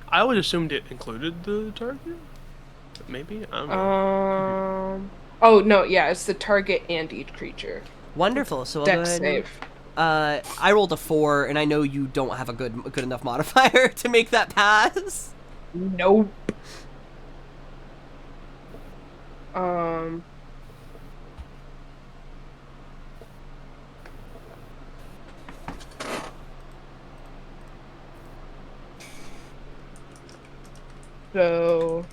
I would assumed it included the target. Maybe I don't know. Oh no, yeah, it's the target and each creature. Wonderful. So I'll go Dex ahead and- save. I rolled a 4, and I know you don't have a good enough modifier to make that pass. Nope. So,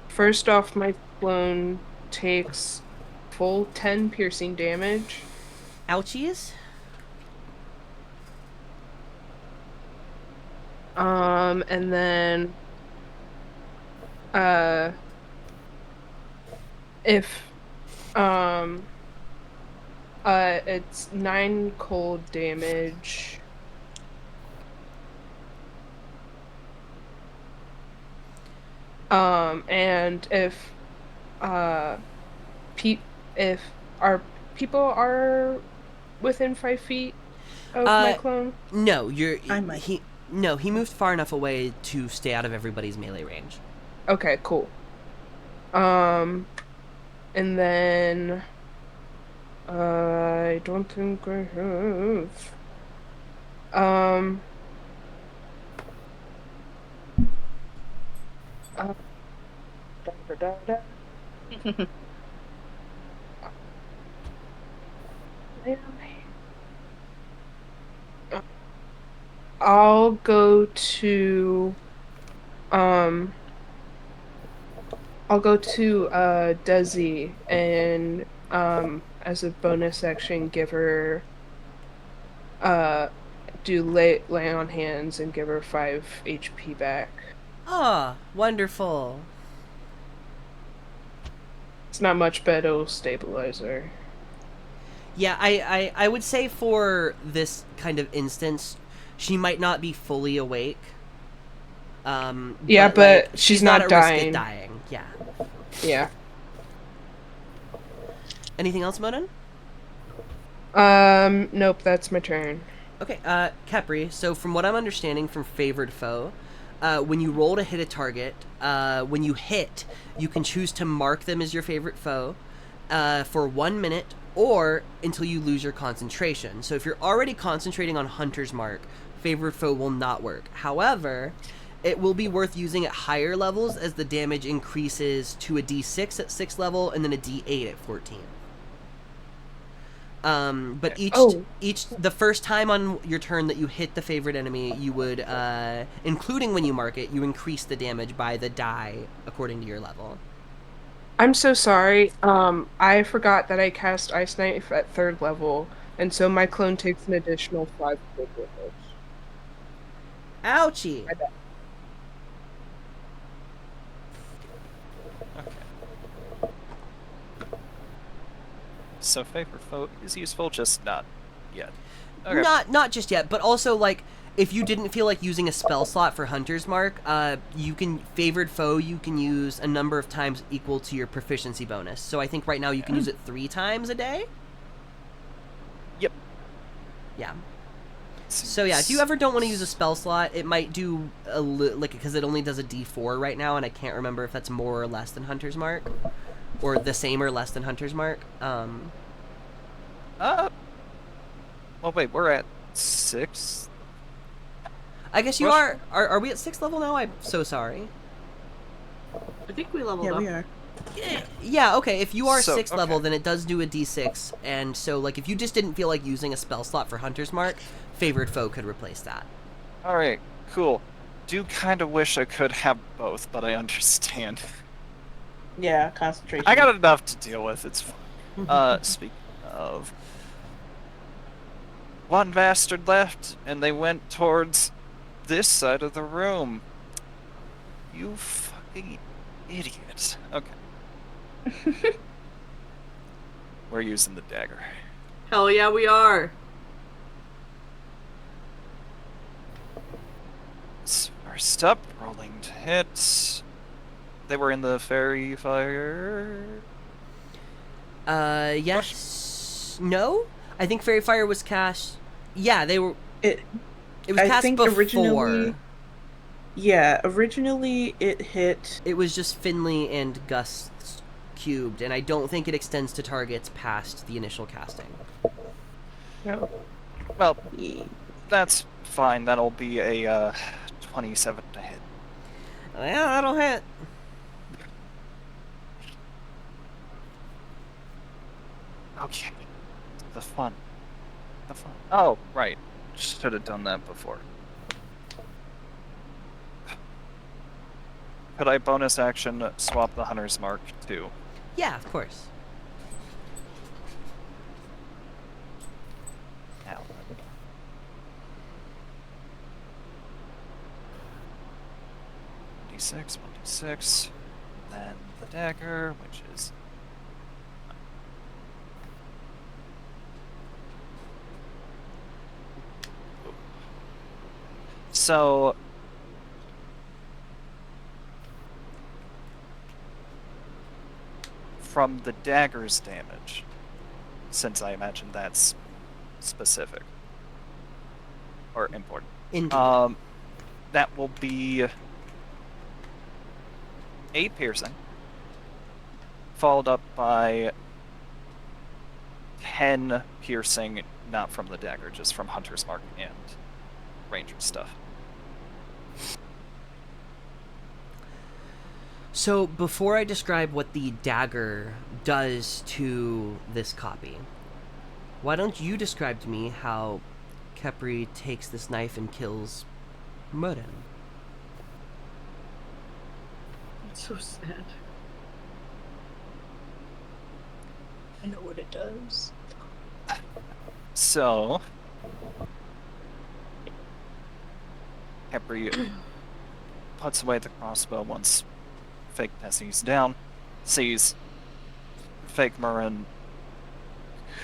first off, my clone takes full 10 piercing damage. Ouchies. And then, if, it's 9 cold damage. And if our people are within 5 feet of my clone. No, I might. he moved far enough away to stay out of everybody's melee range. Okay, cool. And then I don't think I have. I'll go to Desi and as a bonus action give her do lay on hands and give her 5 HP back. Ah, wonderful. It's not much, but it'll stabilize her. Yeah, I would say for this kind of instance, she might not be fully awake. Yeah, but like, she's not not at risk dying. of dying. Yeah. Yeah. Anything else, Monan? Nope, that's my turn. Okay, Capri, so from what I'm understanding from Favored Foe, when you roll to hit a target, when you hit, you can choose to mark them as your favorite foe for 1 minute or until you lose your concentration. So if you're already concentrating on Hunter's Mark, Favored Foe will not work. However, it will be worth using at higher levels as the damage increases to a D6 at 6th level and then a D8 at 14. But the first time on your turn that you hit the favorite enemy, you would, including when you mark it, you increase the damage by the die according to your level. I'm so sorry. I forgot that I cast Ice Knife at 3rd level, and so my clone takes an additional 5 damage. Ouchie! I bet. So Favorite Foe is useful, just not yet. Okay. Not just yet, but also, like, if you didn't feel like using a spell slot for Hunter's Mark, you can Favored Foe you can use a number of times equal to your proficiency bonus. So I think right now you can use it 3 times a day? Yep. Yeah. So yeah, if you ever don't want to use a spell slot, it might do because it only does a D4 right now, and I can't remember if that's more or less than Hunter's Mark, or the same or less than Hunter's Mark. Well, wait, we're at 6. I guess you are. Are we at 6th level now? I'm so sorry. I think we leveled Yeah, up. we are. Yeah, okay, if you are So, 6th level, okay. then it does do a d6, and so, like, if you just didn't feel like using a spell slot for Hunter's Mark, Favored Foe could replace that. Alright, cool. Do kind of wish I could have both, but I understand. Yeah, concentration. I got enough to deal with, it's fine. Speaking of... One bastard left, and they went towards this side of the room. You fucking idiot. Okay. We're using the dagger. Hell yeah, we are. First up, rolling to hit. They were in the fairy fire. Yes. No? I think Fairy Fire was cast. Yeah, they were. It It was I cast think before. originally- Yeah, originally it hit. It was just Finley and Gus cubed, and I don't think it extends to targets past the initial casting. No. Well, that's fine. That'll be a 27 to hit. Yeah, that'll hit. Okay. The fun. Oh, right. Should have done that before. Could I bonus action swap the Hunter's Mark too? Yeah, of course. Ow. D6, 1d6, then the dagger, which is so from the dagger's damage, since I imagine that's specific or important. Indeed. That will be 8 piercing, followed up by 10 piercing, not from the dagger, just from Hunter's Mark and Ranger stuff. So, before I describe what the dagger does to this copy, why don't you describe to me how Khepri takes this knife and kills Murren? It's so sad. I know what it does. So, Khepri puts away the crossbow once fake Nessie's down, sees fake Murren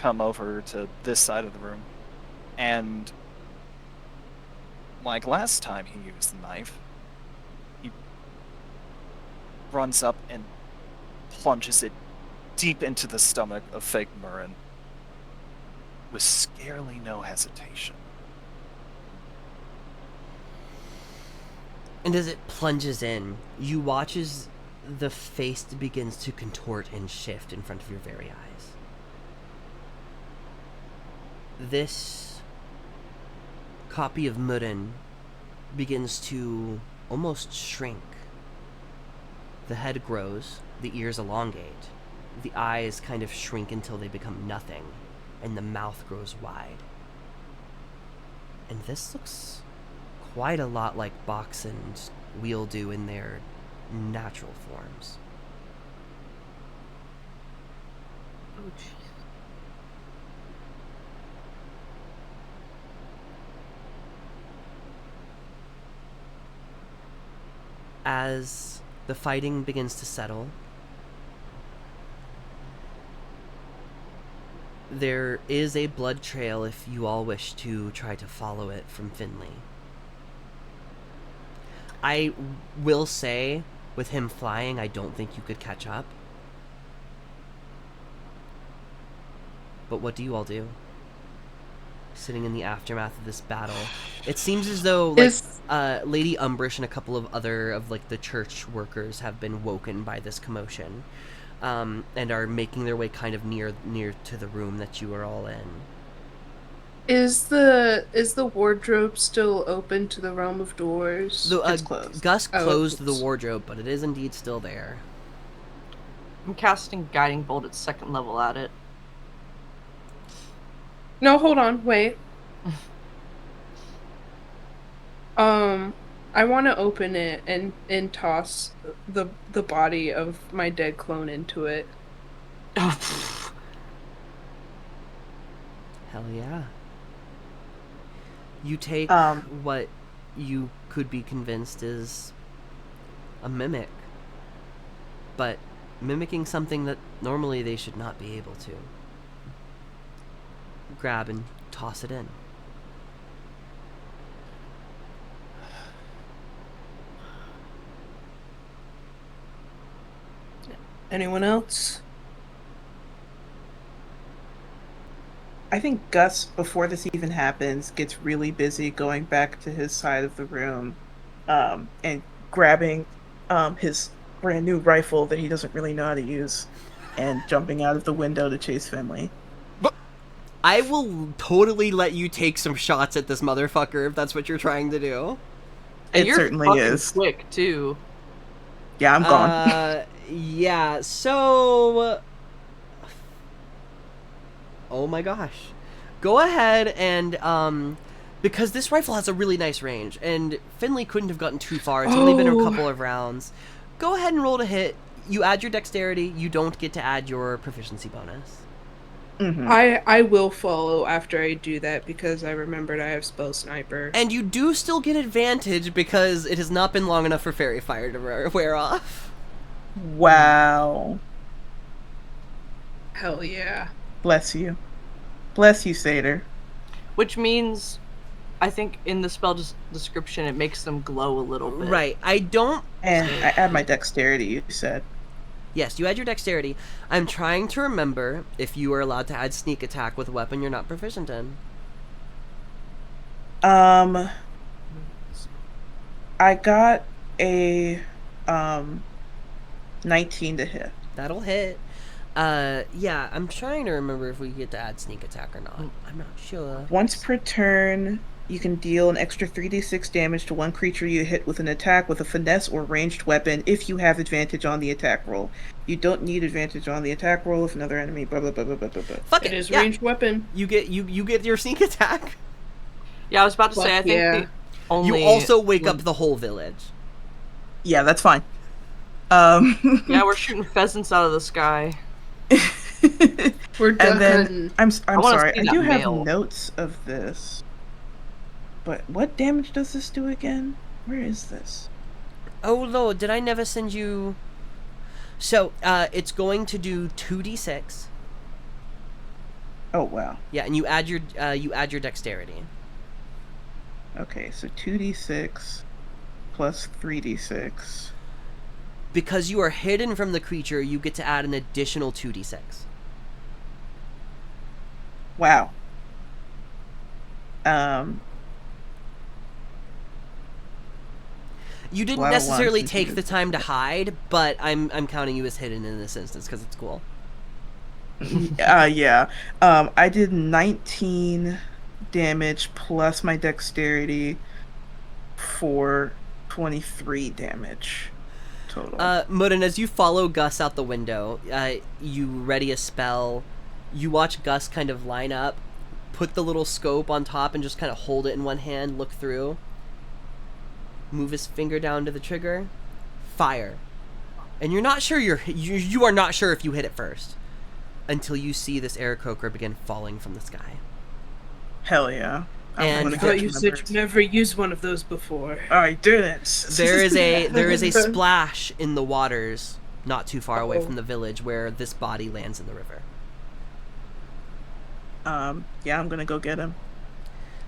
come over to this side of the room, and like last time he used the knife, he runs up and plunges it deep into the stomach of fake Murren with scarcely no hesitation. And as it plunges in, you watch as the face begins to contort and shift in front of your very eyes. This copy of Murren begins to almost shrink. The head grows, the ears elongate, the eyes kind of shrink until they become nothing, and the mouth grows wide. And this looks quite a lot like Box and Wheel do in their natural forms. Oh, jeez. As the fighting begins to settle, there is a blood trail if you all wish to try to follow it from Finley. I will say, with him flying, I don't think you could catch up. But what do you all do? Sitting in the aftermath of this battle, it seems as though Lady Umbrish and a couple of other of the church workers have been woken by this commotion, and are making their way kind of near to the room that you are all in. Is the wardrobe still open to the realm of doors? It's closed. Gus closed the oops. wardrobe, but it is indeed still there. I'm casting Guiding Bolt at 2nd level at it. No, hold on, wait. I want to open it and toss the body of my dead clone into it. Hell yeah. You take what you could be convinced is a mimic, but mimicking something that normally they should not be able to. Grab and toss it in. Anyone else? I think Gus, before this even happens, gets really busy going back to his side of the room, and grabbing his brand new rifle that he doesn't really know how to use, and jumping out of the window to chase Finley. I will totally let you take some shots at this motherfucker if that's what you're trying to do. And It you're certainly fucking is. quick too. Yeah, I'm gone. Yeah, so... Oh my gosh. Go ahead and, because this rifle has a really nice range, and Finley couldn't have gotten too far. It's only been a couple of rounds. Go ahead and roll to hit. You add your dexterity. You don't get to add your proficiency bonus. Mhm. I will follow after I do that because I remembered I have spell sniper. And you do still get advantage because it has not been long enough for fairy fire to wear off. Wow. Hell yeah. Bless you. Bless you, Satyr. Which means, I think in the spell description, it makes them glow a little bit. Right. I don't... And I add my dexterity, you said. Yes, you add your dexterity. I'm trying to remember if you are allowed to add sneak attack with a weapon you're not proficient in. I got a 19 to hit. That'll hit. I'm trying to remember if we get to add sneak attack or not. I'm not sure. Once per turn, You can deal an extra 3d6 damage to one creature you hit with an attack with a finesse or ranged weapon if you have advantage on the attack roll. You don't need advantage on the attack roll if another enemy blah blah blah blah blah blah. Fuck It is yeah. ranged weapon. You get you get your sneak attack. Yeah, I was about to say. I Fuck think yeah. the only You also wake up the whole village. Yeah, that's fine. Yeah, we're shooting pheasants out of the sky. We're duck And then hunting. I'm wanna sorry. see I that do have mail. notes of this. But what damage does this do again? Where is this? Oh lord, did I never send you? So it's going to do 2d6. Oh wow. Yeah, and you add your dexterity. Okay, so 2d6 plus 3d6. Because you are hidden from the creature, you get to add an additional 2d6. Wow. You didn't Wow, necessarily wow, take the time to hide, but I'm counting you as hidden in this instance because it's cool. Yeah. I did 19 damage plus my dexterity for 23 damage total. Mudden, as you follow Gus out the window, you ready a spell. You watch Gus kind of line up, put the little scope on top, and just kind of hold it in one hand, look through. Move his finger down to the trigger, fire, and you're not sure you are not sure if you hit it first, until you see this Aarakocra begin falling from the sky. Hell yeah. And gonna I thought get you my said birds. you never used one of those before. I didn't. There is a splash in the waters not too far away from the village where this body lands in the river. Yeah, I'm gonna go get him.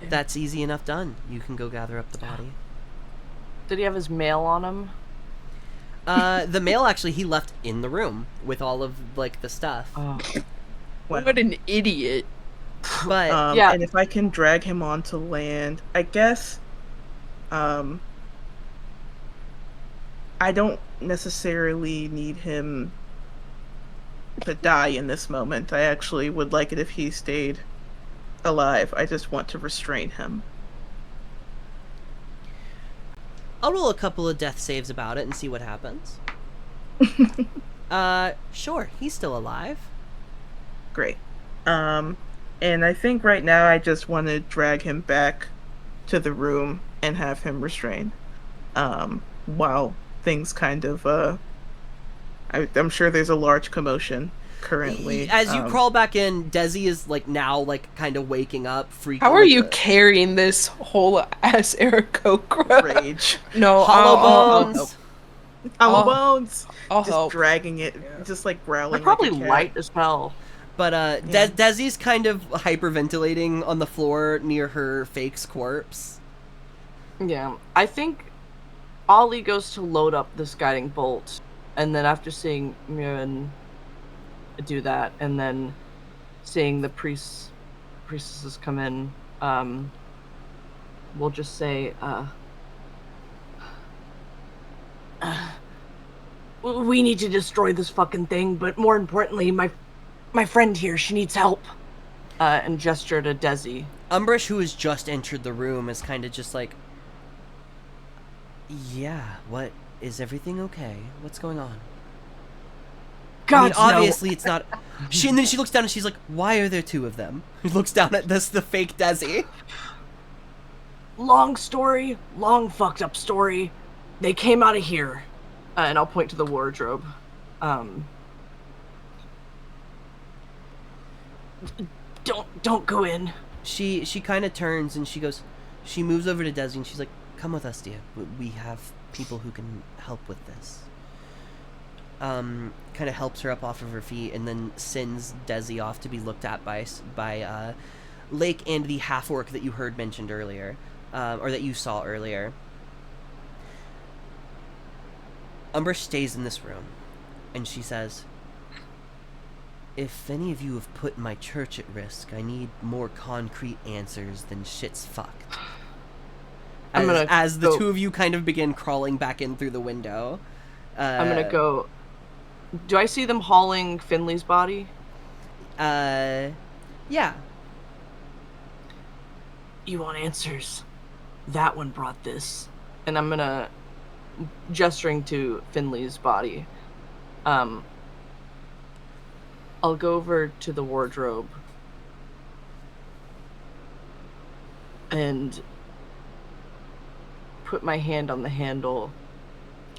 That's easy enough done. You can go gather up the body. Did he have his mail on him? The mail actually he left in the room with all of like the stuff. Oh. Well, What an idiot. But Yeah. And if I can drag him onto land, I guess, I don't necessarily need him to die in this moment. I actually would like it if he stayed alive. I just want to restrain him. I'll roll a couple of death saves about it and see what happens. Sure, he's still alive. Great. And I think right now I just want to drag him back to the room and have him restrained. While things kind of, I'm sure there's a large commotion currently. As you crawl back in, Desi is like now like kind of waking up, freaking. How are like you a- carrying this whole ass Aarakocra? Rage. No, Hollow I'll bones? help. Hollow I'll- bones! I'll Just help. dragging it, Yeah. just like growling. They're probably like a cat. light as hell. But Yeah. Desi's kind of hyperventilating on the floor near her fake's corpse. Yeah, I think Ollie goes to load up this guiding bolt, and then after seeing Mirren do that, and then seeing the priestesses come in, we'll just say, we need to destroy this fucking thing, but more importantly, my friend here, she needs help. And gesture to Desi. Umbrish, who has just entered the room, is kind of just like, yeah, what, is everything okay? What's going on? I mean, God, obviously it's not. And then she looks down and she's like, why are there two of them? She looks down at the fake Desi. Long story, long fucked up story. They came out of here. And I'll point to the wardrobe. Don't go in. She kind of turns and she moves over to Desi and she's like, come with us, dear. We have people who can help with this. Kind of helps her up off of her feet and then sends Desi off to be looked at by Lake and the half-orc that you heard mentioned earlier, or that you saw earlier. Umbrish stays in this room, and she says, if any of you have put my church at risk, I need more concrete answers than shit's fucked. As the two of you kind of begin crawling back in through the window. I'm gonna go. Do I see them hauling Finley's body? Yeah. You want answers? That one brought this. And I'm gonna, gesturing to Finley's body, I'll go over to the wardrobe and put my hand on the handle.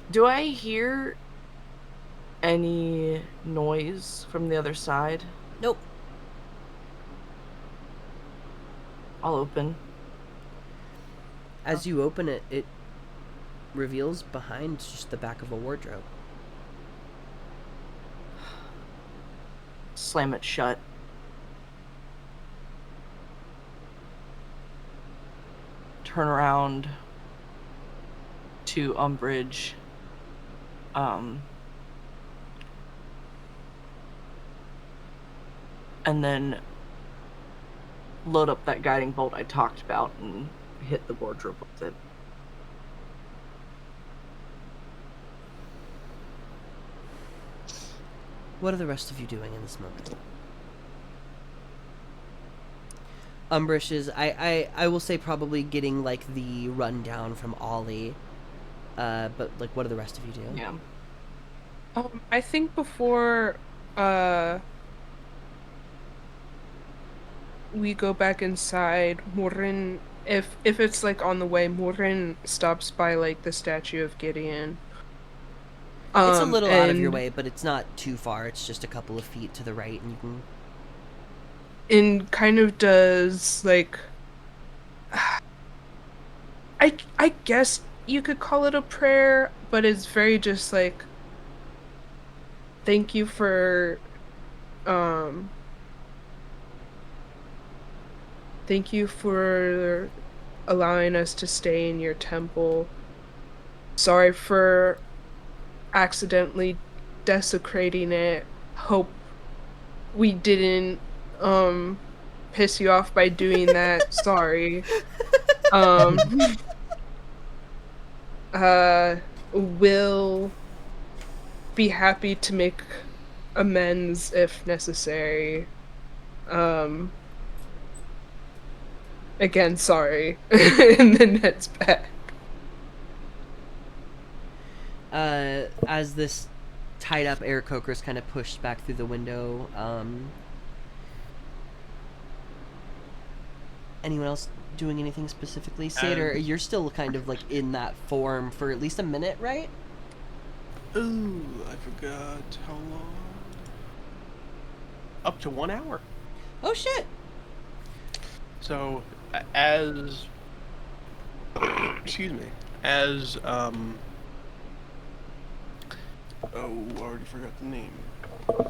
Do I hear any noise from the other side? Nope. I'll open. As you open it, it reveals behind just the back of a wardrobe. Slam it shut. Turn around to Umbridge. And then load up that guiding bolt I talked about and hit the wardrobe with it. What are the rest of you doing in this moment? Umbridge is, I will say, probably getting, like, the rundown from Ollie. But, like, what do the rest of you do? Yeah. I think before we go back inside, Morin, if it's like on the way, Morin stops by like the statue of Gideon. It's a little out of your way, but it's not too far. It's just a couple of feet to the right, and you can. And kind of does like, I guess you could call it a prayer, but it's very just like, thank you for allowing us to stay in your temple. Sorry for accidentally desecrating it. Hope we didn't piss you off by doing that. Sorry. We'll be happy to make amends if necessary. Again, sorry. And then heads back. As this tied up Aarakocra is kind of pushed back through the window, anyone else doing anything specifically? Satyr, you're still kind of like in that form for at least a minute, right? Ooh, I forgot how long. Up to 1 hour. Oh shit! So, as excuse me, as oh, I already forgot the name.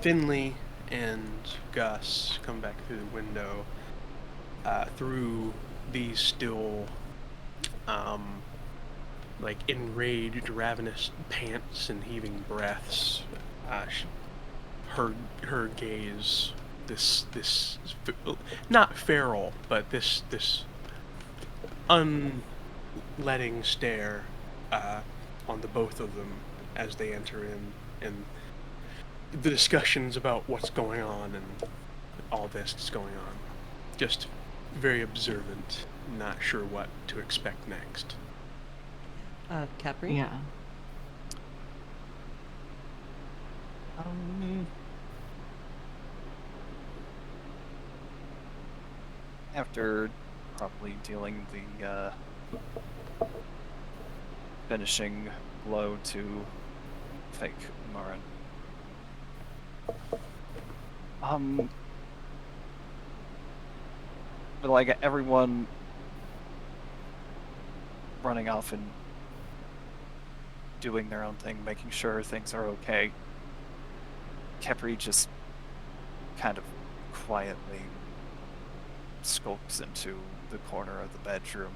Finley and Gus come back through the window, through these still, like enraged, ravenous pants and heaving breaths. Her gaze, this not feral, but this unletting stare on the both of them as they enter in, and the discussions about what's going on and all this is going on. Just very observant, not sure what to expect next. Capri? Yeah. After probably dealing the finishing blow to fake Morin. But like everyone running off and doing their own thing, making sure things are okay, Capri just kind of quietly skulks into the corner of the bedroom,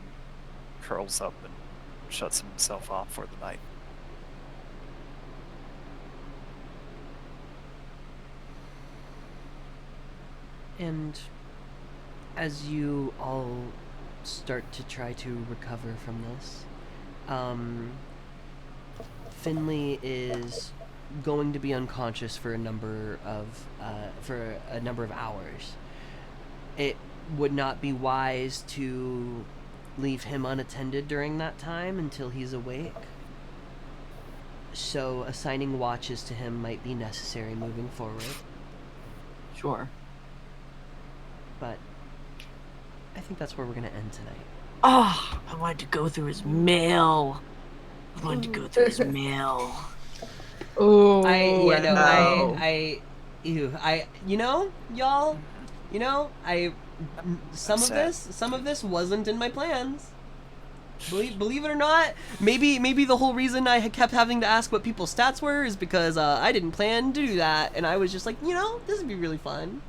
curls up, and shuts himself off for the night. And as you all start to try to recover from this, Finley is going to be unconscious for a number of hours. would not be wise to leave him unattended during that time until he's awake. So assigning watches to him might be necessary moving forward. Sure. But I think that's where we're going to end tonight. Oh, I wanted to go through his mail. I wanted to go through his mail. Oh, y'all, some sad. of this wasn't in my plans. Believe it or not, maybe the whole reason I kept having to ask what people's stats were is because I didn't plan to do that, and I was just like, this would be really fun.